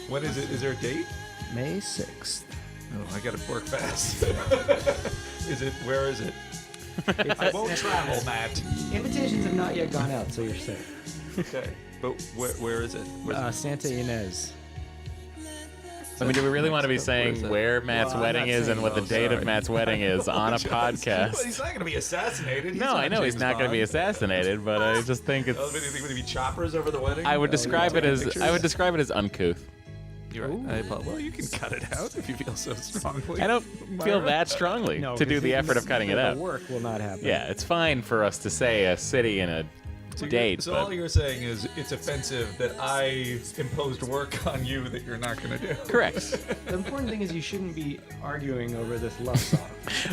When is it? Is there a date? May 6th. Oh, I got to work fast. Is it? Where is it? I won't travel, Matt. Invitations have not yet gone out, so you're safe. Okay, but where is it? Santa Ynez. I mean, do we really want to be saying where Matt's Well, I'm wedding not is and saying- what the oh, date of sorry. Matt's wedding is on a Well, podcast? he's not going to be assassinated. No, I know he's not going to be assassinated, but I just think it's. Going to be choppers over the wedding? I would describe it as uncouth. You're right. Well, you can cut it out if you feel so strongly. I don't feel that strongly No, to do 'cause the effort of cutting it the out. work will not happen. Yeah, it's fine for us to say a city and a date, So but all you're saying is it's offensive that I imposed work on you that you're not going to do. correct. The important thing is you shouldn't be arguing over this love song.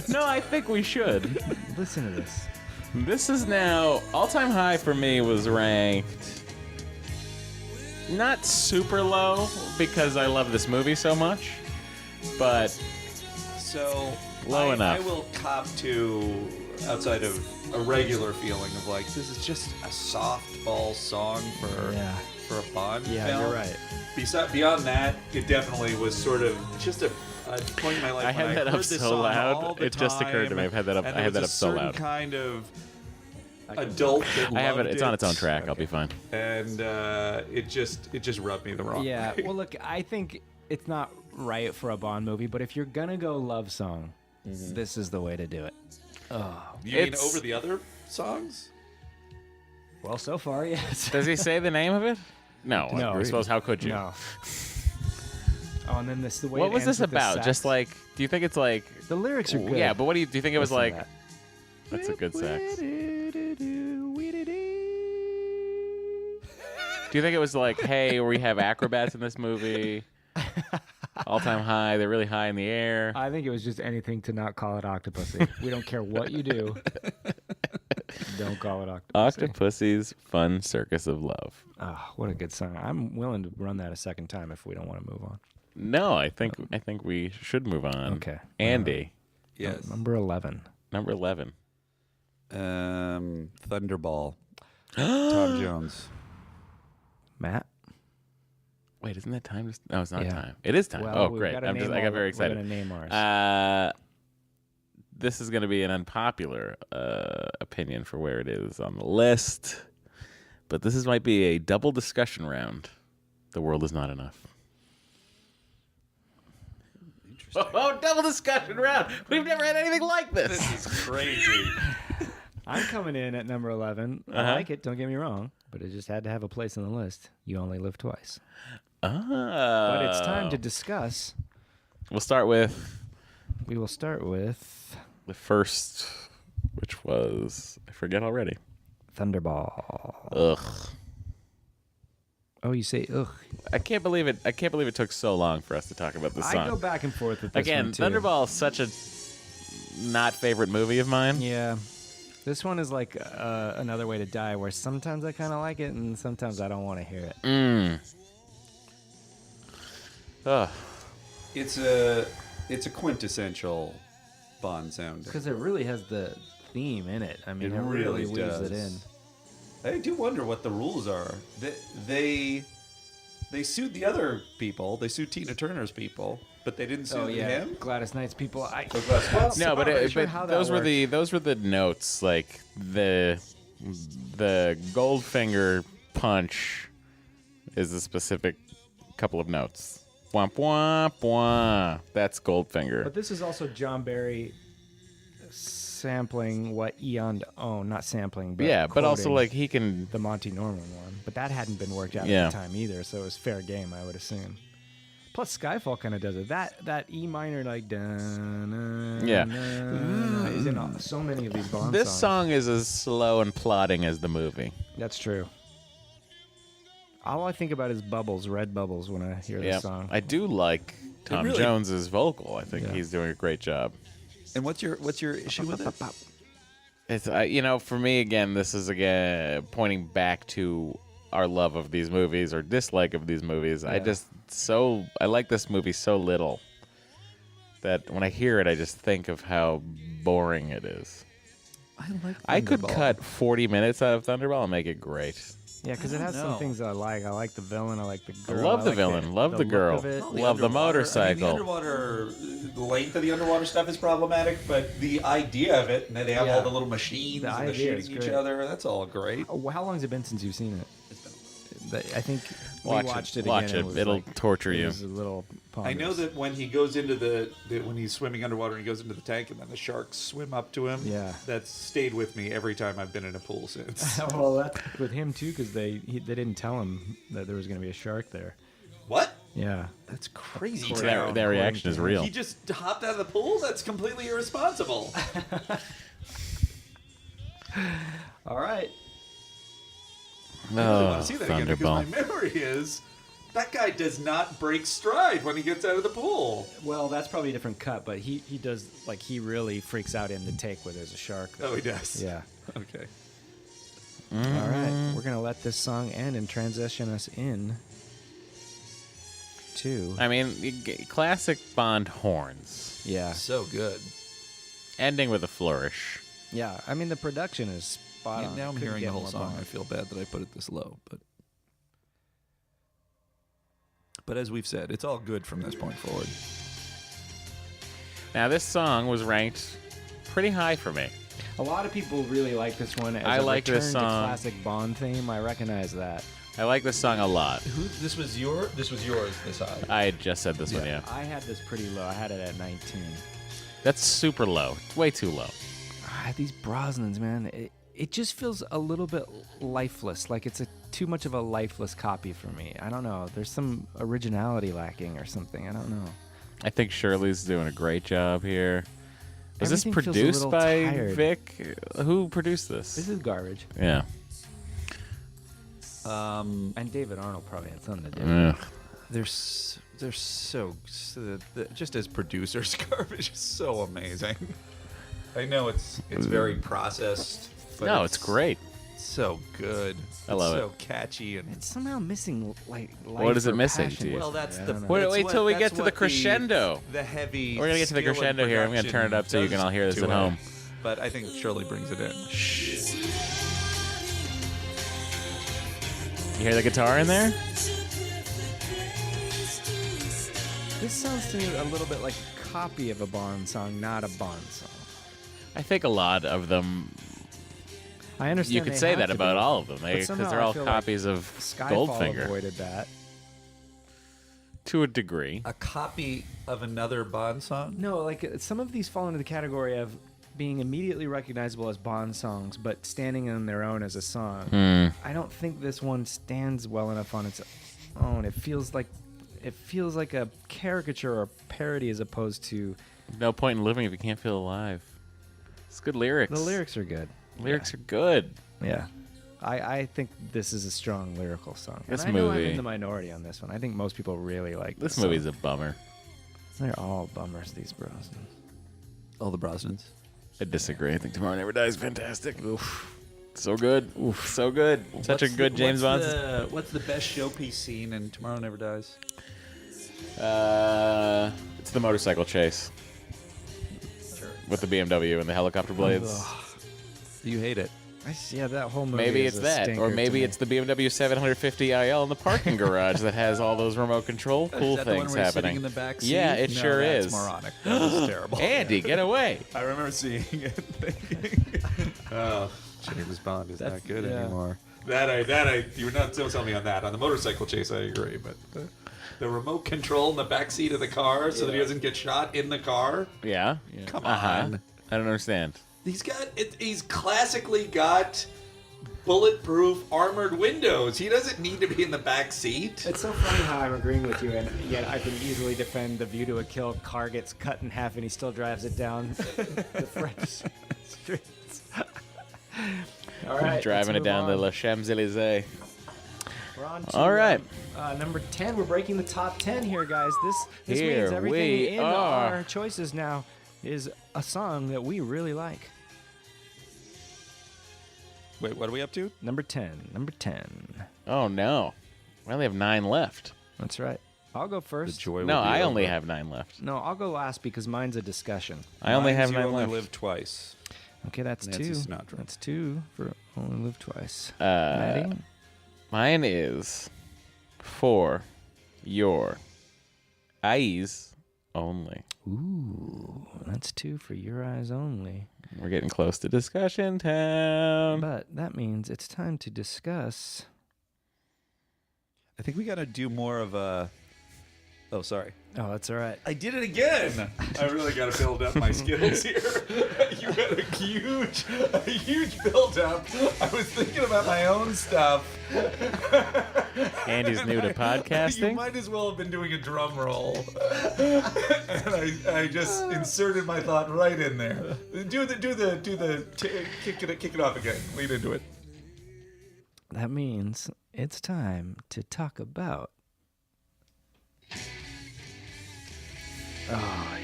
No, I think we should. Listen to this. This is now all-time high for me was ranked not super low because I love this movie so much, but So Low enough. I will cop to outside of a regular feeling of like this is just a softball song for a Bond Yeah, film. you're right. Beyond that, it definitely was sort of just a point in my life. I had when that I up heard this so song loud, all the it just occurred to me. time, I've had that up- and I had there that was up so a certain loud. kind of adult that I have it. loved It's on its own track. I'll be fine. and it just rubbed me the wrong Yeah, way. well, look, I think it's not right for a Bond movie, but if you're gonna go love song, this is the way to do it. You mean It's- over the other songs? Well, so far, yes. Does he say the name of it? No. No, I suppose how could you? No. Oh, and then this the way. What it was ends this with the about? sax. Just like, do you think it's like? the lyrics are good. Yeah, but what do you think it was Listen to like? that. That's a good sax. Do you think it was like, hey, we have acrobats in this movie? All-time high. They're really high in the air. I think it was just anything to not call it Octopussy. We don't care what you do. Don't call it Octopussy. Octopussy's Fun Circus of Love. Oh, what a good song. I'm willing to run that a second time if we don't want to move on. No, I think we should move on. Okay. Andy, Yes. Number 11. number 11. Thunderball. Tom Jones. Matt? Wait, isn't that time? No, it's not Yeah. time. It is time. Well, Oh, we've great! gotta I name got all- very we're excited. gonna name ours. This is going to be an unpopular opinion for where it is on the list, but this might be a double discussion round. The world is not enough. Oh, double discussion round! We've never had anything like this. This is crazy. I'm coming in at number 11. I Uh-huh. like it, don't get me wrong, but it just had to have a place on the list. You only live twice. But But it's time to discuss. We'll start with We will start with the first, which was I forget already. Thunderball. Ugh. Oh, you say ugh. I can't believe it. I can't believe it took so long for us to talk about this I song. go back and forth with this Again, one, too. Thunderball is such a not favorite movie of mine. Yeah. This one is like Another Way to Die, where sometimes I kind of like it and sometimes I don't want to hear it. Ugh. It's a quintessential Bond sound. Because it really has the theme in it. I mean, It it really really weaves it does. in. I do wonder what the rules are. They sued the other people. They sued Tina Turner's people, but they didn't sue him. Gladys Knight's people. No, but, not sure how that those were the notes, like the Goldfinger punch is a specific couple of notes. Womp womp womp. That's Goldfinger. But this is also John Barry sampling what Eon owned, not sampling, but yeah, but also quoting like he can. the Monty Norman one. But that hadn't been worked out Yeah. at the time either, so it was fair game, I would assume. Plus, Skyfall kind of does it. That E minor, like, dun, Yeah. is in so many of these Bond This songs. song is as slow and plodding as the movie. That's true. All I think about is bubbles, red bubbles, when I hear Yeah, this song. I do like Tom really- Jones's vocal. I think Yeah. he's doing a great job. And what's your issue with it? It's for me again, this is again pointing back to our love of these movies or dislike of these movies. I like this movie so little that when I hear it, I just think of how boring it is. I like. I could cut 40 minutes out of Thunderball and make it great. Yeah, because it has some things that I like. I like the villain. I like the I girl. love the like villain. Love the look girl. of it. Love the motorcycle. I mean, the length of the underwater stuff is problematic, but the idea of it, and they have Yeah. all the little machines The and they're idea is shooting each great. other. That's all great. Oh, how long has it been since you've seen it? I think Watch we watched it. it Watch again. it. and was It'll like, torture it you. was a little I know ponderous. that when he goes into when he's swimming underwater and he goes into the tank and then the sharks swim up to him. Yeah. That's stayed with me every time I've been in a pool since. Well, that's with him too, because they didn't tell him that there was going to be a shark there. What? Yeah. That's crazy. So town. their reaction is real. He just hopped out of the pool? That's completely irresponsible. All right. I really want Oh, to see that again because my Thunderball. memory is that guy does not break stride when he gets out of the pool. Well, that's probably a different cut, but he does he really freaks out in the take where there's a shark. Oh, he does. Yeah. Okay. All right. We're gonna let this song end and transition us in to I mean, classic Bond horns, yeah. So good. ending with a flourish. Yeah. I mean the production is spot on. Now I'm Couldn't hearing get the whole more song. Bond. I feel bad that I put it this low, but as we've said, it's all good from this point forward. Now, this song was ranked pretty high for me. A lot of people really like this one as I a like this return to song. classic Bond theme. I recognize that. I like this song a lot. This was yours. This high. I had just said this one, yeah. I had this pretty low. I had it at 19. That's super low. Way too low. These Brosnans, man, it just feels a little bit lifeless. Like it's too much of a lifeless copy for me. I don't know. There's some originality lacking or something. I don't know. I think Shirley's doing a great job here. Is this Everything feels a produced little by tired. Vic? Who produced this? This is garbage. Yeah. And David Arnold probably had something to do with it. Ugh. They're so just as producers, garbage is so amazing. I know it's very processed. But No, it's great. So good. I love it's so catchy and It's somehow missing life What is it or missing passion. to you? well, that's I the. don't know. Wait, that's wait what- till we that's get to the what crescendo. The heavy. We're gonna get to the skill and crescendo here. I'm gonna turn it up so you production can all hear this does at to home. it. But I think Shirley brings it in. You hear the guitar in there? This sounds to me a little bit like a copy of a Bond song, not a Bond song. I think a lot of them. I understand. You could they say have that to about be, all of them, but because somehow they're I all feel like copies of Skyfall Goldfinger avoided that. to a degree. A copy of another Bond song. No, like some of these fall into the category of being immediately recognizable as Bond songs, but standing on their own as a song. I don't think this one stands well enough on its own. It feels like a caricature or parody as opposed to No point in living if you can't feel alive. It's good lyrics. the lyrics are good. Lyrics are good. Yeah. I think this is a strong lyrical song. This and I know I'm movie- in the minority on this one. I think most people really like This song. movie's a bummer. They're all bummers, these bros. All the Brosnans. I disagree. I think Tomorrow Never Dies is fantastic. Oof. So good. Oof. So good. Such a good James Bond. What's the best showpiece scene in Tomorrow Never Dies? It's the motorcycle chase. With the BMW and the helicopter blades. You hate it. Yeah, that whole movie Maybe is it's a that. stinker Or to maybe me. it's the BMW 750IL in the parking garage that has all those remote control cool Is that the one things where he's sitting happening. in the back seat? Yeah, it No, sure that's is. moronic. That was terrible. Andy, get away. I remember seeing it thinking, oh, James Bond is not good yeah. anymore. You're not still telling me on that. On the motorcycle chase, I agree, but the remote control in the back seat of the car so that he doesn't get shot in the car. Yeah? Come Uh-huh. on. I don't understand. He's classically got bulletproof armored windows. He doesn't need to be in the back seat. It's so funny how I'm agreeing with you, and yet I can easily defend the View to a Kill. Car gets cut in half, and he still drives it down the French streets. All right, Driving let's it down move the on. Champs-Élysées. We're on to, All right. number 10. We're breaking the top 10 here, guys. This Here means everything we in are. our choices now is a song that we really like. Wait, what are we up to? Number 10. Number 10. Oh, no. We only have 9 left. That's right. I'll go first. joy. No, I only have 9 left. No, I'll go last because mine's a discussion. I only have You 9 only left. live twice. Okay, that's Nancy 2. Sinatra. That's 2 for Only Live Twice. Uh, Maddie? Mine is for your eyes only. Ooh, that's 2 for your eyes only. We're getting close to discussion time. But that means it's time to discuss. I think we got to do more of a. Oh, sorry. Oh, that's all right. I did it again. I really got to build up my skills here. You had a huge build up. I was thinking about my own stuff. Andy's new to You podcasting. might as well have been doing a drum roll. And I just inserted my thought right in there. Kick it off again. Lead into it. That means it's time to talk about. Oh,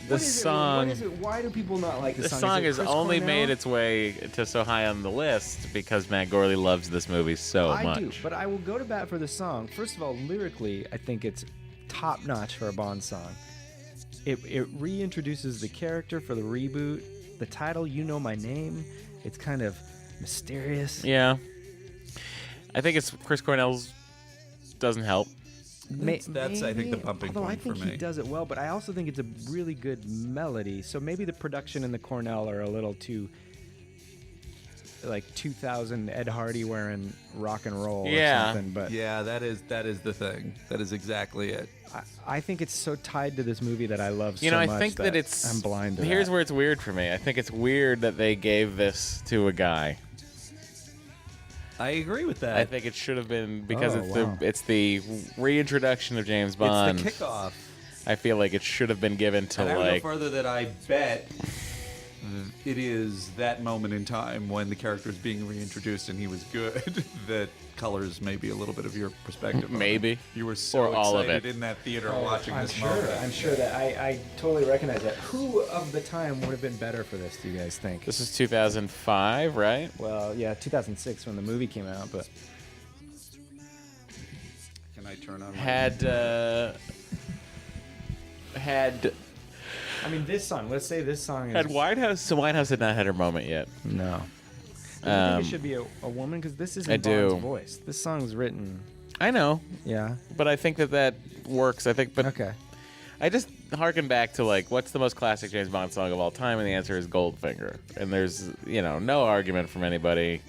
This song. Why do people not like This song has only made its way to so high on the list because Matt Gorley loves this movie so I much. do, but I will go to bat for the song. First of all, lyrically, I think it's top notch for a Bond song. It reintroduces the character for the reboot. The title, "You Know My Name," it's kind of mysterious. Yeah. I think it's Chris Cornell's doesn't help. That's I think, the Maybe, bumping although point I think for me. he does it well, but I also think it's a really good melody. So maybe the production and the Cornell are a little too like 2000 Ed Hardy wearing rock and roll Yeah. or something. But Yeah, that is the thing. That is exactly it. I think it's so tied to this movie that I love You so know, much I think that it's. I'm blind to Here's that. where it's weird for me. I think it's weird that they gave this to a guy. I agree with that. I think it should have been because Oh, wow. it's the reintroduction of James Bond. It's the kickoff. I feel like it should have been given to And I would like go further that I bet it is that moment in time when the character is being reintroduced and he was good that colors maybe a little bit of your perspective. on it. Maybe. You were so Or all of excited it. in that theater Oh, watching I'm this sure. moment. I'm sure that I totally recognize that. Who of the time would have been better for this? Do you guys think? this is 2005, right? Well, yeah, 2006 when the movie came out, but Can I turn on my Had I mean, this song. Let's say this song is. Winehouse. So Winehouse had not had her moment yet. No. Do you think it Um, should be a woman? Because this isn't I Bond's do. voice. This song's written. I know, Yeah. but I think that works. I think, but Okay. I just harken back to like, what's the most classic James Bond song of all time, and the answer is Goldfinger. And there's no argument from anybody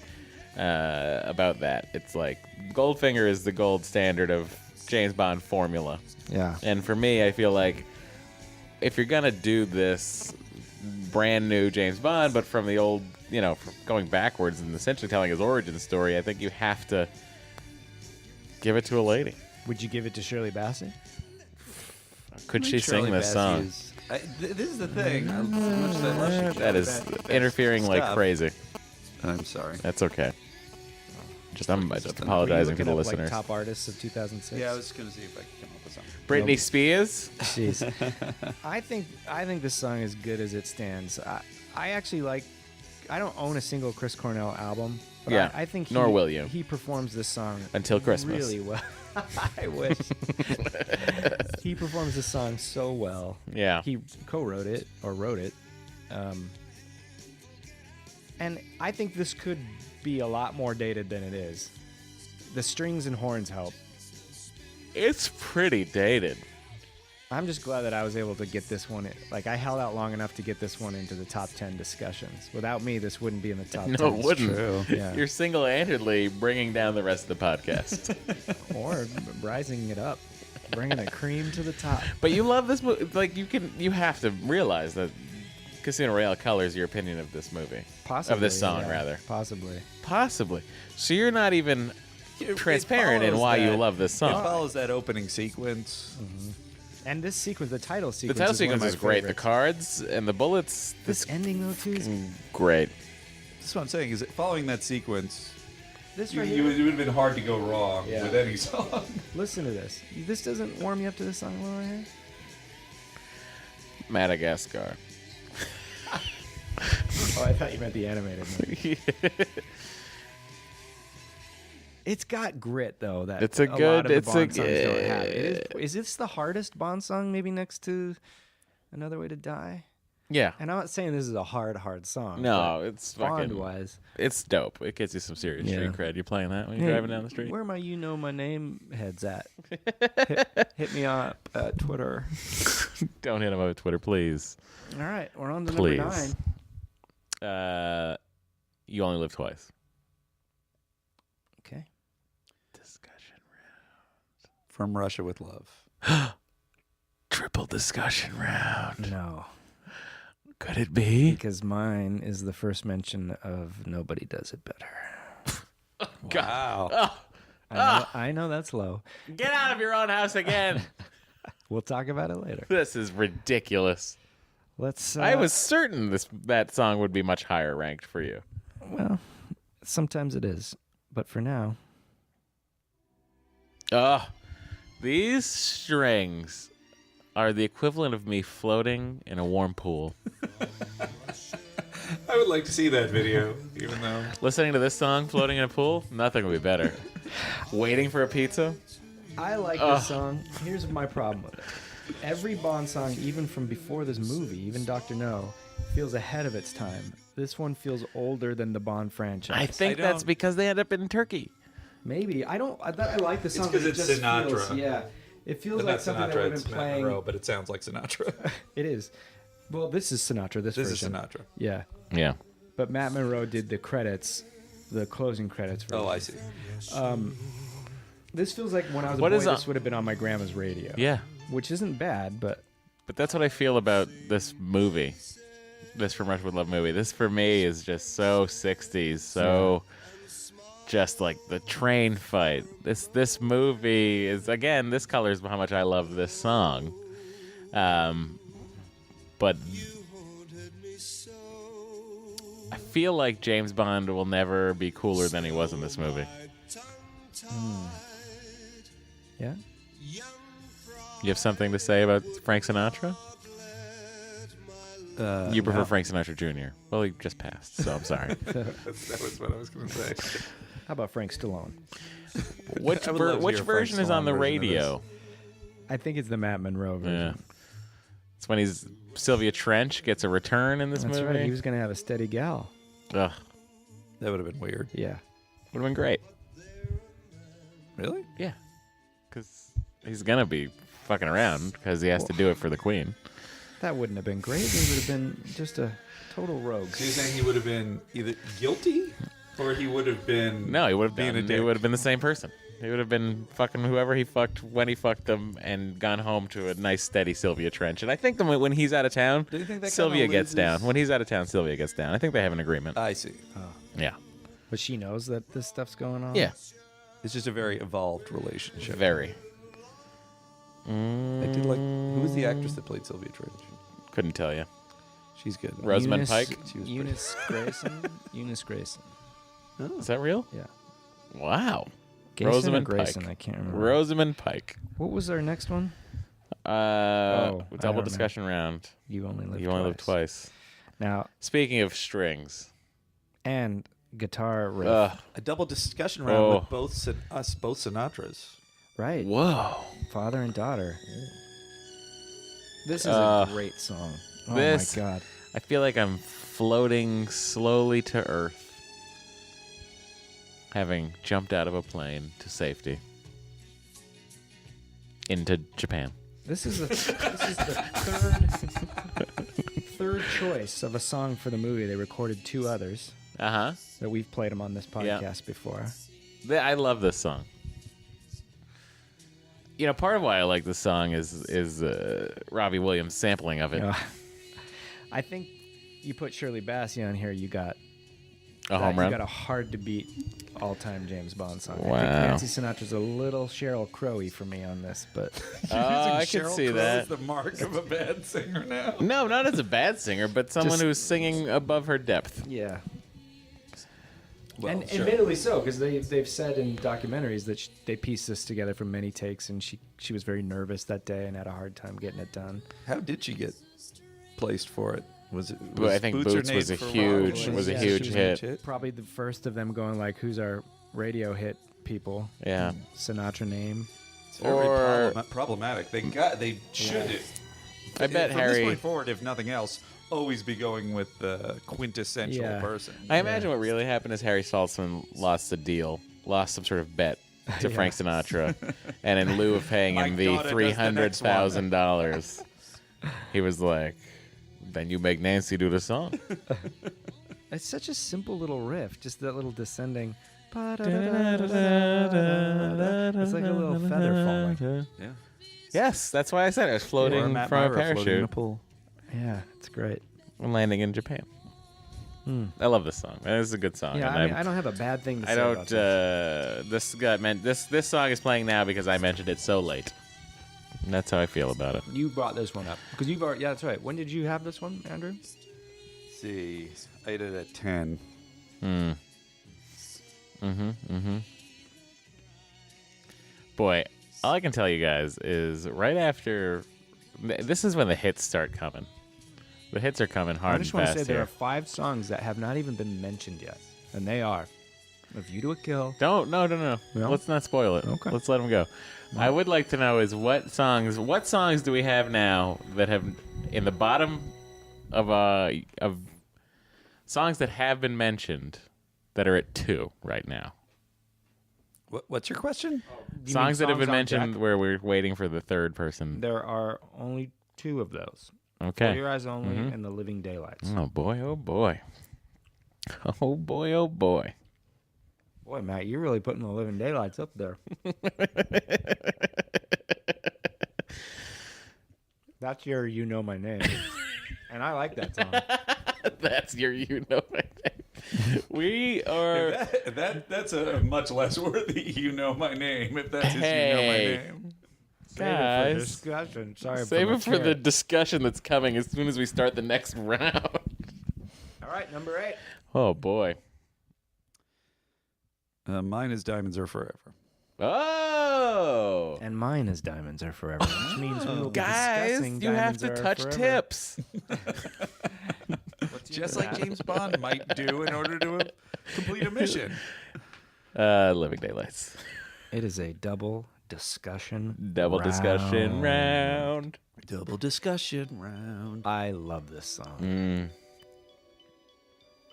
about that. It's like Goldfinger is the gold standard of James Bond formula. Yeah. And for me, I feel like if you're gonna do this brand new James Bond, but from the old, from going backwards and essentially telling his origin story, I think you have to give it to a lady. Would you give it to Shirley Bassey? Could she Shirley sing this Bassey song? is- this is the thing. As much as I love Shirley That is Bassey interfering like stuff- crazy. I'm sorry. That's okay. I'm just Were you apologizing to looking the up, listeners. Like top artists of 2006. Yeah, I was going to see if I could come up with something. Britney Spears. Jeez. I think this song is good as it stands. I actually like. I don't own a single Chris Cornell album. But Yeah, I think nor will you. He performs this song Until Christmas. really well. I wish. He performs this song so well. Yeah. He co-wrote it or wrote it, and I think this could be a lot more dated than it is. The strings and horns help. It's pretty dated. I'm just glad that I was able to get this one. Like, I held out long enough to get this one into the top 10 discussions. Without me, this wouldn't be in the top 10. No, it wouldn't. True. Yeah. You're single-handedly bringing down the rest of the podcast. Or rising it up, bringing a cream to the top. But you love this movie. Like, you have to realize that Casino Royale colors your opinion of this movie. Possibly. Of this song, yeah, rather. Possibly. Possibly. So you're not even transparent in follows why you that. love this It song. follows that opening sequence. And this sequence, the title The sequence, title is one of sequence my is great. The favorites. cards and the bullets. This ending, though, too, is Great. That's what I'm saying. Is that following that sequence, this it right would here. have been hard to go wrong Yeah. with any song. Listen to this. This doesn't warm you up to this song a little right here? Madagascar. Oh, I thought you meant the animated movie. It's got grit, though. That It's a lot good- of the it's a Bond songs don't have. g- Is this the hardest Bond song? Maybe next to Another Way to Die. Yeah. And I'm not saying this is a hard song. No, it's Bond fucking. wise. It's dope. It gets you some serious street cred. You playing that when you're driving down the street? Where my you know my name heads at? hit me up at Twitter. Don't hit him up on Twitter, please. All right, we're on to Please. number 9. You only live twice. Okay. Discussion round. From Russia with Love. Triple discussion round. No, Could it be? because mine is the first mention of Nobody Does It Better. Wow. I know that's low. Get out of your own house again. We'll talk about it later. This is ridiculous. Let's. I was certain that song would be much higher ranked for you. Well, sometimes it is, but for now, These strings are the equivalent of me floating in a warm pool. I would like to see that video, even though. Listening to this song, floating in a pool, nothing would be better. Waiting for a pizza? I like this song. Here's my problem with it. Every Bond song, even from before this movie, even Dr. No, feels ahead of its time. This one feels older than the Bond franchise. I think I that's don't- because they end up in Turkey. Maybe. I like the song. 'cause but it it's just Sinatra. Feels, yeah. It feels like Not something Sinatra, that would have it's been Matt playing. Monroe, but it sounds like Sinatra. It is. Well, this is Sinatra, this This is version. Sinatra. Yeah. Yeah. But Matt Monroe did the credits, the closing credits. Version. Oh, I see. This feels like when I was a What boy, is this would have been on my grandma's radio. Yeah. Which isn't bad, but But that's what I feel about this movie. This From Russia with Love movie. This for me is just so 60s, so just like the train fight. This movie is, again, this colors how much I love this song. But I feel like James Bond will never be cooler than he was in this movie. yeah. You have something to say about Frank Sinatra? You prefer no. Frank Sinatra Jr. Well, he just passed, so I'm sorry. That was what I was going to say. How about Frank Stallone? Which I would love to which hear a Frank version is on Stallone the version of radio? I think it's the Matt Monroe version. Yeah. It's when Sylvia Trench gets a return in this That's movie. right. He was going to have a steady gal. Ugh, That would have been weird. Yeah. would have been great. Really? Yeah, because he's gonna be fucking around because he has to do it for the Queen. That wouldn't have been great. He would have been just a total rogue. So you're saying he would have been either guilty or he would have been. No, he would have Being a done. He dick. would have been the same person. He would have been fucking whoever he fucked when he fucked them and gone home to a nice steady Sylvia Trench. And I think that when he's out of town, Do you think that Sylvia kinda gets loses- down. When he's out of town, Sylvia gets down. I think they have an agreement. I see. Yeah. But she knows that this stuff's going on? Yeah. It's just a very evolved relationship. Very. I did like. Who was the actress that played Sylvia Trench? Couldn't tell you. She's good. Rosamund Eunice- Pike? She was Eunice Grayson? Eunice Grayson. Is that real? Yeah. Wow. Grayson Rosamund or Grayson? Pike. I can't remember. Rosamund Pike. What was our next one? Double know. discussion round. You only live You only live twice. Now, Speaking of strings, and guitar riff. a double discussion round Oh. with both both Sinatras. Right. whoa, Father and daughter. This is Uh, a great song. Oh this- my god. I feel like I'm floating slowly to Earth, having jumped out of a plane to safety into Japan. This is the third choice of a song for the movie. They recorded two others Uh huh. that we've played them on this podcast before. I love this song. You know, part of why I like this song is Robbie Williams' sampling of it. You know, I think you put Shirley Bassey on here, you got A home you run. got a hard to beat all-time James Bond song. I Wow. think Nancy Sinatra's a little Sheryl Crow-y for me on this, but I can see that. the mark of a bad singer now. No, not as a bad singer, but someone Just- who's singing above her depth. yeah. Well, And sure. admittedly so, because they've said in documentaries that they pieced this together from many takes, and she was very nervous that day and had a hard time getting it done. How did she get placed for it? Was it? But I think Her Boots Name was a for a huge- while? was a Yeah, huge she hit. Probably the first of them going like, "Who's our radio hit people?" Yeah. Sinatra name. It's very Or- problematic. They should. I bet from Harry. this point forward, if nothing else, always be going with the quintessential Yeah. person. I imagine what really happened is Harry Saltzman lost a deal, lost some sort of bet to Frank Sinatra, and in lieu of paying My him the daughter does the next one. $300,000, he was like, "Then you make Nancy do the song." It's such a simple little riff, just that little descending. It's like a little feather falling. Yeah. Yes, that's why I said it was floating Or Matt from a Myra floating in parachute a pool. Yeah, it's great. and landing in Japan. I love this song. This is a good song. Yeah, and I mean, I don't have a bad thing to I say don't. about this. This got meant. This song is playing now because I mentioned it so late. And that's how I feel about it. You brought this one up because you've already. Yeah, that's right. When did you have this one, Andrew? Let's see, I did it at 10. Boy, all I can tell you guys is right after. This is when the hits start coming. The hits are coming hard I and just want to fast say there here. are 5 songs that have not even been mentioned yet, and they are "A View to a Kill." Don't no. No? Let's not spoil it. Okay. Let's let them go. I would like to know is what songs do we have now that have in the bottom of songs that have been mentioned that are at 2 right now. What's your question? You Songs mean that have been on mentioned deck? where we're waiting for the third person. There are only 2 of those. For Okay. Your Eyes Only and The Living Daylights. Oh boy, oh boy. Oh boy, oh boy. Boy, Matt, you're really putting The Living Daylights up there. That's your "You Know My Name," and I like that song. That's your you know my name. We are That's a much less worthy "You Know My Name" if that's his "You Know My Hey. Name." Save it for guys. discussion. Sorry, Save my it for the chair. discussion that's coming as soon as we start the next round. All right, number 8. Oh boy. Mine is "Diamonds Are Forever." Oh. And mine is "Diamonds Are Forever," which means we will be Guys, discussing you have Diamonds to Are touch Forever. tips. Just like James Bond might do in order to complete a mission. Living Daylights. It is a double discussion. Double discussion round. Double discussion round. I love this song. Mm.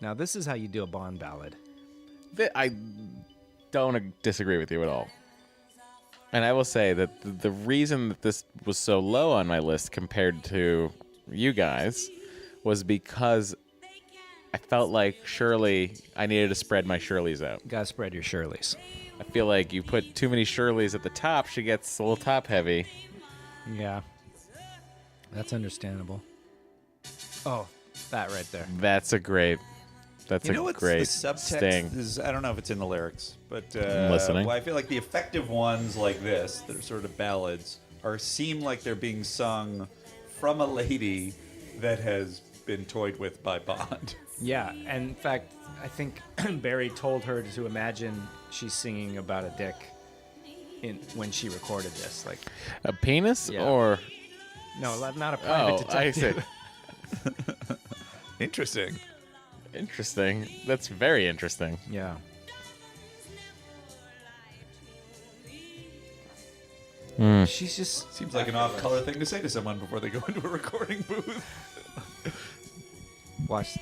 Now, this is how you do a Bond ballad. I don't disagree with you at all. And I will say that the reason that this was so low on my list compared to you guys was because I felt like Shirley, I needed to spread my Shirleys out. Gotta spread your Shirleys. I feel like you put too many Shirleys at the top, she gets a little top heavy. Yeah. That's understandable. Oh, that right there. That's a great You know what's great the subtext sting. is? I don't know if it's in the lyrics, but I'm listening. well, I feel like the effective ones like this, that are sort of ballads, seem like they're being sung from a lady that has been toyed with by Bond. Yeah, and in fact, I think Barry told her to imagine she's singing about a dick when she recorded this. Like, A penis Yeah. or no, not a private I detective. see. Interesting. Interesting. That's very interesting. Yeah. She's just Seems like an off-color thing to say to someone before they go into a recording booth. watch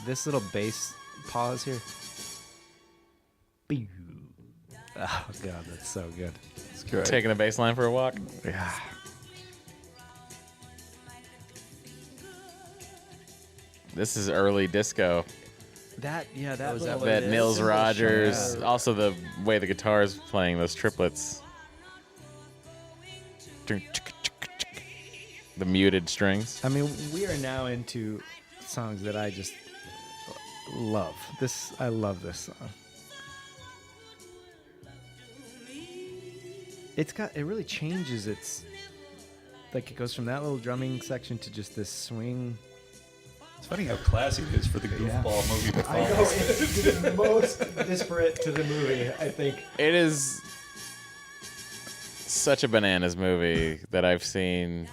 this little bass pause here. Pew. Oh god, that's so good. It's great. Taking the bass line for a walk. Yeah. This is early disco. That was little- That Nils simple Rogers. shot. Also the way the guitar is playing those triplets. The muted strings. I mean, we are now into songs that I just love. I love this song. It really changes its, like, it goes from that little drumming section to just this swing. It's funny how classy it is for the goofball movie that I know, follows. it's the most disparate to the movie, I think. It is such a bananas movie that I've seen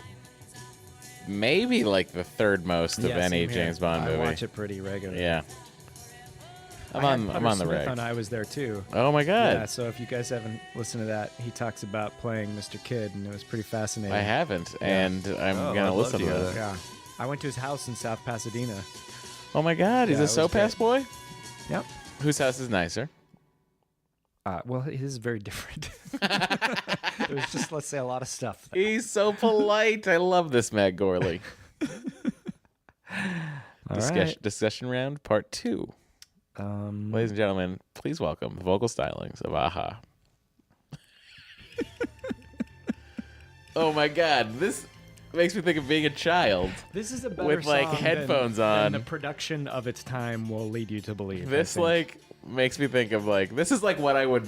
maybe like the third most of Yeah, any same here. James Bond movie. I watch it pretty regularly. Yeah. I'm I had on Hunter the Smith reg. on I Was There Too. Oh my god. Yeah, so if you guys haven't listened to that, he talks about playing Mr. Kidd, and it was pretty fascinating. I haven't, and I'm Oh, I'd gonna love listen to to hear it. that. Yeah. I went to his house in South Pasadena. Oh my God, he's Yeah, a it was Sopas boy? Yep. Whose house is nicer? Well, his is very different. It was just, let's say, a lot of stuff. He's so polite. I love this Matt Gorley. All right. Discussion round part 2. Ladies and gentlemen, please welcome the vocal stylings of Aha. Oh my God, this makes me think of being a child. This is a better with, like, song headphones than on. the production of its time will lead you to believe. I This think. like makes me think of like this is like what I would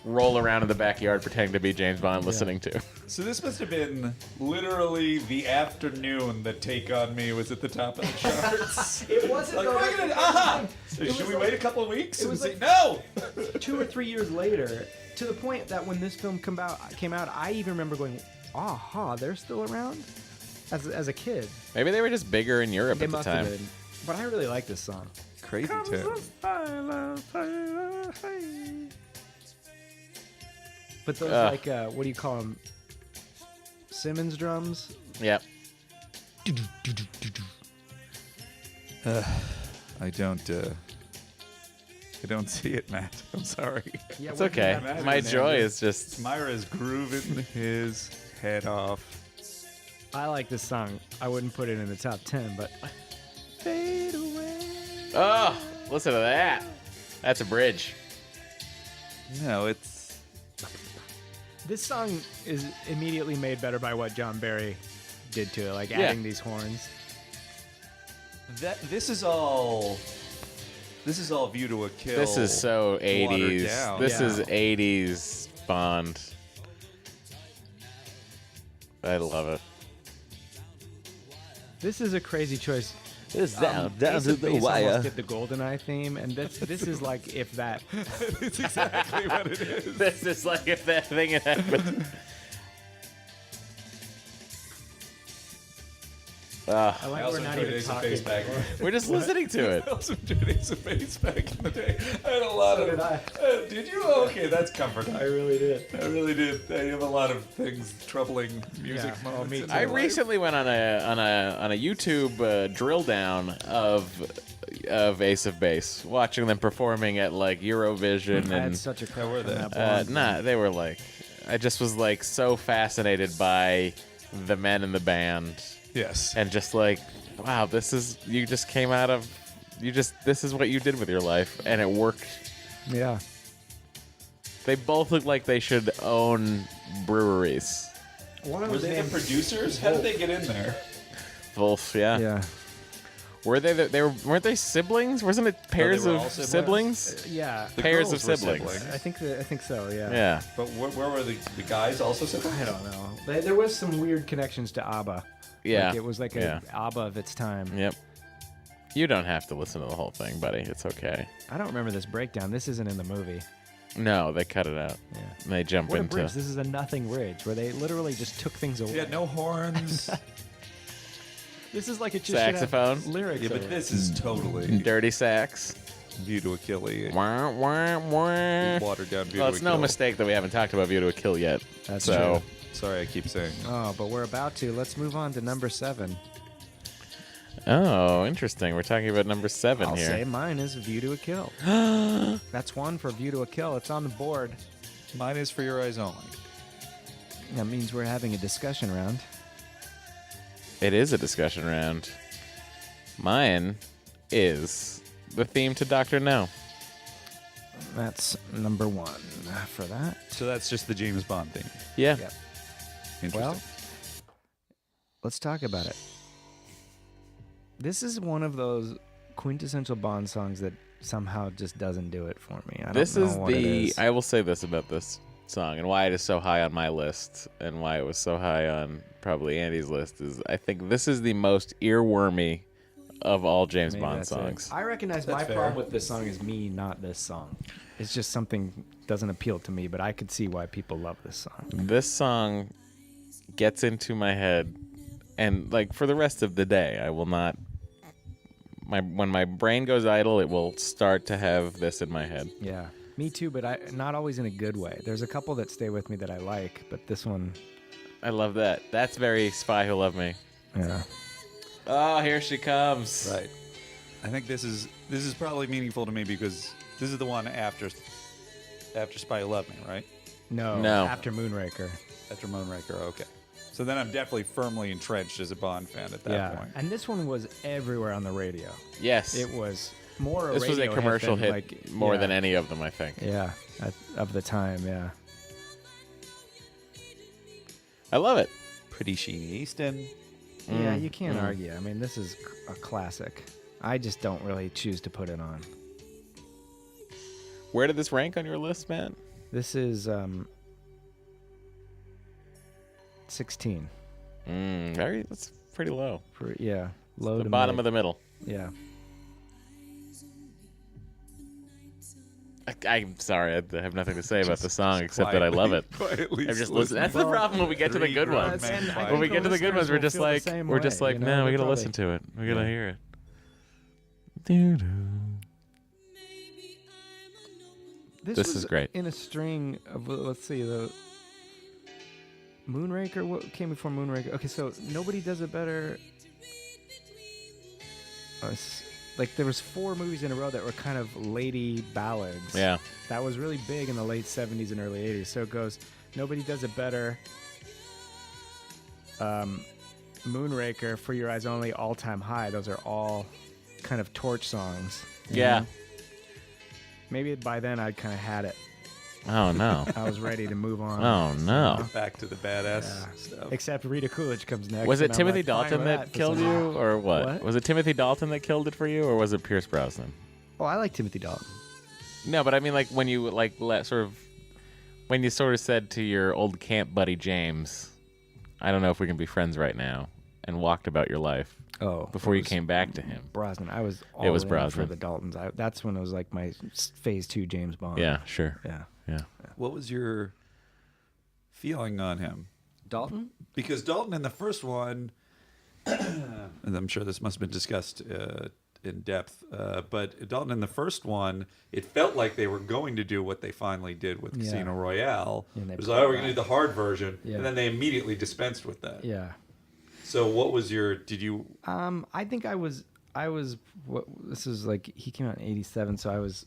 roll around in the backyard pretending to be James Bond listening to. So this must have been literally the afternoon that Take On Me was at the top of the charts. It wasn't. Like, though, we're gonna, So It should was we like- wait a couple of weeks it and was say like- no? 2 or 3 years later, to the point that when this film came out, I even remember going, "Aha, they're still around." As a kid, Maybe they were just bigger in Europe they at the must have time. been. But I really like this song. Crazy tune. But those Ugh. like what do you call them? Simmons drums. Yep. I don't see it, Matt. I'm sorry. Yeah, It's what do you okay. have Matt to My do, man? joy is just Myra's grooving his head off. I like this song. I wouldn't put it in the top 10, but fade away. oh, listen to that. That's a bridge. No, it's This song is immediately made better by what John Barry did to it, like Yeah. adding these horns. that. This is all View to a Kill. This is so 80s. down. This Yeah. is 80s Bond. I love it. This is a crazy choice. It's Ace of Base almost did the GoldenEye theme, and this is like if that. It's exactly what it is. This is like if that thing had happened. I like we're not even talking. We're just listening to it. I also enjoyed Ace of Base back in the day. I had a lot of. did I. Did you? Okay, that's comforting. I really did. I really did. I have a lot of things, troubling music Yeah. moments. Me in too. my I life. recently went on a YouTube drill down of Ace of Base, watching them performing at like Eurovision I had and such a crush were on they? that blonde. nah, they were like, I just was like so fascinated by the men in the band Yes. and just like, wow, this is this is what you did with your life and it worked. Yeah. They both look like they should own breweries. One of Were those they the names- producers? How did they get in there? Wolf, yeah. Yeah. Were weren't they siblings? Wasn't it pairs were of all siblings? siblings? Yeah. The Pairs girls of were siblings. I think so. Yeah. Yeah. But where were the guys also siblings? I don't know. There was some weird connections to ABBA. Yeah. Like it was like a Yeah. ABBA of its time. Yep. You don't have to listen to the whole thing, buddy. It's okay. I don't remember this breakdown. This isn't in the movie. No, they cut it out. Yeah. And they jump What a into. bridge. This is a nothing bridge where they literally just took things away. Yeah, no horns. This is like it just should have Saxophone? lyrics. Yeah, in but it. this is totally Dirty sax. View to a Kill. Wah, wah, wah. Watered down View Well, to it's a no Kill. mistake that we haven't talked about View to a Kill yet. That's so, true. Sorry, I keep saying. Oh, but we're about to. Let's move on to number 7. oh, interesting. We're talking about number 7 I'll here. say mine is View to a Kill. That's one for View to a Kill. It's on the board. Mine is For Your Eyes Only. That means we're having a discussion round. It is a discussion round. Mine is the theme to Dr. No. That's number 1 for that. So that's just the James Bond thing. Yeah. Yep. Interesting. Well, let's talk about it. This is one of those quintessential Bond songs that somehow just doesn't do it for me. I don't This know is what it is. I will say this about this song and why it is so high on my list and why it was so high on probably Andy's list is I think this is the most earwormy of all James Maybe Bond that's it. songs. I recognize my That's fair. problem with this song is me, not this song. It's just something doesn't appeal to me, but I could see why people love this song. This song gets into my head and like for the rest of the day I will not when my brain goes idle it will start to have this in my head. Yeah, me too, but not always in a good way. There's a couple that stay with me that I like, but this one, I love that. That's very Spy Who Loved Me. yeah. Oh, here she comes. Right. I think this is probably meaningful to me because this is the one after Spy Who Loved Me, right? No. No. After Moonraker. After Moonraker, okay. So then I'm definitely firmly entrenched as a Bond fan at that point. And this one was everywhere on the radio. Yes. It was more. This was a radio commercial than, hit like, more yeah. than any of them, I think. Yeah, of the time. Yeah. I love it. Pretty Sheeny Easton. Yeah, you can't argue. I mean, this is a classic. I just don't really choose to put it on. Where did this rank on your list, Matt? This is 16. That's pretty low. Yeah, low The to bottom mid. of the middle. Yeah. I'm sorry, I have nothing to say about the song except that I love it. Quietly I'm just listening. That's the problem when we get to the good ones. And I When we think get to the good ones, we're listeners just will feel the like, same we're just way, like, you know? no, we They're gotta probably- listen to it. We gotta hear it. Doo-doo. This was is great. In a string of, let's see, the Moonraker. What came before Moonraker? Okay, so Nobody Does It Better. Like there was 4 movies in a row that were kind of lady ballads. Yeah. That was really big in the late 70s and early 80s. So it goes, Nobody Does It Better, Moonraker, For Your Eyes Only, All Time High. Those are all kind of torch songs. you Yeah. know? Maybe by then I'd kind of had it. Oh no. I was ready to move on. Oh no. Back to the badass Yeah. stuff. Except Rita Coolidge comes next. Was it and I'm Timothy like, fine Dalton with that for killed some- you, or what? What? Was it Timothy Dalton that killed it for you, or was it Pierce Brosnan? Oh, I like Timothy Dalton. No, but I mean, like when you when you sort of said to your old camp buddy James, "I don't know if we can be friends right now," and walked about your life Oh, before it you was came back to him. Brosnan. I was all It was in Brosnan. for the Daltons. That's when it was like my phase 2 James Bond. Yeah, sure. Yeah. Yeah. What was your feeling on him? Dalton? Because Dalton in the first one, and I'm sure this must have been discussed in depth, but Dalton in the first one, it felt like they were going to do what they finally did with Yeah. Casino Royale. And they It was put like, oh, we're that. going to do the hard version, Yeah. and then they immediately dispensed with that. Yeah. So what was did you... I think I was this is like, he came out in 87, so I was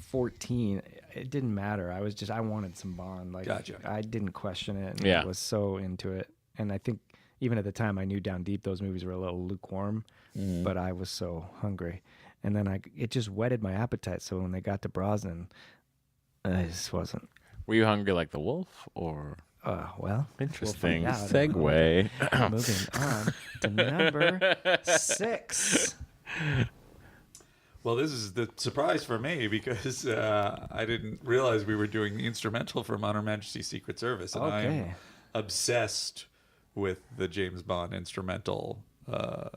14. It didn't matter. I wanted some Bond. Like, Gotcha. I didn't question it. And Yeah. I was so into it. And I think even at the time I knew down deep those movies were a little lukewarm, but I was so hungry. And then it just whetted my appetite. So when they got to Brosnan, I just wasn't. Were you hungry like the wolf, or Well, interesting we'll find out. segue? Moving on to number 6. Well, this is the surprise for me because I didn't realize we were doing the instrumental from On Her Majesty's Secret Service, and I am Okay. obsessed with the James Bond instrumental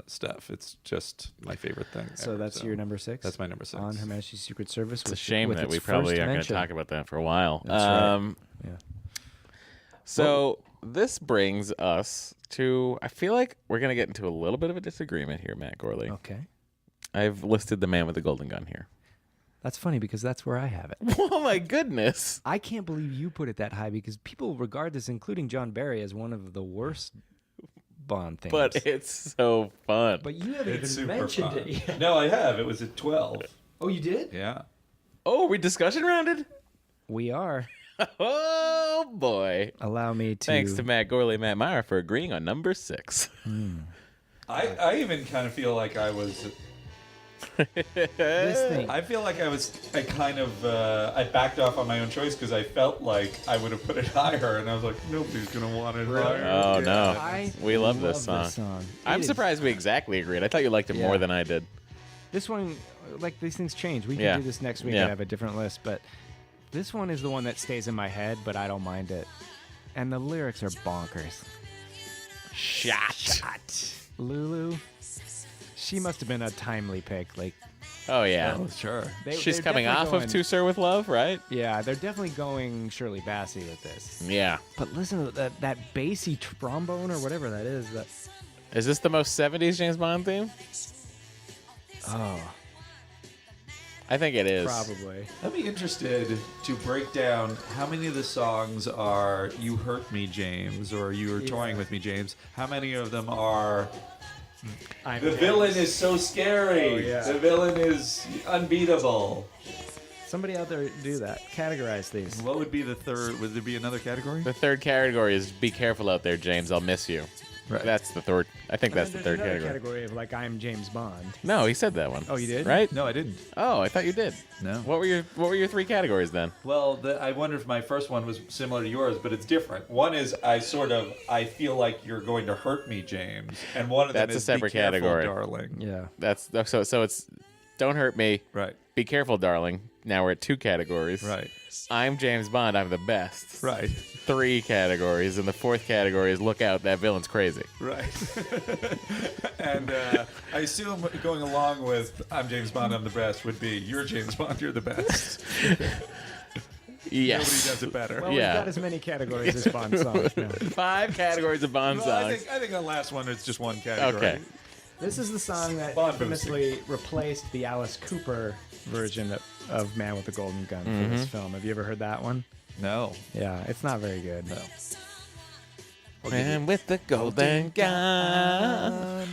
stuff. It's just my favorite thing. So ever, that's your number 6? That's my number 6. On Her Majesty's Secret Service. It's a shame that we probably aren't going to talk about that for a while. That's right. Yeah. So this brings us to, I feel like we're going to get into a little bit of a disagreement here, Matt Gorley. Okay. I've listed The Man with the Golden Gun here. That's funny because that's where I have it. Oh my goodness. I can't believe you put it that high because people regard this, including John Barry, as one of the worst Bond things. But it's so fun. But you haven't It's even super mentioned fun. it yet. No, I have. It was at 12. Oh, you did? Yeah. Oh, we discussion rounded? We are. Oh boy. Allow me to. Thanks to Matt Gorley and Matt Meyer for agreeing on number 6. I even kind of feel like I was... this thing. I feel like I backed off on my own choice because I felt like I would have put it higher, and I was like, nobody's going to want it higher. Oh, Yeah. no. We love this song. I'm It is- surprised we exactly agreed. I thought you liked it more Yeah. than I did. This one, like these things change. We can Yeah. do this next week Yeah. and have a different list, but this one is the one that stays in my head, but I don't mind it. And the lyrics are bonkers. Shot. Lulu, she must have been a timely pick. Like, Oh, yeah. Oh, sure. She's they're coming definitely off going- of To Sir With Love, right? Yeah, they're definitely going Shirley Bassey with this. Yeah. But listen to that bassy trombone or whatever that is. That Is this the most 70s James Bond theme? oh, I think it is. probably. I'd be interested to break down how many of the songs are "You Hurt Me, James" or "You Were Toying with Me, James." How many of them are The villain is so scary. Oh, yeah. The villain is unbeatable. Somebody out there do that. Categorize these. What would be the third? Would there be another category? The third category is be careful out there, James. I'll miss you. Right. That's the third. I think that's the There's third another category. of like I'm James Bond. No, he said that one. Oh, you did? Right? No, I didn't. Oh, I thought you did. No. What were your three categories then? Well, I wonder if my first one was similar to yours, but it's different. One is I feel like you're going to hurt me, James, and one of them That's a is separate be careful, category. darling. Yeah. That's so it's don't hurt me. Right. Be careful, darling. Now we're at two categories. Right. I'm James Bond. I'm the best. Right. Three categories, and the fourth category is look out, that villain's crazy. Right. And I assume going along with I'm James Bond, I'm the best would be you're James Bond, you're the best. Yes. Nobody does it better. Well, Yeah. we've got as many categories as Bond songs now. 5 categories of Bond Well, songs. I think the last one is just one category. Okay. This is the song that Bond infamously replaced the Alice Cooper version of Man with the Golden Gun for this film. Have you ever heard that one? No. Yeah, it's not very good. No. Man with the golden gun.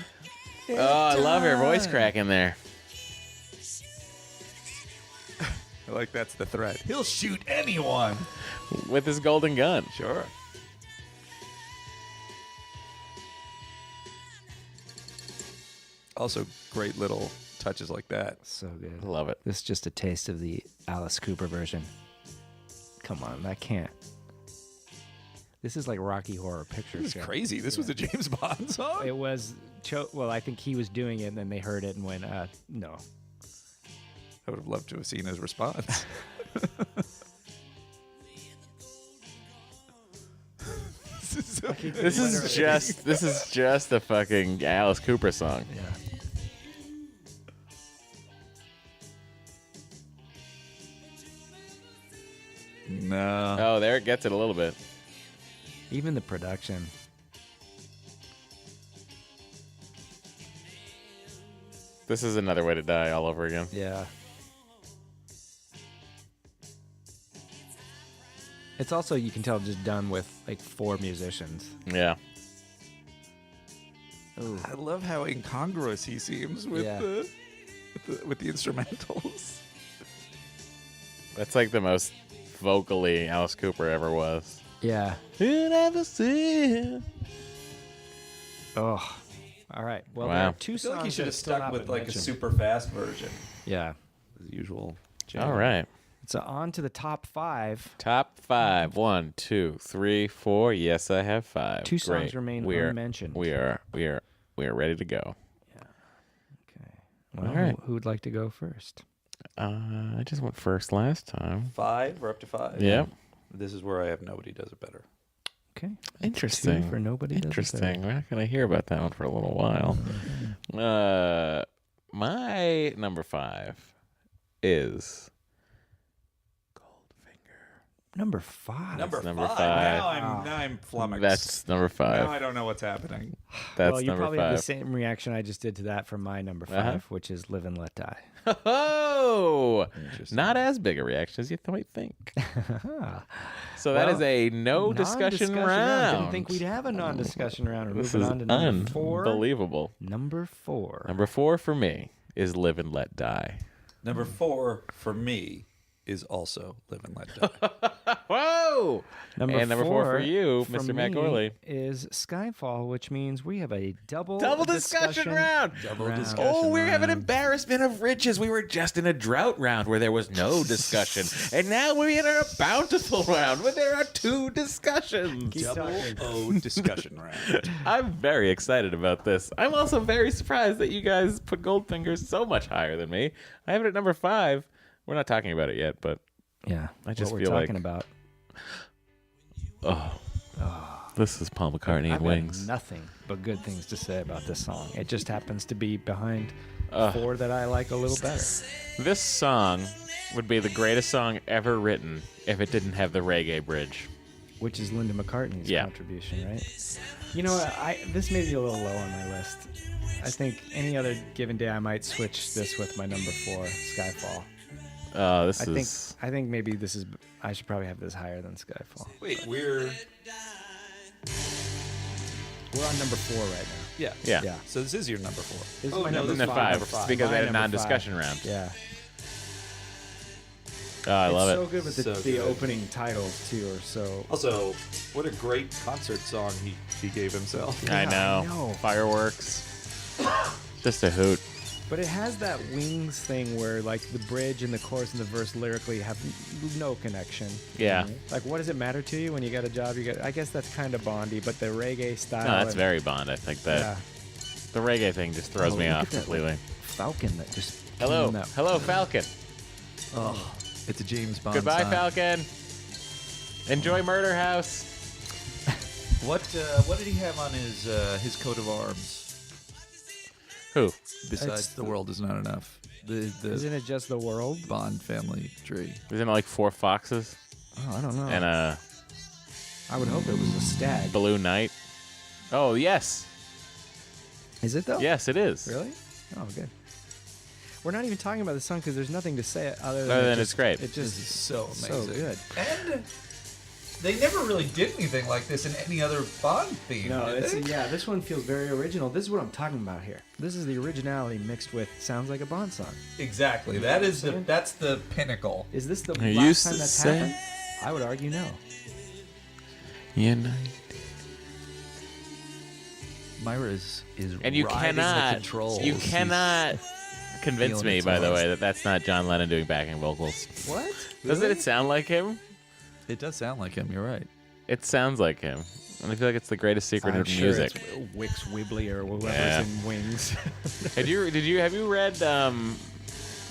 Oh, I love her voice crack in there. I like that's the thread. He'll shoot anyone. With his golden gun. Sure. Also, great little touches like that. So good. Love it. This is just a taste of the Alice Cooper version. Come on, that can't. This is like Rocky Horror Picture This Show. is crazy. This was a James Bond song. It was, well, I think he was doing it, and then they heard it and went, no. I would have loved to have seen his response. This is just a fucking Alice Cooper song. Yeah. No. Oh, there it gets it a little bit. Even the production. This is Another Way to Die all over again. Yeah. It's also, you can tell, just done with like 4 musicians. Yeah. I love how incongruous he seems with Yeah. with the instrumentals. That's like the most vocally Alice Cooper ever was. Yeah. You never see. Oh. All right. Well, Wow. there are 2 I feel songs like you should that have still stuck haven't with like a mentioned. super fast version. Yeah. As usual. All right. So on to the top 5. Top 5. 1, 2, 3, 4. Yes, I have 5. 2 songs Great. remain we are, unmentioned. We are ready to go. Okay. Well, All right. who would like to go first? I just went first last time. 5? We're up to 5. Yep. This is where I have Nobody Does It Better. Okay. Interesting. 2 for Nobody Does It Interesting. Better. We're not going to hear about that one for a little while. My number 5 is Number 5. Number 5. Now I'm flummoxed. That's number 5. Now I don't know what's happening. That's well, you number probably 5. have the same reaction I just did to that from my number 5, Uh-huh. which is Live and Let Die. Oh, Interesting. not as big a reaction as you might think. So that is a no discussion Non-discussion round. Didn't think we'd have a non-discussion round. We're This moving is on to number 4. unbelievable. Number 4. Number 4 for me is Live and Let Die. Number 4 for me is also Live and Let Die. Whoa! And number 4 for you, from Mr. Matt me Gorley. is Skyfall, which means we have a double discussion round. round. Oh, we have an embarrassment of riches. We were just in a drought round where there was no discussion. And now we're in a bountiful round where there are 2 discussions. Keep talking. Oh, discussion round. I'm very excited about this. I'm also very surprised that you guys put Goldfinger so much higher than me. I have it at number 5. We're not talking about it yet, but Yeah, I just what feel we're like- talking about. this is Paul McCartney I've and Wings. got nothing but good things to say about this song. It just happens to be behind 4 that I like a little better. This song would be the greatest song ever written if it didn't have the reggae bridge. Which is Linda McCartney's Yeah. contribution, right? You know, this may be a little low on my list. I think any other given day I might switch this with my number 4, Skyfall. This I is think maybe this is. I should probably have this higher than Skyfall. Wait, we're We're on number 4 right now. Yeah. Yeah. Yeah. So this is your number 4. This is Oh, my no, number this is No, five. five. Number five. Because My they had a number non-discussion five. round. Yeah. Oh, I love it's it. so good with So the good. opening titles too are so. Also, what a great concert song he gave himself. I Yeah, know. I know. Fireworks. Just a hoot. But it has that Wings thing where like the bridge and the chorus and the verse lyrically have no connection. Yeah. Like, what does it matter to you when you got a job? You got. I guess that's kind of Bondy, but the reggae style. No, that's and- very Bond. I think that Yeah. the reggae thing just throws Oh, me look off at that, completely. Falcon that just. Hello. came out. Hello, Falcon. Oh, it's a James Bond Goodbye, song. Falcon. Enjoy Murder House. What did he have on his coat of arms Who? besides It's- "The World Is Not Enough"? The Isn't it just the world? Bond family tree. Isn't it like 4 foxes Oh, I don't know. and a I would hope it was a stag. blue knight? Oh, yes. Is it though? Yes, it is. Really? Oh, good. We're not even talking about the song because there's nothing to say other than, Other it than just- it's great. It This just is so so amazing. good. And they never really did anything like this in any other Bond theme. No, did it's, they? yeah, this one feels very original. This is what I'm talking about here. This is the originality mixed with sounds like a Bond song. Exactly. That's the pinnacle. Is this the I last used time to that's say- happened? I would argue no. You know. Myra is And you riding cannot. the controls. You She's- cannot convince feeling me, its by the most. way, that that's not John Lennon doing backing vocals. What? Doesn't it sound like him? It does sound like him. You're right. It sounds like him. And I feel like it's the greatest secret I'm of sure music. it's Wix Wibbly or whoever's Yeah. in Wings. Have you read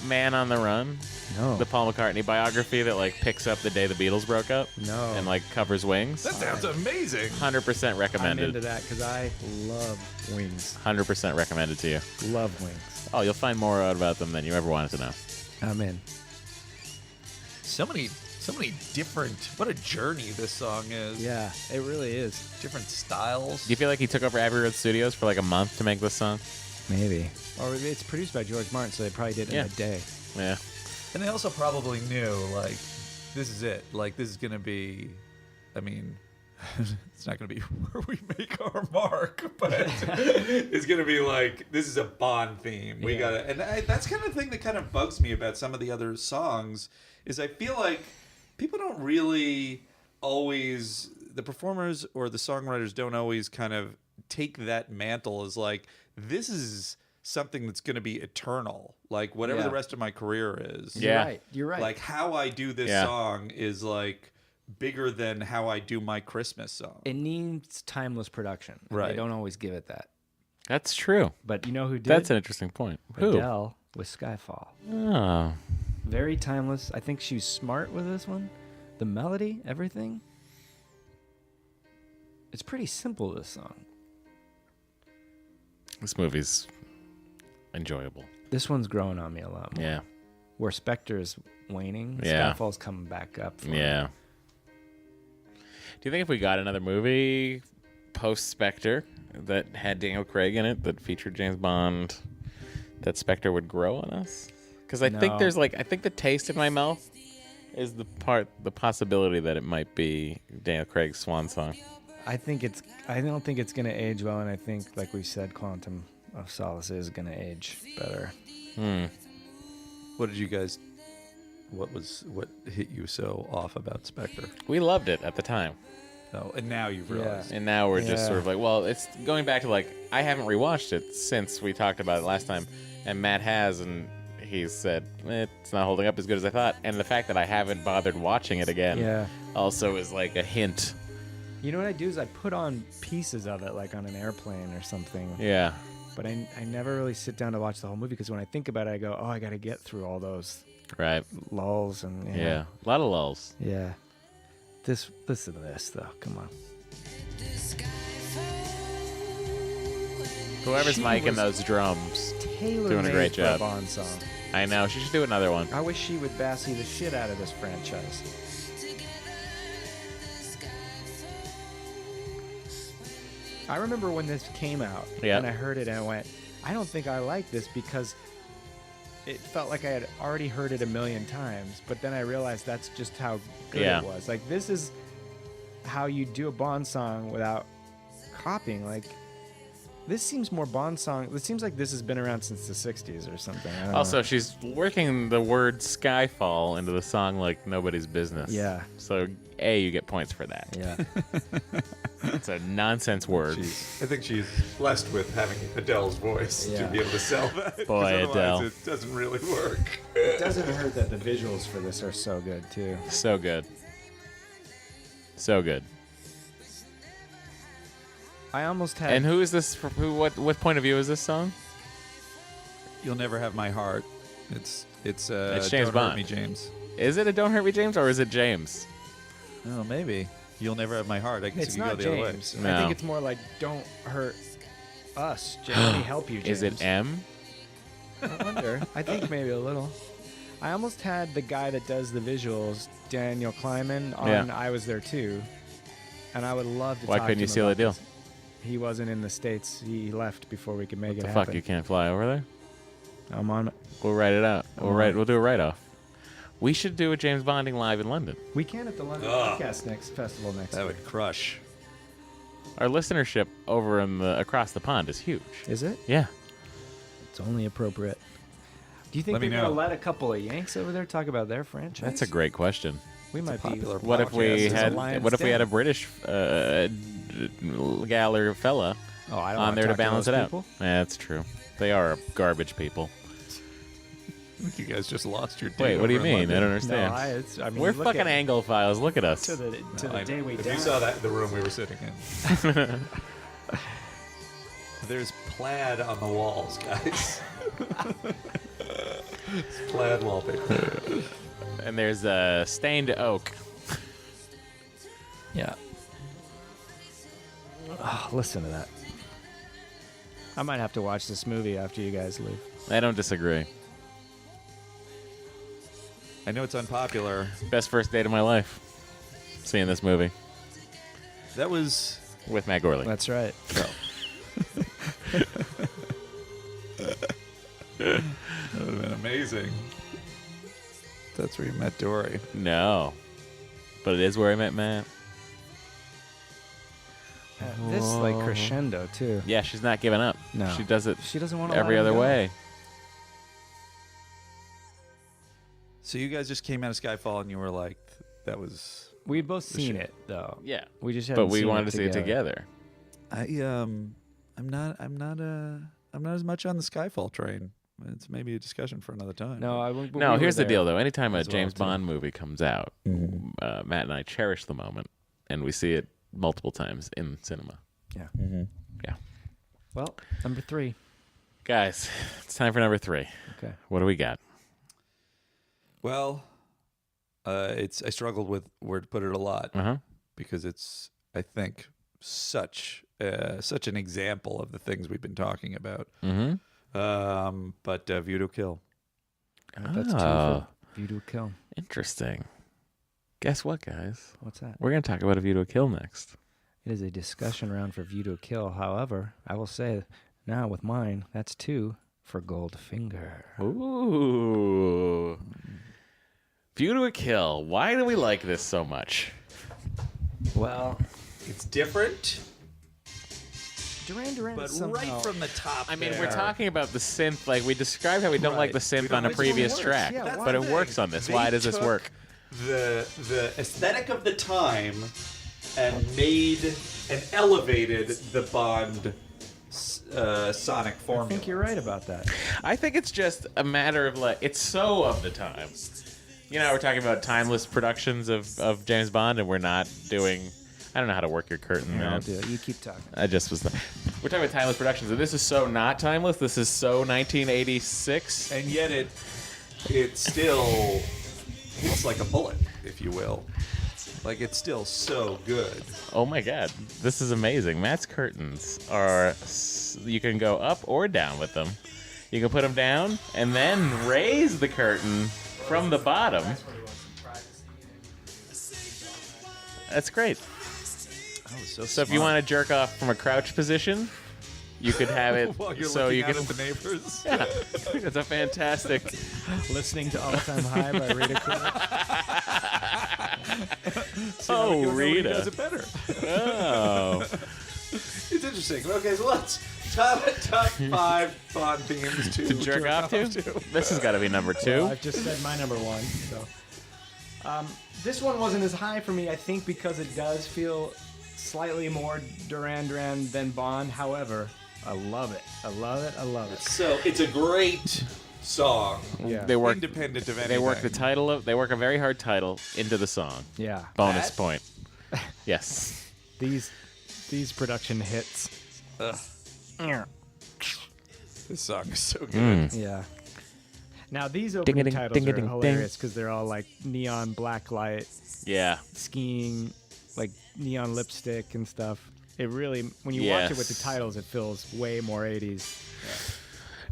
Man on the Run? No. The Paul McCartney biography that like picks up the day the Beatles broke up No. and like covers Wings. That sounds amazing. 100% I'm recommended. into that because I love Wings. 100% recommended to you. Love Wings. Oh, you'll find more out about them than you ever wanted to know. I'm in. So many different. What a journey this song is. Yeah, it really is. Different styles. Do you feel like he took over Abbey Road Studios for like a month to make this song? Maybe. Or it's produced by George Martin, so they probably did it Yeah. in a day. Yeah. And they also probably knew, like, this is it. Like, this is going to be, I mean, it's not going to be where we make our mark, but it's going to be like, this is a Bond theme. We Yeah. got to, and that's kind of the thing that kind of bugs me about some of the other songs is I feel like people don't really always, the performers or the songwriters don't always kind of take that mantle as like, this is something that's going to be eternal. Like whatever Yeah. the rest of my career is. Yeah. You're right. You're right. Like how I do this Yeah. song is like bigger than how I do my Christmas song. it needs timeless production. and Right. They don't always give it that. That's true. But you know who did? That's an interesting point. Who? Adele with Skyfall. Oh. Very timeless. I think she's smart with this one. The melody, everything. It's pretty simple, this song. This movie's enjoyable. This one's growing on me a lot more. Yeah. Where Spectre is waning, Yeah. Skyfall's coming back up. For me. Yeah. Do you think if we got another movie post Spectre that had Daniel Craig in it that featured James Bond, that Spectre would grow on us? Because I think No. there's like, I think the taste in my mouth is the possibility that it might be Daniel Craig's swan song. I don't think it's gonna age well, and I think, like we said, Quantum of Solace is gonna age better. What did you guys what hit you so off about Spectre? We loved it at the time. Oh, and now you've realized. And now we're just Yeah. sort of like, well, it's going back to like, I haven't rewatched it since we talked about it last time. And Matt has, and he said, it's not holding up as good as I thought. And the fact that I haven't bothered watching it again Yeah. also is like a hint. You know what I do is I put on pieces of it, like on an airplane or something. Yeah. But I never really sit down to watch the whole movie because when I think about it, I go, oh, I got to get through all those Right. lulls and Yeah. A lot of lulls. yeah. Listen to this though. Come on. Whoever's She miking was those drums. Taylor Doing a great for a job. Bond song. I know. She should do another one. I wish she would Bassy the shit out of this franchise. I remember when this came out Yeah. and I heard it and I went, I don't think I like this because it felt like I had already heard it a million times, but then I realized that's just how good Yeah. it was. Like, this is how you do a Bond song without copying. Like, This seems more Bond song. It seems like this has been around since the 60s or something. I don't Also, know. she's working the word Skyfall into the song like nobody's business. Yeah. So, A, you get points for that. Yeah. It's a nonsense word. I think she's blessed with having Adele's voice to Yeah. be able to sell that. 'cause Boy, otherwise Adele. It doesn't really work. It doesn't hurt that the visuals for this are so good, too. So good. So good. I almost had. And who is this? What point of view is this song? You'll never have my heart. It's It's Don't James Hurt Bond. Me, James. Is it a Don't Hurt Me, James, or is it James? Oh, maybe. You'll never have my heart. I guess It's you could not go the other way. James. No. I think it's more like "Don't hurt us." Let me help you, James. Is it M? I wonder. I think maybe a little. I almost had the guy that does the visuals, Daniel Kleiman, on Yeah. I Was There Too, and I would love to. Why talk couldn't to you him seal about a deal? this. He wasn't in the States. He left before we could make The it fuck, happen. you can't fly over there? I'm on. We'll write it out. Alright. We'll do a write-off. We should do a James Bonding live in London. We can at the London Podcast Festival next That week. would crush. Our listenership over in the across the pond is huge. Is it? Yeah. It's only appropriate. Do you think Let me they're gonna know. let a couple of Yanks over there talk about their franchise? That's a great question. We might be. popular What if we podcast is had? Lion's What if we had a Den. British gal or fella Oh, I don't on wanna there to talk balance it those out? people. Yeah, that's true. They are garbage people. You guys just lost your day. Wait, what do you over in mean? I don't London. No, understand. I mean, We're look fucking at Anglophiles. Look at us. to the I day know. we If down. you saw that in the room we were sitting in. There's plaid on the walls, guys. It's plaid wallpaper. And there's stained oak. Yeah. Oh, listen to that. I might have to watch this movie after you guys leave. I don't disagree. I know it's unpopular. Best first date of my life. Seeing this movie That was with Matt Gorley. That's right. that would have been amazing. That's where you met Dory. No, but it is where I met Matt. This like crescendo too. Yeah, she's not giving up. No. She does it She doesn't want to every let him other go. way. So you guys just came out of Skyfall and you were like, that was. We'd both seen shit. it though. Yeah, We just but hadn't we seen wanted to see it together. I'm not as much on the Skyfall train. It's maybe a discussion for another time. No, I wouldn't. No, here's the deal though. Anytime a as well, James too. Bond movie comes out, Matt and I cherish the moment, and we see it multiple times in cinema. Yeah. Yeah, Well, number 3. guys, it's time for number 3. Okay. What do we got? Well, I struggled with where to put it a lot Uh huh. because it's, I think, such an example of the things we've been talking about. Mm-hmm. But View to Kill. That's 2 Oh. for View to Kill. Interesting. Guess what, guys? What's that? We're gonna talk about A View to a Kill next. It is a discussion round for View to Kill. However, I will say now with mine, that's 2 for Goldfinger. Ooh. View to a Kill. Why do we like this so much? Well, It's different, Duran Duran but is somehow... right from the top. I mean, there, we're talking about the synth. Like, we described how we don't like Right. the synth We don't on a like- previous it works. track, Yeah, That's but the it thing. works on this. They Why does this took work? the aesthetic of the time and made and elevated the Bond sonic I formula. think you're right about that. I think it's just a matter of like it's so of the time. You know, we're talking about timeless productions of James Bond, and we're not doing. I don't know how to work your curtain, Here, I'll man. do it. You keep talking. I just was. We're talking about timeless productions, and this is so not timeless. This is so 1986. And yet it still hits like a bullet, if you will. Like it's still so good. Oh my god, this is amazing. Matt's curtains are. You can go up or down with them. You can put them down and then raise the curtain from the bottom. That's great. Oh, So if you want to jerk off from a crouch position, you could have it. while you're so looking you out can. at the neighbors. Yeah, it's a fantastic. Listening to All Time High by Rita Clement. Oh, Nobody Rita. does it better. Oh, It's interesting. Okay, so let's top 5 Bond themes to Jerk off to? This has got to be number 2. I've just said my number 1. So, this one wasn't as high for me, I think, because it does feel slightly more Duran Duran than Bond. However, I love it. I love it. I love it. So it's a great song. Yeah. They work. Independent of anything. They work the title of. They work a very hard title into the song. Yeah. Bonus That- point. Yes. These production hits. This song is so good. Yeah. Now these opening Ding-a-ding, titles are ding-a-ding, hilarious because they're all like neon black light, Yeah. skiing, like neon lipstick and stuff. It really, when you watch it with the Yes. titles, it feels way more 80s.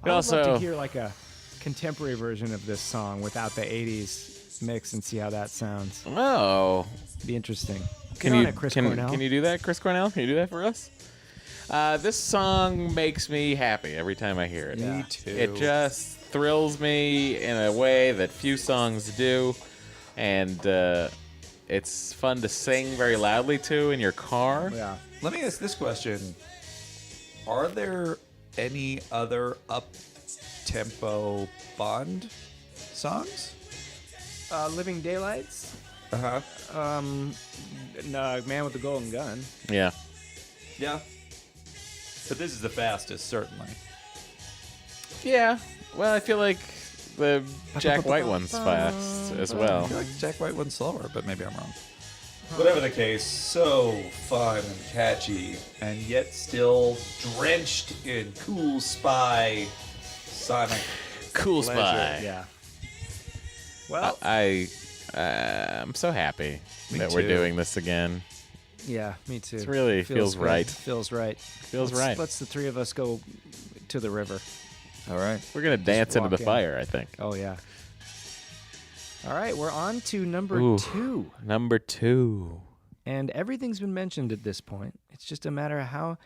But I would love also- to hear like a contemporary version of this song without the 80s mix and see how that sounds. Oh. Be interesting. Can Get on you it, Chris can Cornell. can you do that, Chris Cornell? Can you do that for us? This song makes me happy every time I hear it. Yeah. Me too. It just thrills me in a way that few songs do, and it's fun to sing very loudly to in your car. Yeah. Let me ask this question. Are there any other up-tempo Bond songs? Living Daylights. Uh-huh. No, Man with the Golden Gun. Yeah. Yeah. But this is the fastest, certainly. Yeah. Well, I feel like the Jack White one's fast as I well. feel like Jack White one's slower, but maybe I'm wrong. Whatever the case, so fun and catchy, and yet still drenched in cool spy sonic Cool pleasure. Spy. Yeah. Well, I'm so happy Me that we're too. doing this again. yeah, me too. It really feels good. right. Feels right. Feels Let's- right. Let's the three of us go to the river. All right. We're gonna dance into walk the in. fire, I think. Oh yeah. All right, we're on to number Ooh. 2, Number 2. and everything's been mentioned at this point. It's just a matter of how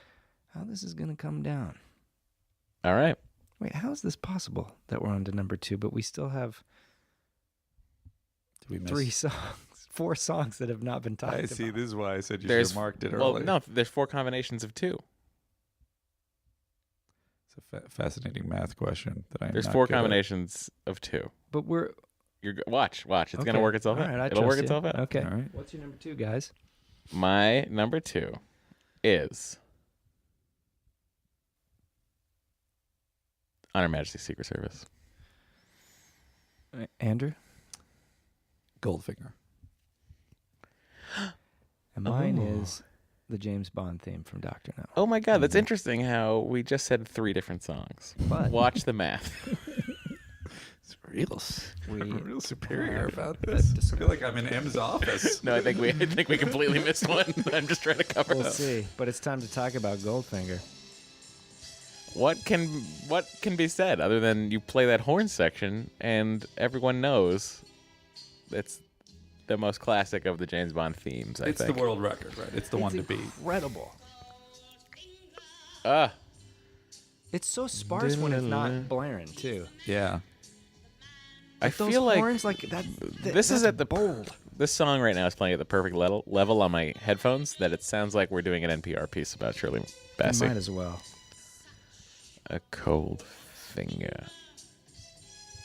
this is gonna come down. All right. Wait, how is this possible that we're on to number 2, but we still have Did we miss? 3 songs, 4 songs that have not been talked I about? see. This is why I said you There's should have marked it well, earlier. no. There's 4 combinations of 2. It's a fascinating math question that I am There's not 4 good at. combinations of 2. But we're Watch. It's okay. gonna work itself All out. right, I It'll work trust you. itself out. Okay. All right. What's your number 2, guys? My number 2 is On Her Majesty's Secret Service. Andrew? Goldfinger. And mine Oh. is the James Bond theme from Dr. No. Oh my God, that's interesting how we just said 3 different songs. But Watch the math. It's real. We I'm real superior have about that this. I discussion. feel like I'm in M's office. No, I think we completely missed one. I'm just trying to cover we'll up. see. But it's time to talk about Goldfinger. What can be said other than you play that horn section and everyone knows it's the most classic of the James Bond themes, I It's think. the world record, right? It's the one to beat. Incredible. Ah, It's so sparse when it's not blaring too. Yeah. I Like those feel like horns, like that. this is that's at the bold. This song right now is playing at the perfect level on my headphones that it sounds like we're doing an NPR piece about Shirley You Bassey. might as well. A cold finger.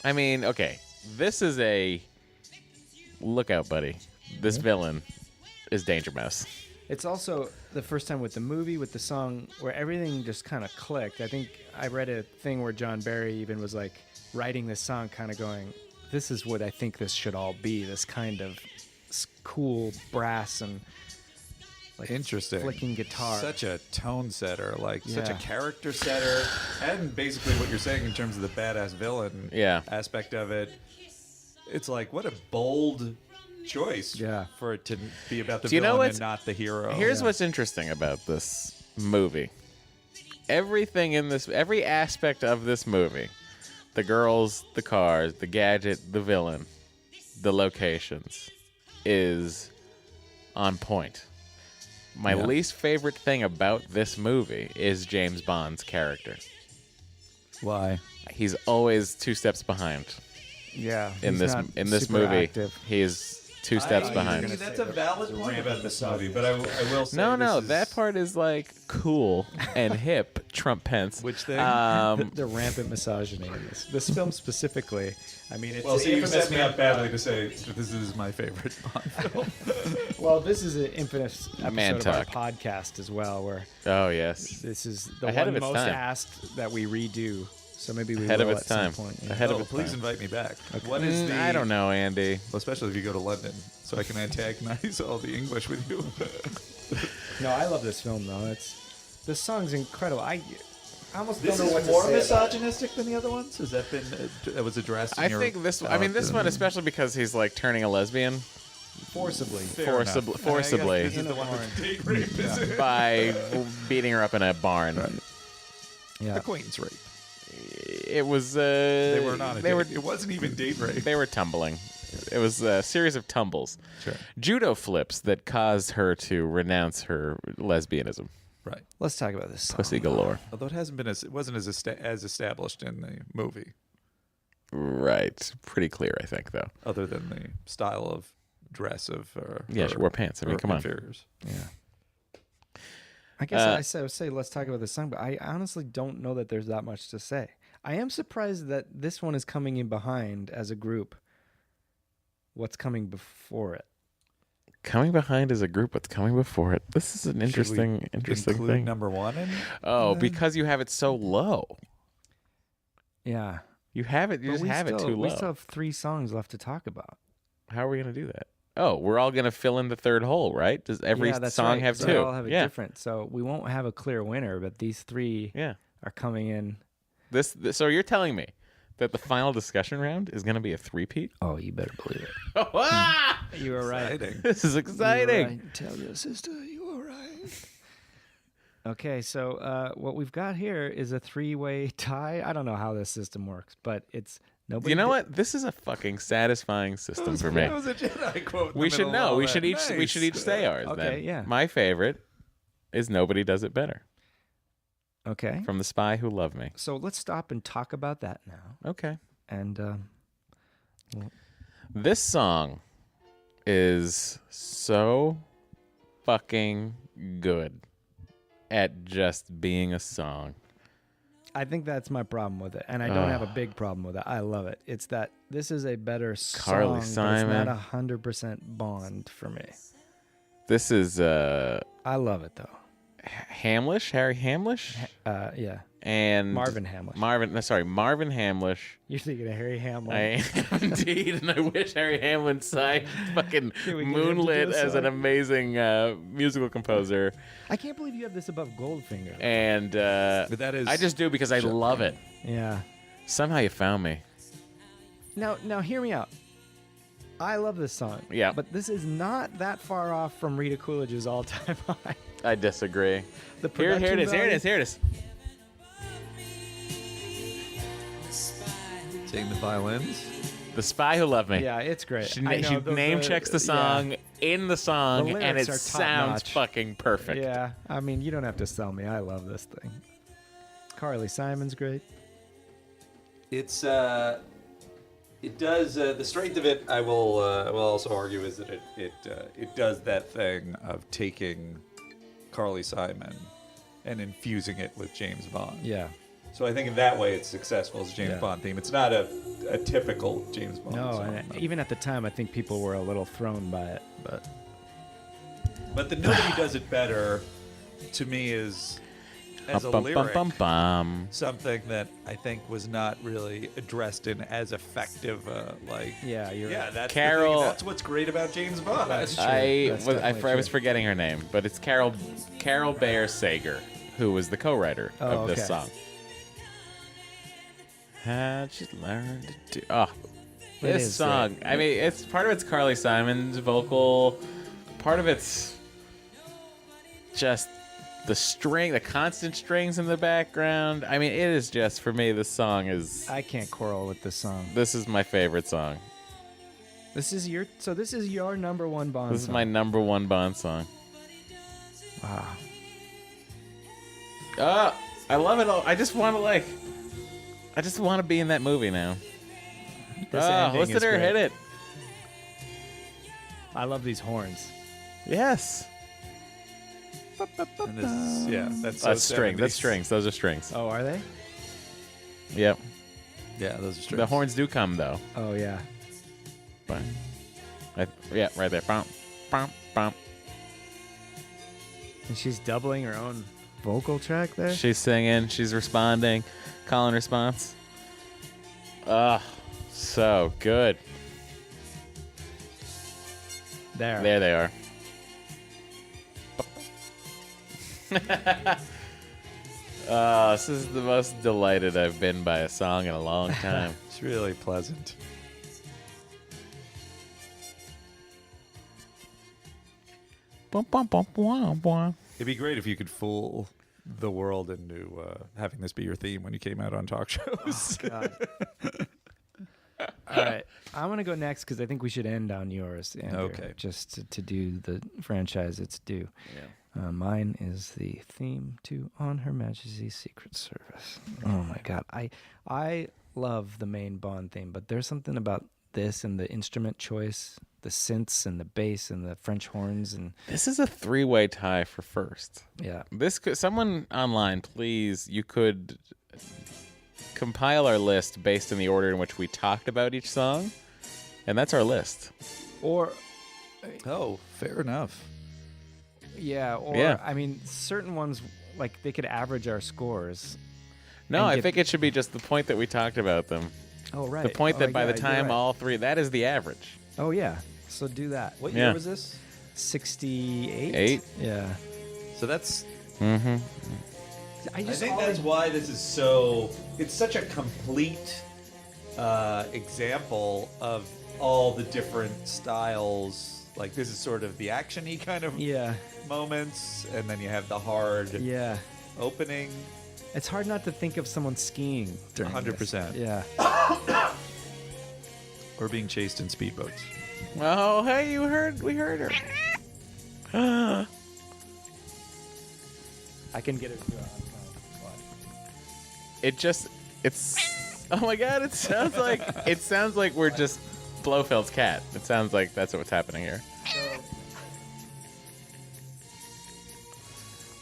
I mean, okay, this is a look out, buddy. This villain is Danger Mouse. It's also the first time with the movie, with the song, where everything just kind of clicked. I think I read a thing where John Barry even was like writing this song, kind of going, "This is what I think this should all be. This kind of cool brass and like Interesting. flicking guitar." Such a tone setter, like such a Yeah. character setter, and basically what you're saying in terms of the badass villain Yeah. aspect of it. It's like what a bold choice Yeah. for it to be about the Do you know villain what's- and not the hero. Here's what's interesting about this movie. Everything in this, every aspect of this movie, the girls, the cars, the gadget, the villain, the locations, is on point. My Yeah. least favorite thing about this movie is James Bond's character. Why? He's always 2 steps behind. Yeah, In he's this not in this super movie, active. he is 2 steps I- behind. That's a valid point about this movie, but I will say No, this is- that part is like cool and hip. Trump Pence. Which thing? The rampant misogyny in this film specifically. I mean, it's Well, see, you infamous set me up badly to say that this is my favorite Bond film. Well, this is an infamous Man episode of our talk. podcast as well, where Oh yes. this is the Ahead one of its most time. asked that we redo. So maybe we Ahead of will its at time. some point. Yeah. Ahead of Oh, its please time. invite me back. What is the? I don't know, Andy. Well, especially if you go to London, so I can antagonize all the English with you. No, I love this film though. This song's incredible. I almost This don't know what is to more say about it. misogynistic than the other ones. Has that been that was addressed? In I your think this. I mean, this one especially because he's like turning a lesbian Forcibly. Fair enough. forcibly. I guess this is the one with date rape, is it? by beating her up in a barn. Yeah. Acquaintance rape. It was. They were not. They were. It wasn't even date rape. They were tumbling. It was a series of tumbles. Sure. Judo flips that caused her to renounce her lesbianism. Right. Let's talk about this song. Pussy galore. Although it wasn't as established in the movie, Right. Pretty clear, I think, though. other than the style of dress of. Yeah, she wore pants. I mean, her come on. inferiors. Yeah. I guess I say let's talk about this song, but I honestly don't know that there's that much to say. I am surprised that this one is coming in behind as a group. What's coming before it? Coming behind is a group. What's coming before it? This is an interesting Include thing. number one in. Oh, because you have it so low. Yeah. You have it. You But just we have it still- too We low. still have 3 songs left to talk about. How are we gonna do that? Oh, we're all gonna fill in the third hole, right? Does every Yeah, that's song right, have 'cause 2? They all have it yeah. different. So we won't have a clear winner, but these 3 Yeah. are coming in. This. So you're telling me that the final discussion round is gonna be a three-peat? Oh, you better believe it. Oh, ah! You were right. Exciting. This is exciting. Tell your sister you were right. Okay, so what we've got here is a 3-way tie. I don't know how this system works, but it's nobody. You know did- what? This is a fucking satisfying system for me. That was a Jedi quote. in We the should middle of know. all We that. should each. We Nice. should each say ours. Okay, then. yeah. My favorite is "Nobody Does It Better" Okay. from The Spy Who Loved Me. So let's stop and talk about that now. Okay. And This song is so fucking good at just being a song. I think that's my problem with it, and I don't have a big problem with it. I love it. It's that this is a better Carly song, Simon. but it's not 100% Bond for me. This is I love it though. Hamlish, Harry Hamlish, Yeah, and Marvin Hamlish. Marvin Hamlish. You're thinking of Harry Hamlin. I am indeed, and I wish Harry Hamlin signed fucking Can we get him to do Moonlit a as an song? amazing musical composer. I can't believe you have this above Goldfinger. And But that is. I just do because I love it. Yeah. Somehow you found me. Now hear me out. I love this song. Yeah. But this is not that far off from Rita Coolidge's all-time high. I disagree. The Here it production is. Here it value- is. Here it is. Seeing the violins. The Spy Who Loved Me. Yeah, it's great. She, I know, she the- name the- checks the yeah. song in the song, The and it lyrics are sounds top-notch. fucking perfect. Yeah, I mean, you don't have to sell me. I love this thing. Carly Simon's great. It's it does the strength of it. I will also argue is that It does that thing of taking Carly Simon and infusing it with James Bond. Yeah. So I think in that way it's successful as a James Yeah. Bond theme. It's not a typical James Bond No, song. and even at the time, I think people were a little thrown by it. But the Nobody Does It Better, to me, is, as a Bum, bum, lyric, bum, bum. something that I think was not really addressed in as effective, Yeah, you're right. that's Carol- the thing. That's what's great about James Bond. That's true. I That's was definitely I was true. forgetting her name, but it's Carol Bayer Sager, who was the co-writer Oh, of this okay. song. How'd she learn to do? Oh, It this is song. great. I mean, it's part of it's Carly Simon's vocal, part of it's just the constant strings in the background. I mean, it is just for me. This song is. I can't quarrel with this song. This is my favorite song. This is your number one Bond This is song. my number one Bond song. Wow. I love it all. I just want to be in that movie now. This Oh, ending listen is to her great. hit it. I love these horns. Yes. And this is, yeah, that's so That's string. 70s. That's strings. Those are strings. Oh, are they? Yep. Yeah, those are strings. The horns do come though. Oh, yeah. But, yeah, right there. Bump, bump, bump. And she's doubling her own vocal track there. She's singing. She's responding. Call and response. So good. There. There they are. This is the most delighted I've been by a song in a long time. It's really pleasant. Bum, bum, bum, bum, bum. It'd be great if you could fool the world into having this be your theme when you came out on talk shows. God. All right. I'm going to go next because I think we should end on yours, Andrew, Okay. just to do the franchise its due. Yeah. Mine is the theme to On Her Majesty's Secret Service. Oh my God, I love the main Bond theme, but there's something about this and the instrument choice, the synths and the bass and the French horns, and This is a 3-way tie for first. yeah, This could, someone online, please, you could compile our list based on the order in which we talked about each song, and that's our list. or Oh, fair enough. yeah, or Yeah. I mean, certain ones like they could average our scores. No, And I get- think it should be just the point that we talked about them. Oh right, The point Oh, that by yeah, the you're time right. all three, that is the average. Oh yeah, so do that. What Yeah. year was this? 68. 8? Yeah. So that's. Mm-hmm. I I just think always- that's why this is so. It's such a complete example of all the different styles. Like this is sort of the actiony kind of yeah, moments, and then you have the hard yeah. opening. It's hard not to think of someone skiing during 100%. this. Yeah. Or being chased in speedboats. Oh, hey, we heard her. I can get it. Oh my God, it sounds like we're just Blofeld's cat. It sounds like that's what's happening here.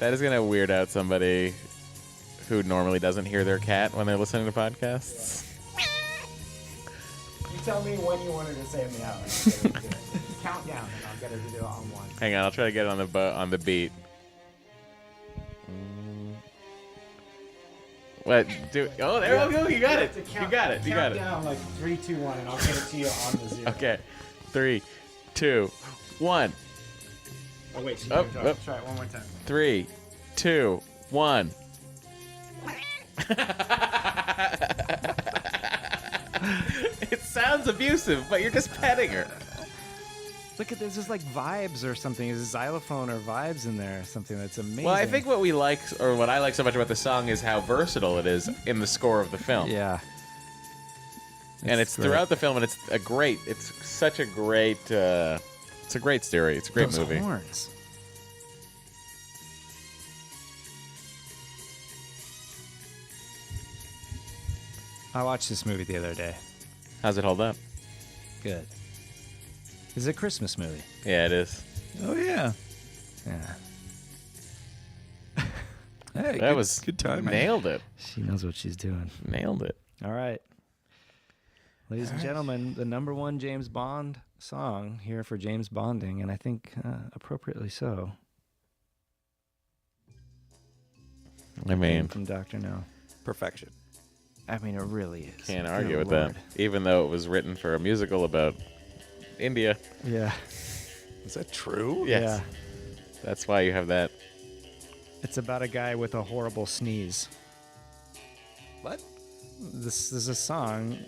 That is gonna weird out somebody who normally doesn't hear their cat when they're listening to podcasts. You tell me when you want her to say meow. Count down, and I'll get her to do it on one. Hang on, I'll try to get it on the beat. What? Oh, there we go. You got it. You got it. You got it. Down like 3, 2, 1, and I'll get it to you on the 0. Okay. 3, 2, 1. Oh wait, so Up, try up. it one more time. 3, 2, 1. It sounds abusive, but you're just petting her. Look at this, there's like vibes or something. There's a xylophone or vibes in there or something that's amazing. Well, I think what we like, or what I like so much about the song, is how versatile it is in the score of the film. Yeah. And it's great. throughout the film, and it's such a great, it's a great story. It's a great Those movie. horns. I watched this movie the other day. How's it hold up? Good. It's a Christmas movie. Yeah, it is. Oh yeah. Yeah. Hey, That was good time. nailed it. She knows what she's doing. Nailed it. All right. Ladies and gentlemen, the number 1 James Bond song here for James Bonding, and I think appropriately so. I mean, From Dr. No. Perfection. I mean, it really is. can't Good argue with Lord. that. Even though it was written for a musical about India. Yeah. Is that true? Yes. Yeah. That's why you have that. It's about a guy with a horrible sneeze. What? This is a song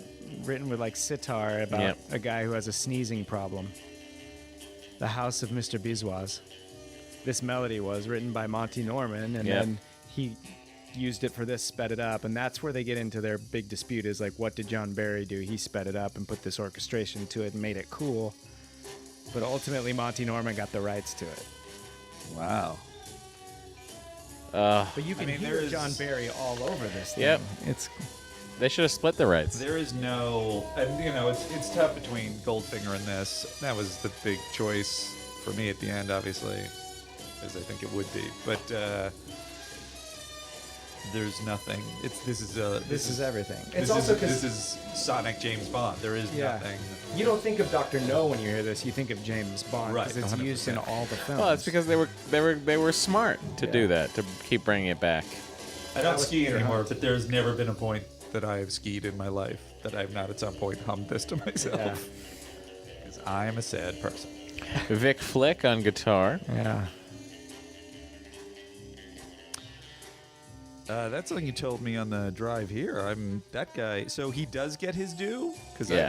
written with like sitar about Yep. a guy who has a sneezing problem. The House of Mr. Biswas. This melody was written by Monty Norman, and Yep. then he used it for this, sped it up, and that's where they get into their big dispute is like, what did John Barry do? He sped it up and put this orchestration to it and made it cool. But ultimately, Monty Norman got the rights to it. Wow. But you can mean, hear there's- John Barry all over this thing. Yep. It's They should have split the rights. There is no, and it's tough between Goldfinger and this. That was the big choice for me at the end, obviously, as I think it would be. But there's nothing. This is everything. It's also this is Sonic James Bond. There is nothing. You don't think of Dr. No when you hear this. You think of James Bond, Right, because it's 100%. used in all the films. Well, it's because they were smart to do that, to keep bringing it back. I don't ski anymore, but there's never been a point that I have skied in my life that I've not at some point hummed this to myself. Because I am a sad person. Vic Flick on guitar. Yeah. That's something you told me on the drive here. I'm that guy. So he does get his due? Because Yeah.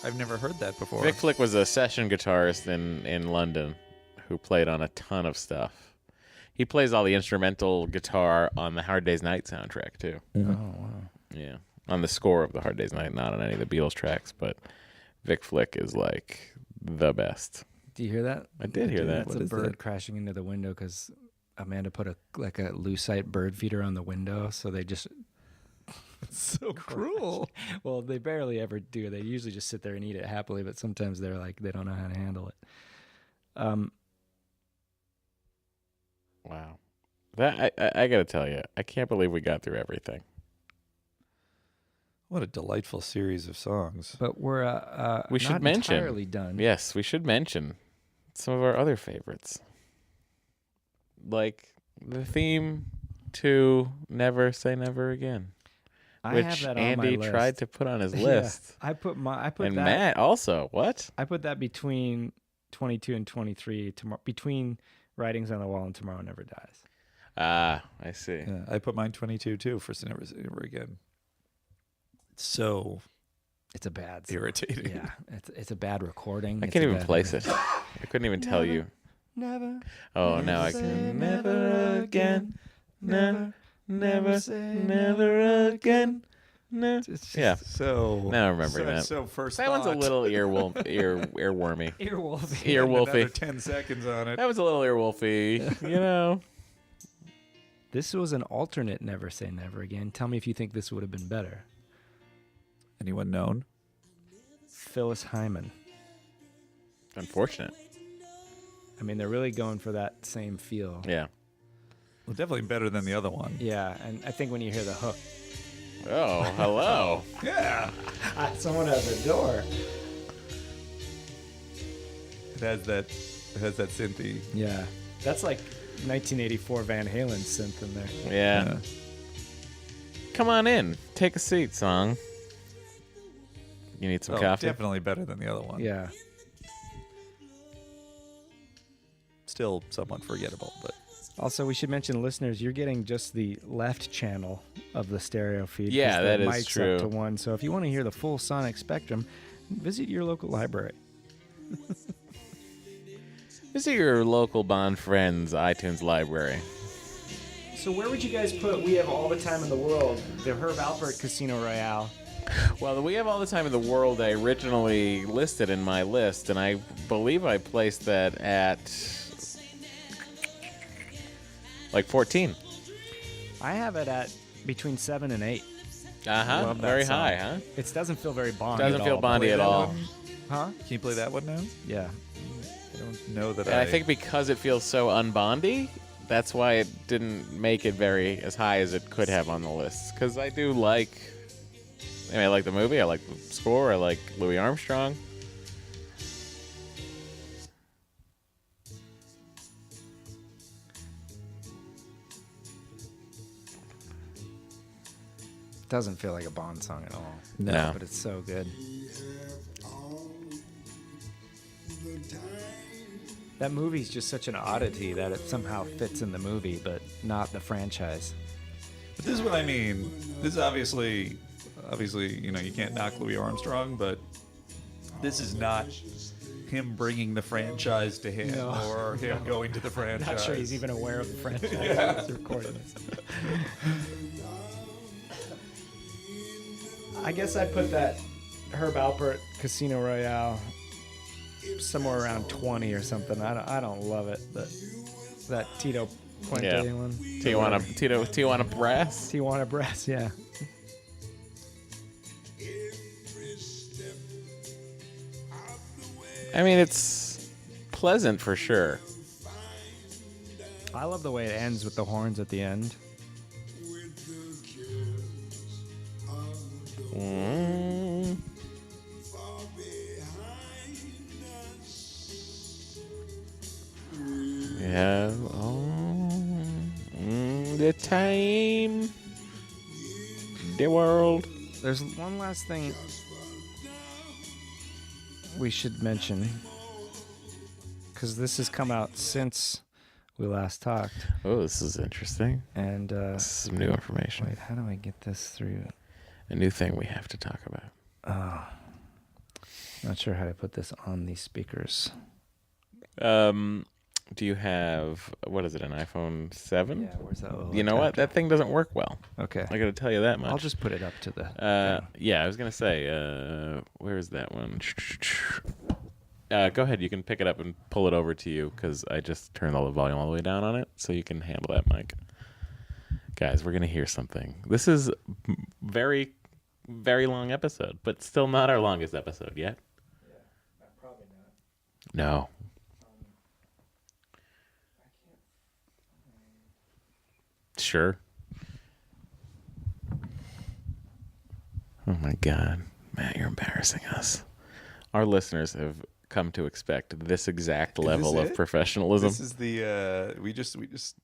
I've never heard that before. Vic Flick was a session guitarist in London who played on a ton of stuff. He plays all the instrumental guitar on the Hard Day's Night soundtrack too. Oh wow. Yeah, on the score of the Hard Day's Night, not on any of the Beatles tracks, but Vic Flick is like the best. Do you hear that? I did hear that. That's What a is bird that? crashing into the window because Amanda put a lucite bird feeder on the window, so they just so cruel. well, they barely ever do. They usually just sit there and eat it happily, but sometimes they're like they don't know how to handle it. Wow, that I got to tell you, I can't believe we got through everything. What a delightful series of songs. But we're We should not mention- entirely done. Yes, we should mention some of our other favorites, like the theme to "Never Say Never Again," I which have that on Andy my list. tried to put on his Yeah. list. I put And that. Matt also. What? I put that between 22 and 23. Between Writings on the Wall and Tomorrow Never Dies. Ah, I see. Yeah, I put mine 22 too for Never Say Never Again. It's so It's a bad song. irritating. Yeah, it's a bad recording. I It's can't a even bad- place it. I couldn't even tell you. Never. Oh, now I say can. never Never again. Never, never, say never again. No. It's just Yeah. So Now I'm remembering that. So first That one's a thought. little earwormy. Earwolf. Another Earwolfy. 10 seconds on it. That was a little earwolfy. You know. This was an alternate Never Say Never Again. Tell me if you think this would have been better. Anyone known? Phyllis Hyman. Unfortunate. I mean, they're really going for that same feel. Yeah. Well, definitely better than the other one. Yeah, and I think when you hear the hook, Oh, hello. Yeah. someone at the door. It has that synthy. Yeah, that's like 1984 Van Halen synth in there. Yeah. Come on in. Take a seat, song. You need some coffee? Definitely better than the other one. Yeah, Still somewhat forgettable, but Also, we should mention, listeners, you're getting just the left channel of the stereo feed. 'cause Yeah, the that is mic's true. Up to one. So if you want to hear the full sonic spectrum, visit your local library. Visit your local Bond Friends iTunes library. So where would you guys put We Have All the Time in the World, the Herb Alpert Casino Royale? Well, We Have All the Time in the World I originally listed in my list, and I believe I placed that at like 14. I have it at between 7 and 8. Uh-huh. Love that Very song. high, huh? It doesn't feel very Bond. Doesn't at feel all. Bondy Play at that all. one? Huh? Can you play that one now? Yeah. I don't know that And I think because it feels so unbondy, that's why it didn't make it very as high as it could have on the list. Because I do like, I mean, I like the movie, I like the score, I like Louis Armstrong. Doesn't feel like a Bond song at all. No. But it's so good. That movie's just such an oddity that it somehow fits in the movie, but not the franchise. But this is what I mean. This is obviously, you can't knock Louis Armstrong, but this is not him bringing the franchise to him No. or him going to the franchise. Not sure he's even aware of the franchise. He's recording this. I guess I put that Herb Alpert Casino Royale somewhere around 20 or something. I don't love it, but that Tito Puente Yeah. one. Tijuana Brass. Tijuana Brass, yeah. I mean, it's pleasant for sure. I love the way it ends with the horns at the end. Mm. Yeah. The time. The world. There's one last thing we should mention, because this has come out since we last talked. Oh, this is interesting. And This is some new information. wait, how do I get this through? A new thing we have to talk about. Not sure how to put this on these speakers. Do you have, what is it, an iPhone 7? Yeah, where's that little You know what? That thing doesn't work well. Okay. I got to tell you that much. I'll just put it up to the Yeah, I was gonna say, where's that one? Go ahead. You can pick it up and pull it over to you because I just turned all the volume all the way down on it, so you can handle that mic. Guys, we're gonna hear something. This is very, very long episode, but still not our longest episode yet. Yeah, probably not. No. Sure. Oh my God, Matt, you're embarrassing us. Our listeners have come to expect this exact level of it? professionalism. This is the we just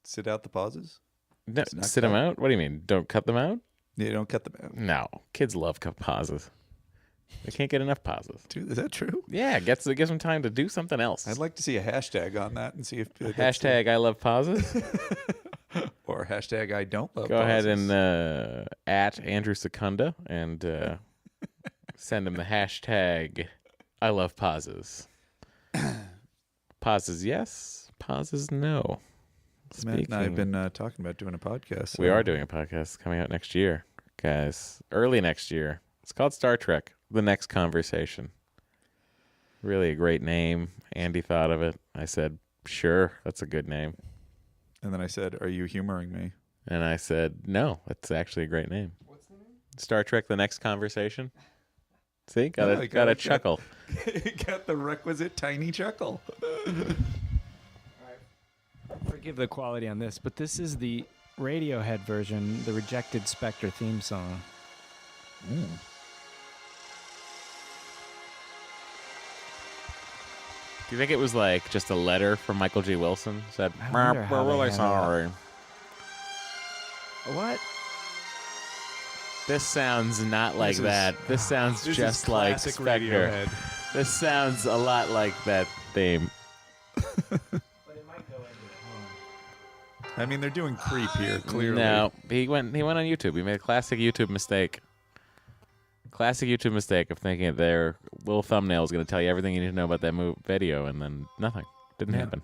sit out the pauses. No, not sit them cut. out? What do you mean? Don't cut them out? Yeah, don't cut them out. No, kids love cut pauses. They can't get enough pauses. Dude, is that true? Yeah, it gives them time to do something else. I'd like to see a hashtag on that and see if that's Hashtag I love pauses. or hashtag I don't love. Go ahead pauses. and at Andrew Secunda and send him the hashtag I love pauses. Pauses yes, pauses no. Matt and I have been talking about doing a podcast. We are doing a podcast coming out next year, guys. Early next year. It's called Star Trek: The Next Conversation. Really a great name. Andy thought of it. I said, sure, that's a good name. And then I said, "Are you humoring me?" And I said, no, that's actually a great name. What's the name? Star Trek: The Next Conversation. See, got a chuckle. Got the requisite tiny chuckle. Forgive the quality on this, but this is the Radiohead version, the Rejected Spectre theme song. Do you think it was like just a letter from Michael G. Wilson? Said, I wonder how we're they really handle sorry. What? This sounds not like This is- that. This sounds This just is like classic Spectre. Radiohead. This sounds a lot like that theme. But it might go into I mean, they're doing creep here, clearly. No, he went on YouTube. He made a classic YouTube mistake. Classic YouTube mistake of thinking that their little thumbnail is going to tell you everything you need to know about that video, and then nothing. Didn't Yeah. happen.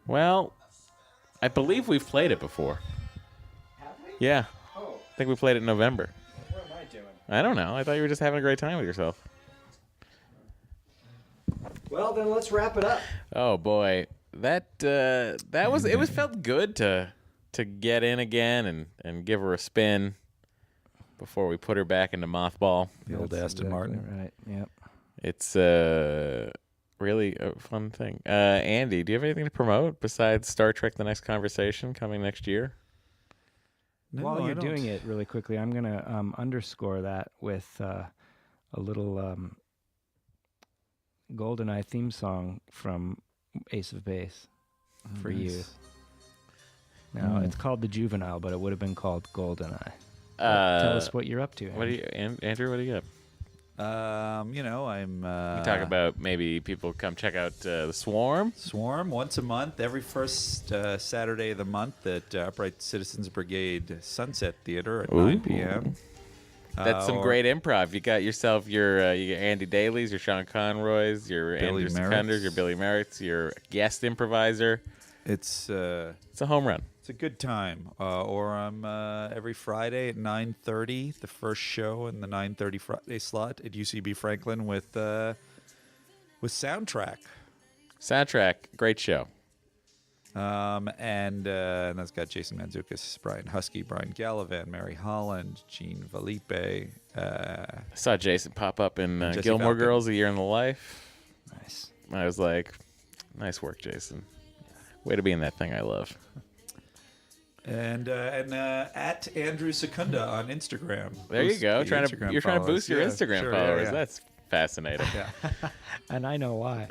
Well, I believe we've played it before. Have we? Yeah, Oh, I think we played it in November. what am I doing? I don't know. I thought you were just having a great time with yourself. Well, then let's wrap it up. Oh boy, that was it. Felt good to get in again and give her a spin before we put her back into mothball. The old Aston Martin. Right. Yep. It's really a fun thing. Andy, do you have anything to promote besides Star Trek: The Next Conversation coming next year? No, While I you're don't. doing it really quickly, I'm going to underscore that with a little GoldenEye theme song from Ace of Base for you. Now, it's called The Juvenile, but it would have been called GoldenEye. Tell us what you're up to. What do you, Andrew? What do you got? I'm. We talk about maybe people come check out the Swarm. Swarm once a month, every first Saturday of the month at Upright Citizens Brigade Sunset Theater at 9 p.m. That's some or great improv. You got yourself your Andy Daly's, your Sean Conroy's, your Billy Andrew Merritt's. Secunders, your Billy Merritt's, your guest improviser. It's It's a home run. it's a good time. Or I'm every Friday at 9:30, the first show in the 9:30 Friday slot at UCB Franklin with Soundtrack. Soundtrack, great show. And that's got Jason Mantzoukas, Brian Husky, Brian Gallivan, Mary Holland, Gene Felipe. I saw Jason pop up in Jesse Gilmore Falcon. Girls: A Year in the Life. Nice. I was like, nice work, Jason. Way to be in that thing I love. And at Andrew Secunda on Instagram. There you Boost go. the You're Instagram trying to boost your followers. Yeah, Instagram sure, followers. Yeah. That's fascinating. Yeah. And I know why.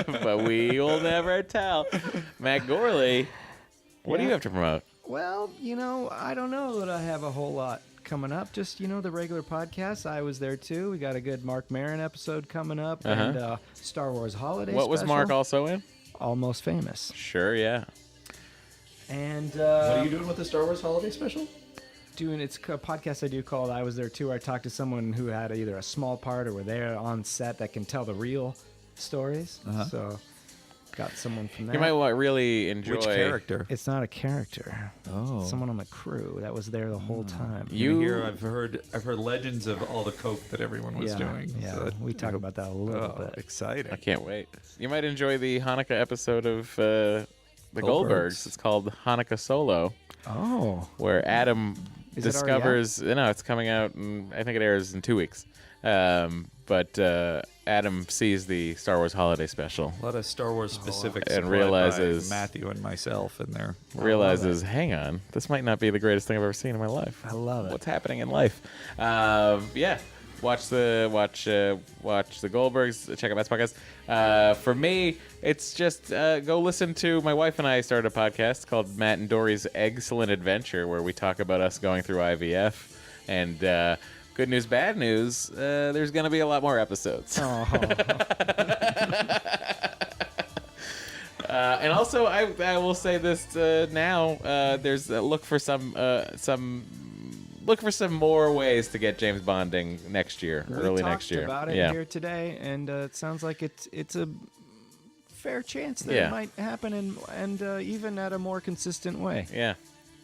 But we will never tell. Matt Gorley, what do you Yeah. have to promote? Well, I don't know that I have a whole lot coming up. Just, the regular podcast. I was there too. We got a good Mark Maron episode coming up. Uh-huh. And Star Wars Holiday What was special. Mark also in? Almost Famous. Sure, yeah. And What are you doing with the Star Wars Holiday Special? it's a podcast I do called I Was There Too, where I talk to someone who had either a small part or were there on set that can tell the real stories. So got someone from that. You might really enjoy. Which character? It's not a character. Oh. Someone on the crew that was there the whole time. I've heard legends of all the coke that everyone was yeah, doing. Yeah, So we talk about that a little oh, bit. exciting. I can't wait. You might enjoy the Hanukkah episode of the Goldbergs. It's called Hanukkah Solo, Oh, where Adam Is it already out? discovers. No, it's coming out. I think it airs in 2 weeks. But Adam sees the Star Wars Holiday Special. A lot of Star Wars specifics And supplied realizes- by Matthew and myself in there. Realizes, hang on, this might not be the greatest thing I've ever seen in my life. I love it. What's happening in life? Yeah, watch the Goldbergs. Check out Matt's podcast. For me, it's just go listen to my wife and I started a podcast called Matt and Dory's Excellent Adventure, where we talk about us going through IVF. And good news, bad news, there's going to be a lot more episodes. Oh, And also, I will say this now. There's look for some more ways to get James Bonding next year, early next year. We talked about it yeah. here today, and it sounds like it's a fair chance that Yeah. it might happen, and even at a more consistent way. Yeah.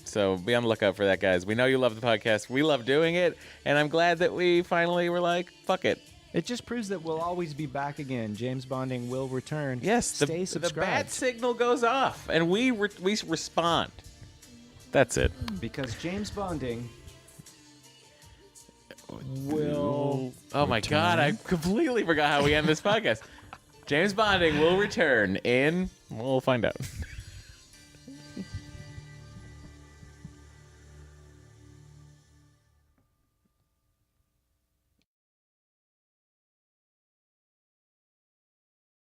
So be on the lookout for that, guys. We know you love the podcast. We love doing it, and I'm glad that we finally were like, fuck it. It just proves that we'll always be back again. James Bonding will return. Yes, stay the subscribed. bat signal goes off, and we respond. That's it. Because James Bonding will. Oh my God, I completely forgot how we end this podcast. James Bonding will return in. We'll find out.